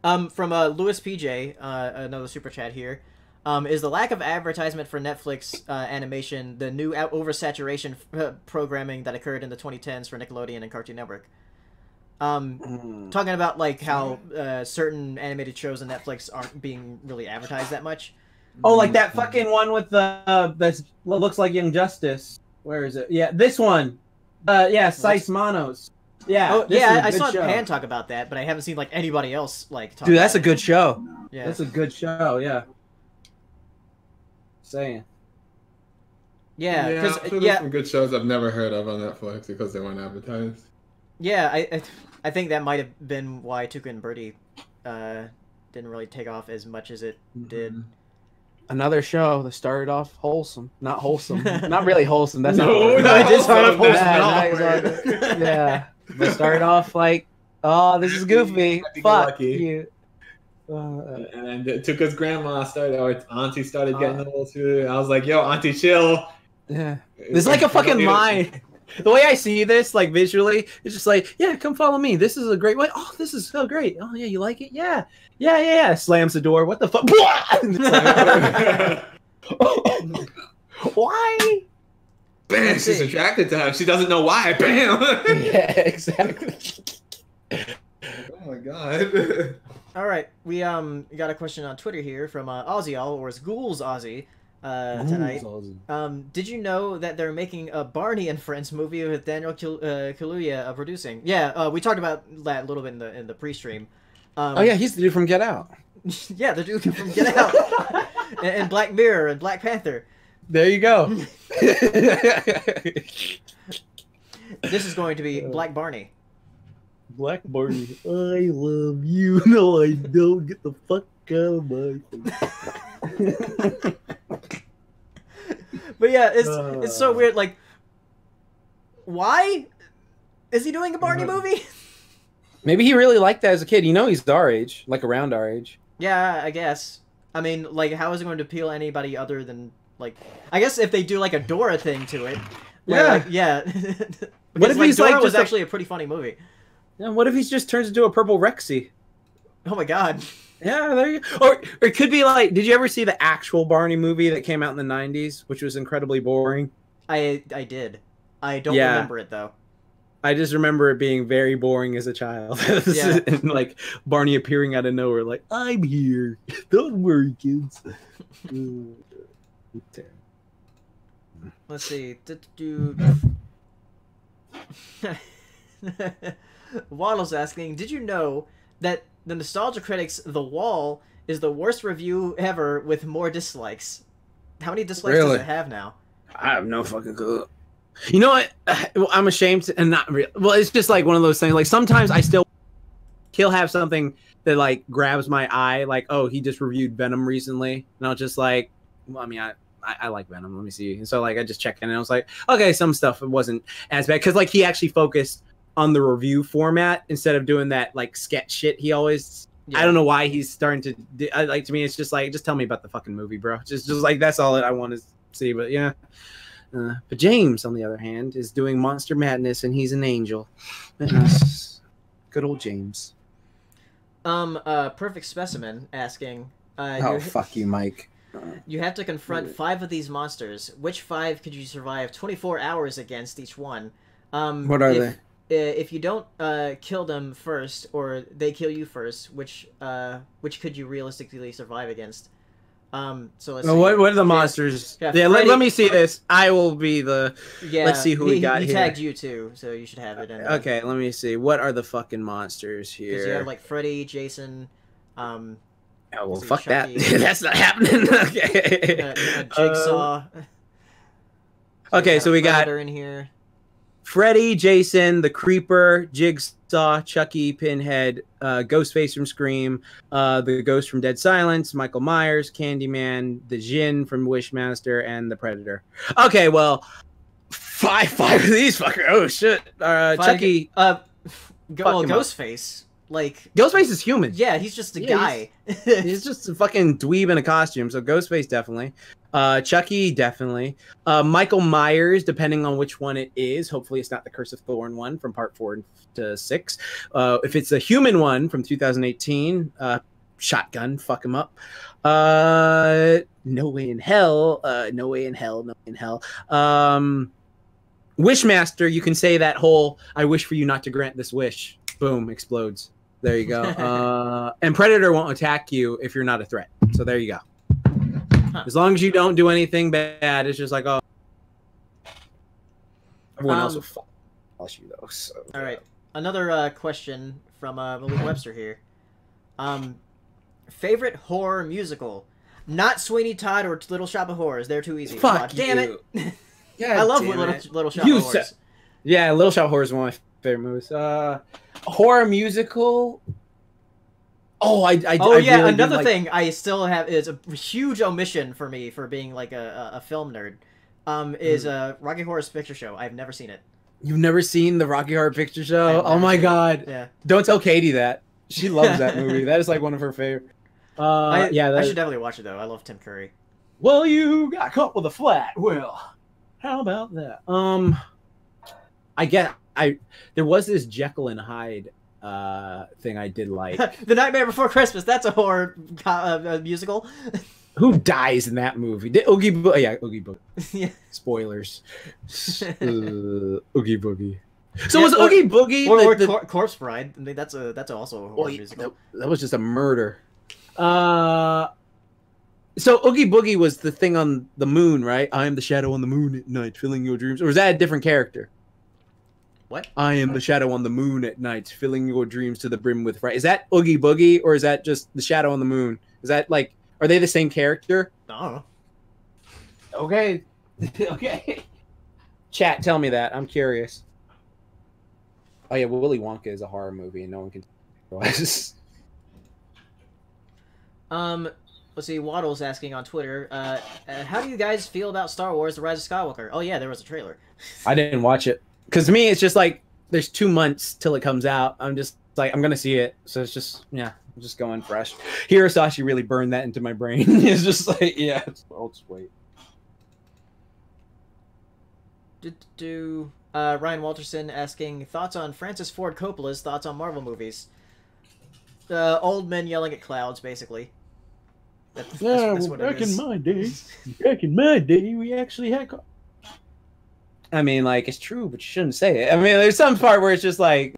[SPEAKER 1] Louis PJ, another super chat here. Is the lack of advertisement for Netflix animation the new oversaturation programming that occurred in the 2010s for Nickelodeon and Cartoon Network? Talking about like how certain animated shows on Netflix aren't being really advertised that much.
[SPEAKER 2] Oh, like that fucking one with the that looks like Young Justice. Where is it? Yeah, this one. Yeah, Seis Manos. Yeah.
[SPEAKER 1] Oh, yeah, I saw Pan talk about that, but I haven't seen like anybody else like talk.
[SPEAKER 2] Dude, that's
[SPEAKER 1] about
[SPEAKER 2] a good show.
[SPEAKER 1] Yeah,
[SPEAKER 2] that's a good show. Yeah. Saying.
[SPEAKER 1] Yeah,
[SPEAKER 5] I'm
[SPEAKER 1] because
[SPEAKER 5] sure there's some good shows I've never heard of on Netflix because they weren't advertised.
[SPEAKER 1] Yeah, I think that might have been why Tuca and Birdie didn't really take off as much as it did.
[SPEAKER 2] Another show that started off wholesome. Not wholesome. Not really wholesome. That's
[SPEAKER 1] no,
[SPEAKER 2] not
[SPEAKER 1] it did start off wholesome.
[SPEAKER 2] Yeah. They started off like, oh, this is goofy. Fuck you.
[SPEAKER 5] And Tuca's grandma started, or auntie started getting a little too. I was like, yo, auntie, chill.
[SPEAKER 2] Yeah. There's like a fucking line. The way I see this, like visually, it's just like, yeah, come follow me. This is a great way. Oh, this is so great. Oh, yeah, you like it? Yeah. Yeah. Slams the door. What the fuck? Why?
[SPEAKER 5] Bam, she's attracted to him. She doesn't know why. Bam.
[SPEAKER 2] Yeah, exactly.
[SPEAKER 5] Oh my god.
[SPEAKER 1] All right, we got a question on Twitter here from Ozzyall, or it's Ghouls Ozzy. Tonight. Did you know that they're making a Barney and Friends movie with Daniel Kaluuya producing? Yeah, we talked about that a little bit in the pre-stream.
[SPEAKER 2] Oh yeah, he's the dude from Get Out.
[SPEAKER 1] Yeah, the dude from Get Out, and Black Mirror and Black Panther.
[SPEAKER 2] There you go.
[SPEAKER 1] This is going to be Black Barney.
[SPEAKER 2] Black Barney, I love you. No, I don't. Get the fuck out of my face.
[SPEAKER 1] But yeah, it's so weird. Like, why is he doing a Barney movie?
[SPEAKER 2] Maybe he really liked that as a kid. You know, he's our age, like around our age.
[SPEAKER 1] Yeah, I guess. I mean, like, how is it going to appeal to anybody other than like? I guess if they do like a Dora thing to it. Where, like, yeah.
[SPEAKER 2] What if he's
[SPEAKER 1] Dora
[SPEAKER 2] like
[SPEAKER 1] was
[SPEAKER 2] just
[SPEAKER 1] actually a pretty funny movie.
[SPEAKER 2] Yeah. What if he just turns into a purple Rexy?
[SPEAKER 1] Oh my god.
[SPEAKER 2] Yeah, there you go. Or it could be like, did you ever see the actual Barney movie that came out in the 90s, which was incredibly boring?
[SPEAKER 1] I did. I don't remember it, though.
[SPEAKER 2] I just remember it being very boring as a child.
[SPEAKER 1] Yeah.
[SPEAKER 2] And like Barney appearing out of nowhere, like, I'm here. Don't worry, kids.
[SPEAKER 1] Let's see. Waddle's asking, did you know that the Nostalgia Critics' The Wall is the worst review ever with more dislikes? How many dislikes does it have now?
[SPEAKER 2] I have no fucking clue. You know what? I'm ashamed to, and not real. Well, it's just like one of those things. Like sometimes he'll have something that like grabs my eye. Like, oh, he just reviewed Venom recently, and I'll just like, well, I mean, I like Venom. Let me see. And so like I just checked in, and I was like, okay, some stuff it wasn't as bad because like he actually focused on the review format instead of doing that like sketch shit he always. Yeah. I don't know why he's starting to do, like, to me it's just like, just tell me about the fucking movie, bro. Just like that's all that I want to see. But yeah, but James on the other hand is doing Monster Madness and he's an angel. Good old James.
[SPEAKER 1] Perfect Specimen asking,
[SPEAKER 2] fuck you, Mike.
[SPEAKER 1] You have to confront 5 of these monsters. Which 5 could you survive 24 hours against each one?
[SPEAKER 2] What are they?
[SPEAKER 1] If you don't kill them first, or they kill you first, which could you realistically survive against? So let's see.
[SPEAKER 2] What are the monsters? Yeah, let me see this. I will be the.
[SPEAKER 1] Yeah,
[SPEAKER 2] let's see who we got here.
[SPEAKER 1] He tagged you too, so you should have it.
[SPEAKER 2] Okay, let me see. What are the fucking monsters here?
[SPEAKER 1] Because you have like Freddy, Jason.
[SPEAKER 2] Oh well, fuck Chucky, that. That's not happening. Okay.
[SPEAKER 1] Jigsaw.
[SPEAKER 2] Okay, so we got
[SPEAKER 1] in here.
[SPEAKER 2] Freddy, Jason, the Creeper, Jigsaw, Chucky, Pinhead, Ghostface from Scream, the Ghost from Dead Silence, Michael Myers, Candyman, the Djinn from Wishmaster, and the Predator. Okay, well, five of these fuckers. Oh shit, Chucky.
[SPEAKER 1] Ghostface. Like
[SPEAKER 2] Ghostface is human.
[SPEAKER 1] Yeah, he's just a guy.
[SPEAKER 2] He's just a fucking dweeb in a costume. So Ghostface definitely. Chucky, definitely. Michael Myers, depending on which one it is. Hopefully, it's not the Curse of Thorn one from part 4 to 6. If it's a human one from 2018, Shotgun, fuck him up. No Way in Hell. No Way in Hell. No Way in Hell. Wishmaster, you can say that whole "I wish for you not to grant this wish." Boom, explodes. There you go. And Predator won't attack you if you're not a threat. So there you go. As long as you don't do anything bad, it's just like, oh, everyone else will follow you though. So,
[SPEAKER 1] all right, another question from Malik Webster here. Favorite horror musical? Not Sweeney Todd or Little Shop of Horrors. They're too easy.
[SPEAKER 2] Fuck
[SPEAKER 1] damn
[SPEAKER 2] you.
[SPEAKER 1] it.
[SPEAKER 2] Yeah,
[SPEAKER 1] I love Little Shop of Horrors.
[SPEAKER 2] Yeah, Little Shop of Horrors is one of my favorite movies. Horror musical. Oh, I
[SPEAKER 1] yeah,
[SPEAKER 2] really
[SPEAKER 1] another thing I still have is a huge omission for me for being like a film nerd. Is Rocky Horror Picture Show. I've never seen it.
[SPEAKER 2] You've never seen the Rocky Horror Picture Show? Oh my god.
[SPEAKER 1] Yeah.
[SPEAKER 2] Don't tell Katie that. She loves that movie. That is like one of her favorite.
[SPEAKER 1] I should definitely watch it though. I love Tim Curry.
[SPEAKER 2] Well, you got caught with a flat. Well, how about that? There was this Jekyll and Hyde thing I did like.
[SPEAKER 1] The Nightmare Before Christmas. That's a horror musical.
[SPEAKER 2] Who dies in that movie? Oogie Boogie. Yeah, Oogie Boogie.
[SPEAKER 1] Yeah.
[SPEAKER 2] Spoilers. Oogie Boogie. So was Oogie Boogie
[SPEAKER 1] or Corpse Bride? I mean, that's also a horror musical.
[SPEAKER 2] That was just a murder. So Oogie Boogie was the thing on the moon, right? I am the shadow on the moon at night, filling your dreams. Or was that a different character?
[SPEAKER 1] What?
[SPEAKER 2] I am the shadow on the moon at night, filling your dreams to the brim with fright. Is that Oogie Boogie, or is that just the shadow on the moon? Is that like, are they the same character?
[SPEAKER 1] No.
[SPEAKER 2] Okay. Okay. Chat, tell me that. I'm curious. Oh yeah, Willy Wonka is a horror movie, and no one can.
[SPEAKER 1] Let's see. Waddle's asking on Twitter, how do you guys feel about Star Wars: The Rise of Skywalker? Oh yeah, there was a trailer.
[SPEAKER 2] I didn't watch it because to me, it's just like there's 2 months till it comes out. I'm just like I'm gonna see it, so it's just I'm just going fresh. Hirasashi really burned that into my brain. It's just like I'll just wait.
[SPEAKER 1] Ryan Walterson asking thoughts on Francis Ford Coppola's thoughts on Marvel movies. Old men yelling at clouds, basically. That's what
[SPEAKER 2] back
[SPEAKER 1] it is.
[SPEAKER 2] Back in my day, we actually had. I mean, like it's true, but you shouldn't say it. I mean, there's some part where it's just like,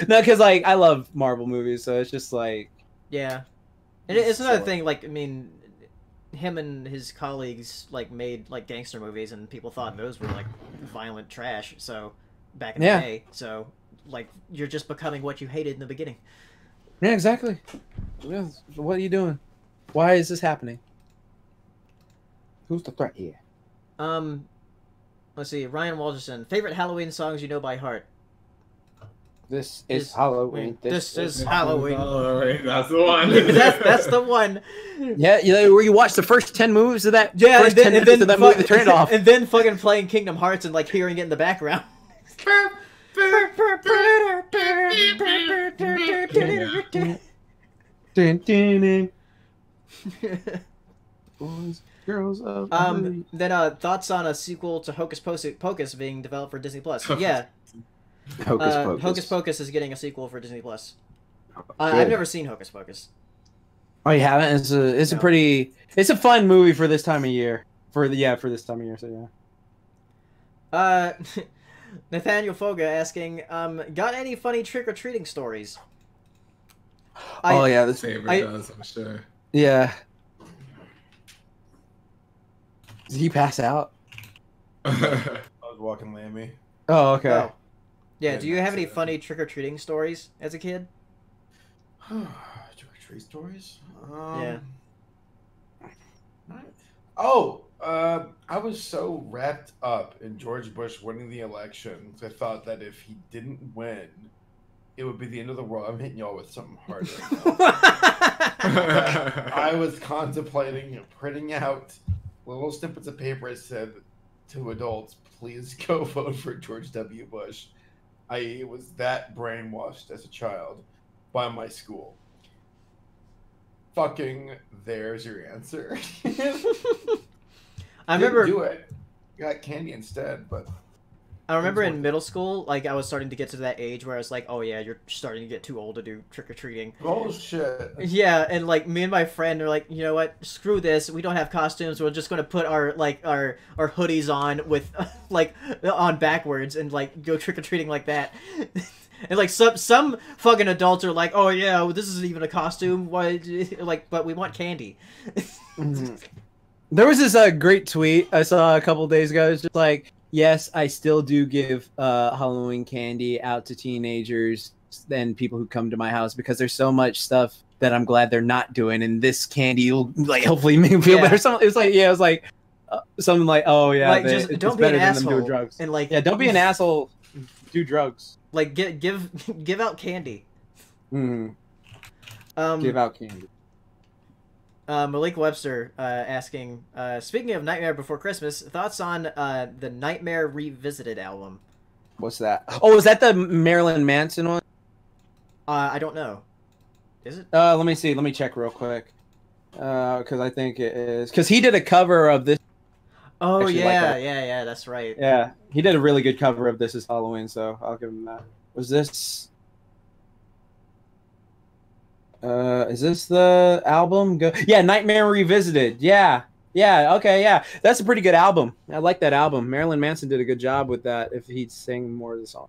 [SPEAKER 2] no, because like I love Marvel movies, so it's just like,
[SPEAKER 1] yeah. And it's another thing. Like, I mean, him and his colleagues like made like gangster movies, and people thought those were like violent trash. So back in the day, so like you're just becoming what you hated in the beginning.
[SPEAKER 2] Yeah, exactly. Yeah, what are you doing? Why is this happening? Who's the threat here?
[SPEAKER 1] Let's see. Ryan Walterson, favorite Halloween songs you know by heart.
[SPEAKER 2] This is Halloween.
[SPEAKER 1] This is Halloween.
[SPEAKER 5] That's the one.
[SPEAKER 1] that's the one.
[SPEAKER 2] Yeah, where you watch the first 10 moves of that.
[SPEAKER 1] Yeah,
[SPEAKER 2] first 10 minutes of that movie, turn it off,
[SPEAKER 1] and then fucking playing Kingdom Hearts and like hearing it in the background.
[SPEAKER 2] Boys, girls of
[SPEAKER 1] then thoughts on a sequel to Hocus Pocus being developed for Disney Plus. Yeah. Hocus Pocus is getting a sequel for Disney Plus. I've never seen Hocus Pocus.
[SPEAKER 2] Oh, you haven't? It's a fun movie for this time of year. For this time of year, so yeah.
[SPEAKER 1] Nathaniel Foga asking, got any funny trick-or-treating stories?
[SPEAKER 2] This
[SPEAKER 5] favorite does, I'm sure.
[SPEAKER 2] Yeah. Did he pass out?
[SPEAKER 3] I was walking Lammy.
[SPEAKER 2] Oh, okay.
[SPEAKER 1] Oh. Yeah, do you have any funny trick-or-treating stories as a kid?
[SPEAKER 3] Trick-or-treat stories?
[SPEAKER 1] Yeah.
[SPEAKER 3] Oh, I was so wrapped up in George Bush winning the election, I thought that if he didn't win, it would be the end of the world. I'm hitting y'all with something harder. I was contemplating printing out little snippets of paper that said to adults, please go vote for George W. Bush. I was that brainwashed as a child by my school. Fucking there's your answer.
[SPEAKER 1] I remember
[SPEAKER 3] do it. You got candy instead, but
[SPEAKER 1] I remember in middle school, like I was starting to get to that age where I was like, oh yeah, you're starting to get too old to do trick or treating.
[SPEAKER 3] bullshit.
[SPEAKER 1] Yeah, and like me and my friend are like, you know what? Screw this. We don't have costumes. We're just gonna put our hoodies on with like on backwards and like go trick or treating like that. And like some fucking adults are like, oh yeah, well, this isn't even a costume. Why? Like, but we want candy.
[SPEAKER 2] Mm-hmm. There was this great tweet I saw a couple days ago. It's just like, yes, I still do give Halloween candy out to teenagers and people who come to my house because there's so much stuff that I'm glad they're not doing, and this candy will like hopefully make me feel better. Something it was like something like, oh yeah,
[SPEAKER 1] like just don't be an asshole
[SPEAKER 2] doing drugs.
[SPEAKER 1] And like
[SPEAKER 2] don't be an asshole. Do drugs.
[SPEAKER 1] Like give out candy.
[SPEAKER 2] Mm. Give out candy.
[SPEAKER 1] Malik Webster asking, speaking of Nightmare Before Christmas, thoughts on the Nightmare Revisited album?
[SPEAKER 2] What's that? Oh, is that the Marilyn Manson one?
[SPEAKER 1] I don't know. Is it?
[SPEAKER 2] Let me see. Let me check real quick. Because I think it is. Because he did a cover of this.
[SPEAKER 1] Oh,
[SPEAKER 2] Actually,
[SPEAKER 1] yeah, that's right.
[SPEAKER 2] Yeah, he did a really good cover of This Is Halloween, so I'll give him that. Was this... is this the album? Yeah, Nightmare Revisited. Yeah, okay, yeah. That's a pretty good album. I like that album. Marilyn Manson did a good job with that if he'd sing more of the song.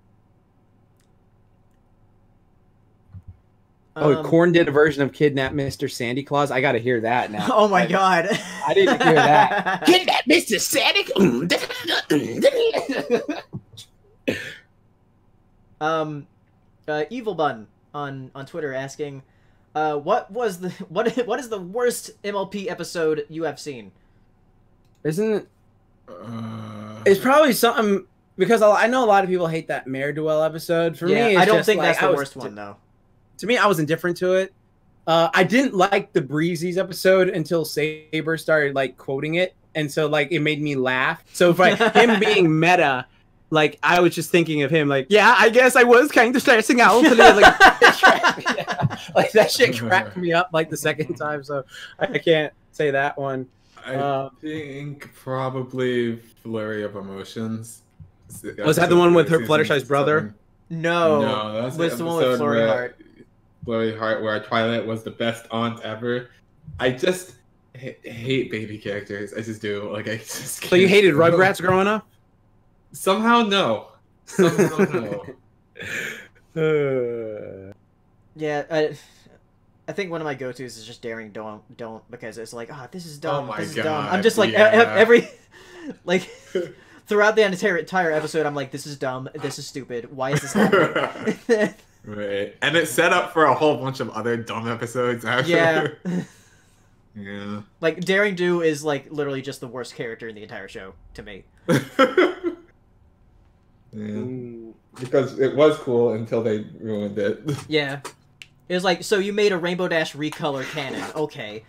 [SPEAKER 2] Korn did a version of Kidnap Mr. Sandy Claus. I got to hear that now.
[SPEAKER 1] Oh my god.
[SPEAKER 2] I didn't hear that. Kidnap Mr. Sandy
[SPEAKER 1] Evil Bun on Twitter asking, what is the worst MLP episode you have seen?
[SPEAKER 2] Isn't it? It's probably something because I know a lot of people hate that Mare Duel episode. For me, it's
[SPEAKER 1] I don't
[SPEAKER 2] just
[SPEAKER 1] think
[SPEAKER 2] like,
[SPEAKER 1] that's the worst one though.
[SPEAKER 2] To me, I was indifferent to it. I didn't like the Breezy's episode until Saber started like quoting it, and so like it made me laugh. So by him being meta, like I was just thinking of him, like, yeah, I guess I was kind of stressing out. Like, like that shit cracked me up like the second time. So I can't say that one.
[SPEAKER 5] I think probably Flurry of Emotions.
[SPEAKER 2] Was that the one with her Fluttershy's brother?
[SPEAKER 1] No,
[SPEAKER 5] that's
[SPEAKER 1] the one with Flurry Heart.
[SPEAKER 5] Flurry Heart, where Twilight was the best aunt ever. I just hate baby characters. I just do. Like I just.
[SPEAKER 2] So you hated Rugrats growing up?
[SPEAKER 5] Somehow no. Somehow
[SPEAKER 2] no.
[SPEAKER 1] Yeah, I think one of my go-tos is just daring don't because it's like, this is dumb.
[SPEAKER 5] Oh my
[SPEAKER 1] this is
[SPEAKER 5] God,
[SPEAKER 1] dumb. I'm just like
[SPEAKER 5] yeah.
[SPEAKER 1] every like throughout the entire episode, I'm like, this is dumb. This is stupid. Why is this happening?
[SPEAKER 5] Right, and it's set up for a whole bunch of other dumb episodes after.
[SPEAKER 1] Yeah.
[SPEAKER 5] Yeah.
[SPEAKER 1] Like Daring Do is like literally just the worst character in the entire show to me.
[SPEAKER 5] Yeah. Because it was cool until they ruined it.
[SPEAKER 1] Yeah. It was like, so you made a Rainbow Dash recolor canon. Okay.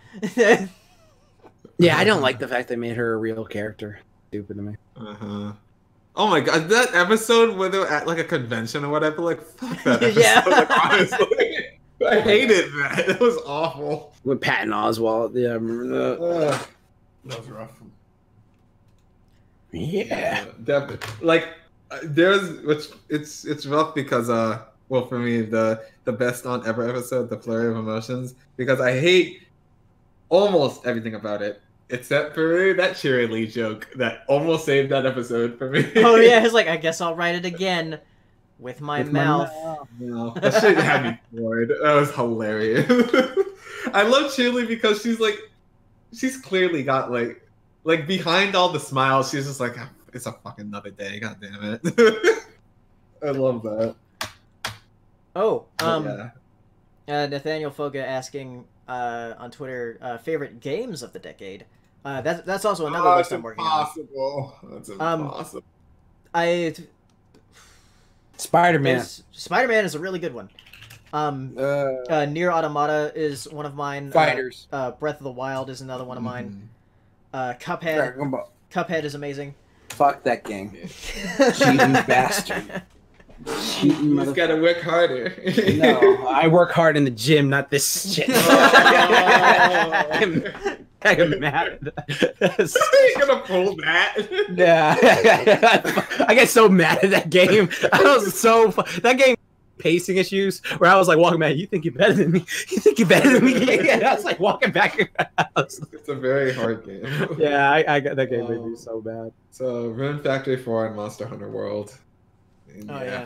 [SPEAKER 2] Yeah, I don't like the fact they made her a real character. Stupid to me.
[SPEAKER 5] Uh-huh. Oh my god, that episode where they were at like a convention or whatever, like fuck that episode.
[SPEAKER 1] Yeah.
[SPEAKER 5] Like, honestly. I hated that. It was awful.
[SPEAKER 2] With Patton Oswalt, yeah, I remember that.
[SPEAKER 3] That was rough.
[SPEAKER 2] Yeah.
[SPEAKER 5] Like it's rough because well for me the best on ever episode, the Flurry of Emotions, because I hate almost everything about it. Except for that Cheerilee joke that almost saved that episode for me.
[SPEAKER 1] Oh yeah, it's like, I guess I'll write it again with my mouth.
[SPEAKER 5] No, that shit had me bored. That was hilarious. I love Cheerilee because she's clearly got like behind all the smiles, she's just like, it's a fucking another day. God damn it. I love that.
[SPEAKER 1] Oh,
[SPEAKER 5] yeah.
[SPEAKER 1] Nathaniel Foga asking on Twitter, favorite games of the decade. That's also another list I'm working on.
[SPEAKER 5] That's impossible.
[SPEAKER 2] Spider-Man.
[SPEAKER 1] Spider-Man is a really good one. Nier Automata is one of mine.
[SPEAKER 2] Fighters.
[SPEAKER 1] Breath of the Wild is another one of mine. Cuphead. Cuphead is amazing.
[SPEAKER 2] Fuck that game. Cheating bastard.
[SPEAKER 5] You just gotta work harder.
[SPEAKER 2] No, I work hard in the gym, not this shit. I got mad.
[SPEAKER 5] You're gonna pull that?
[SPEAKER 2] Yeah, I get so mad at that game. I was so that game pacing issues where I was like walking back. You think you're better than me? You think you're better than me? And I was like walking back in my house.
[SPEAKER 5] It's a very hard game.
[SPEAKER 2] Yeah, I got that game made me so bad.
[SPEAKER 5] So Rune Factory 4 and Monster Hunter World. And
[SPEAKER 1] Oh, yeah.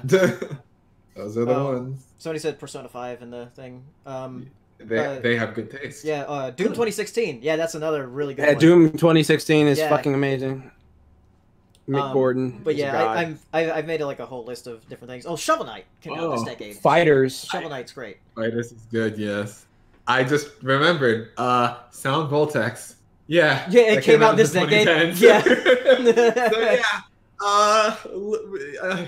[SPEAKER 5] Those are the ones.
[SPEAKER 1] Somebody said Persona 5 in the thing.
[SPEAKER 5] They have good taste.
[SPEAKER 1] Yeah, Doom 2016. Yeah, that's another really good
[SPEAKER 2] Yeah,
[SPEAKER 1] one.
[SPEAKER 2] Doom 2016 is
[SPEAKER 1] Yeah.
[SPEAKER 2] fucking amazing. Mick Gordon.
[SPEAKER 1] But
[SPEAKER 2] is a
[SPEAKER 1] yeah,
[SPEAKER 2] god.
[SPEAKER 1] I've made like a whole list of different things. Oh, Shovel Knight came out this decade.
[SPEAKER 2] Fighters.
[SPEAKER 1] Shovel Knight's great.
[SPEAKER 5] Fighters is good, yes. I just remembered, Sound Voltex. Yeah.
[SPEAKER 1] Yeah, it
[SPEAKER 5] that
[SPEAKER 1] came out
[SPEAKER 5] in
[SPEAKER 1] this
[SPEAKER 5] the
[SPEAKER 1] decade.
[SPEAKER 5] 2010s.
[SPEAKER 1] Yeah.
[SPEAKER 5] So yeah,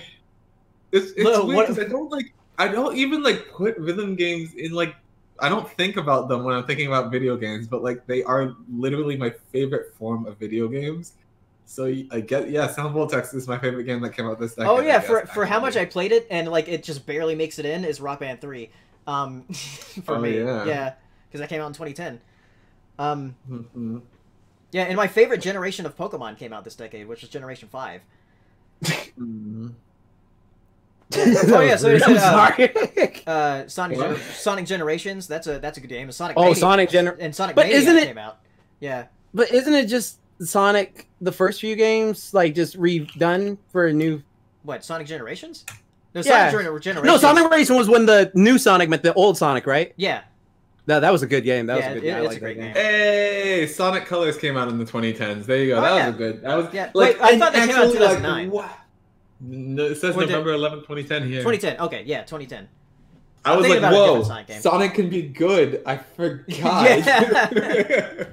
[SPEAKER 5] it's weird because I don't even like put rhythm games in like I don't think about them when I'm thinking about video games, but like they are literally my favorite form of video games. So I get Sound Voltex is my favorite game that came out this decade.
[SPEAKER 1] Oh yeah,
[SPEAKER 5] I guess,
[SPEAKER 1] for how much I played it and like it just barely makes it in is Rock Band 3. For me, yeah, because that came out in 2010. Yeah, and my favorite generation of Pokemon came out this decade, which was Generation 5. Oh yeah, so it said, Sonic Generations. That's a good game. Sonic Mania,
[SPEAKER 2] Sonic
[SPEAKER 1] and Sonic
[SPEAKER 2] But
[SPEAKER 1] Mania
[SPEAKER 2] isn't it-
[SPEAKER 1] came out. Yeah,
[SPEAKER 2] But isn't it just Sonic, the first few games, like just redone for a new...
[SPEAKER 1] what Sonic Generations? No,
[SPEAKER 2] Yeah.
[SPEAKER 1] Sonic Generations.
[SPEAKER 2] No, Sonic Racing was when the new Sonic met the old Sonic, right?
[SPEAKER 1] Yeah,
[SPEAKER 2] That was a good game. That was
[SPEAKER 1] Yeah,
[SPEAKER 2] a good
[SPEAKER 1] it-
[SPEAKER 2] game. I
[SPEAKER 1] it's
[SPEAKER 2] like
[SPEAKER 1] a great
[SPEAKER 2] that
[SPEAKER 1] game.
[SPEAKER 5] Hey, Sonic Colors came out in the 2010s. There you go.
[SPEAKER 1] Oh,
[SPEAKER 5] That
[SPEAKER 1] yeah.
[SPEAKER 5] was a good. That was
[SPEAKER 1] Yeah.
[SPEAKER 5] like
[SPEAKER 1] Wait, I thought that came out in
[SPEAKER 5] actually,
[SPEAKER 1] 2009.
[SPEAKER 5] what? No, it says
[SPEAKER 1] Or did-
[SPEAKER 5] November 11, 2010 here.
[SPEAKER 1] 2010. Okay, yeah, 2010.
[SPEAKER 5] I
[SPEAKER 1] I'm
[SPEAKER 5] was
[SPEAKER 1] thinking
[SPEAKER 5] like,
[SPEAKER 1] about a
[SPEAKER 5] whoa,
[SPEAKER 1] different Sonic game.
[SPEAKER 5] Sonic can be good. I forgot.
[SPEAKER 1] Yeah.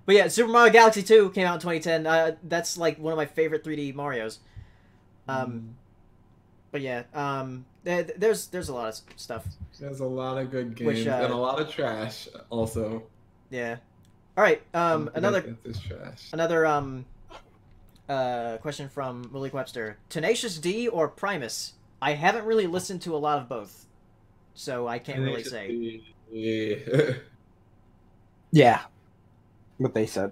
[SPEAKER 1] But yeah, Super Mario Galaxy 2 came out in 2010. That's like one of my favorite 3D Marios. But yeah, there's a lot of stuff.
[SPEAKER 5] There's a lot of good games
[SPEAKER 1] Which,
[SPEAKER 5] and a lot of trash also.
[SPEAKER 1] Yeah. All right. Another
[SPEAKER 5] This trash.
[SPEAKER 1] question from Malik Webster: Tenacious D or Primus? I haven't really listened to a lot of both, so I can't really say.
[SPEAKER 5] Yeah.
[SPEAKER 2] Yeah. What they said.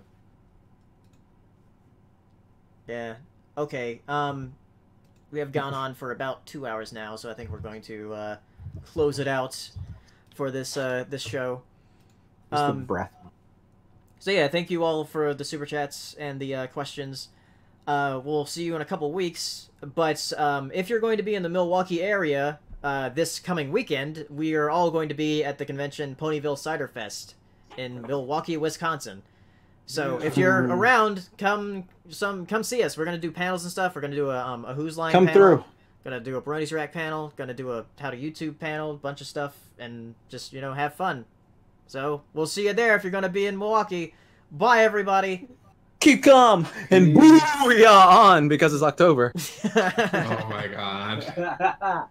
[SPEAKER 1] Yeah. Okay. We have gone on for about 2 hours now, so I think we're going to close it out for this this show.
[SPEAKER 2] Just the breath.
[SPEAKER 1] So yeah, thank you all for the super chats and the questions. We'll see you in a couple weeks. But if you're going to be in the Milwaukee area this coming weekend, we are all going to be at the convention Ponyville Cider Fest in Milwaukee, Wisconsin. So if you're around, come see us. We're gonna do panels and stuff. We're gonna do a Who's Line
[SPEAKER 2] Come
[SPEAKER 1] panel.
[SPEAKER 2] through.
[SPEAKER 1] Gonna do a Brony's Rack panel. Gonna do a How to YouTube panel. Bunch of stuff, and just have fun. So we'll see you there if you're gonna be in Milwaukee. Bye, everybody.
[SPEAKER 2] Keep calm and booyah on because it's October.
[SPEAKER 5] Oh my god.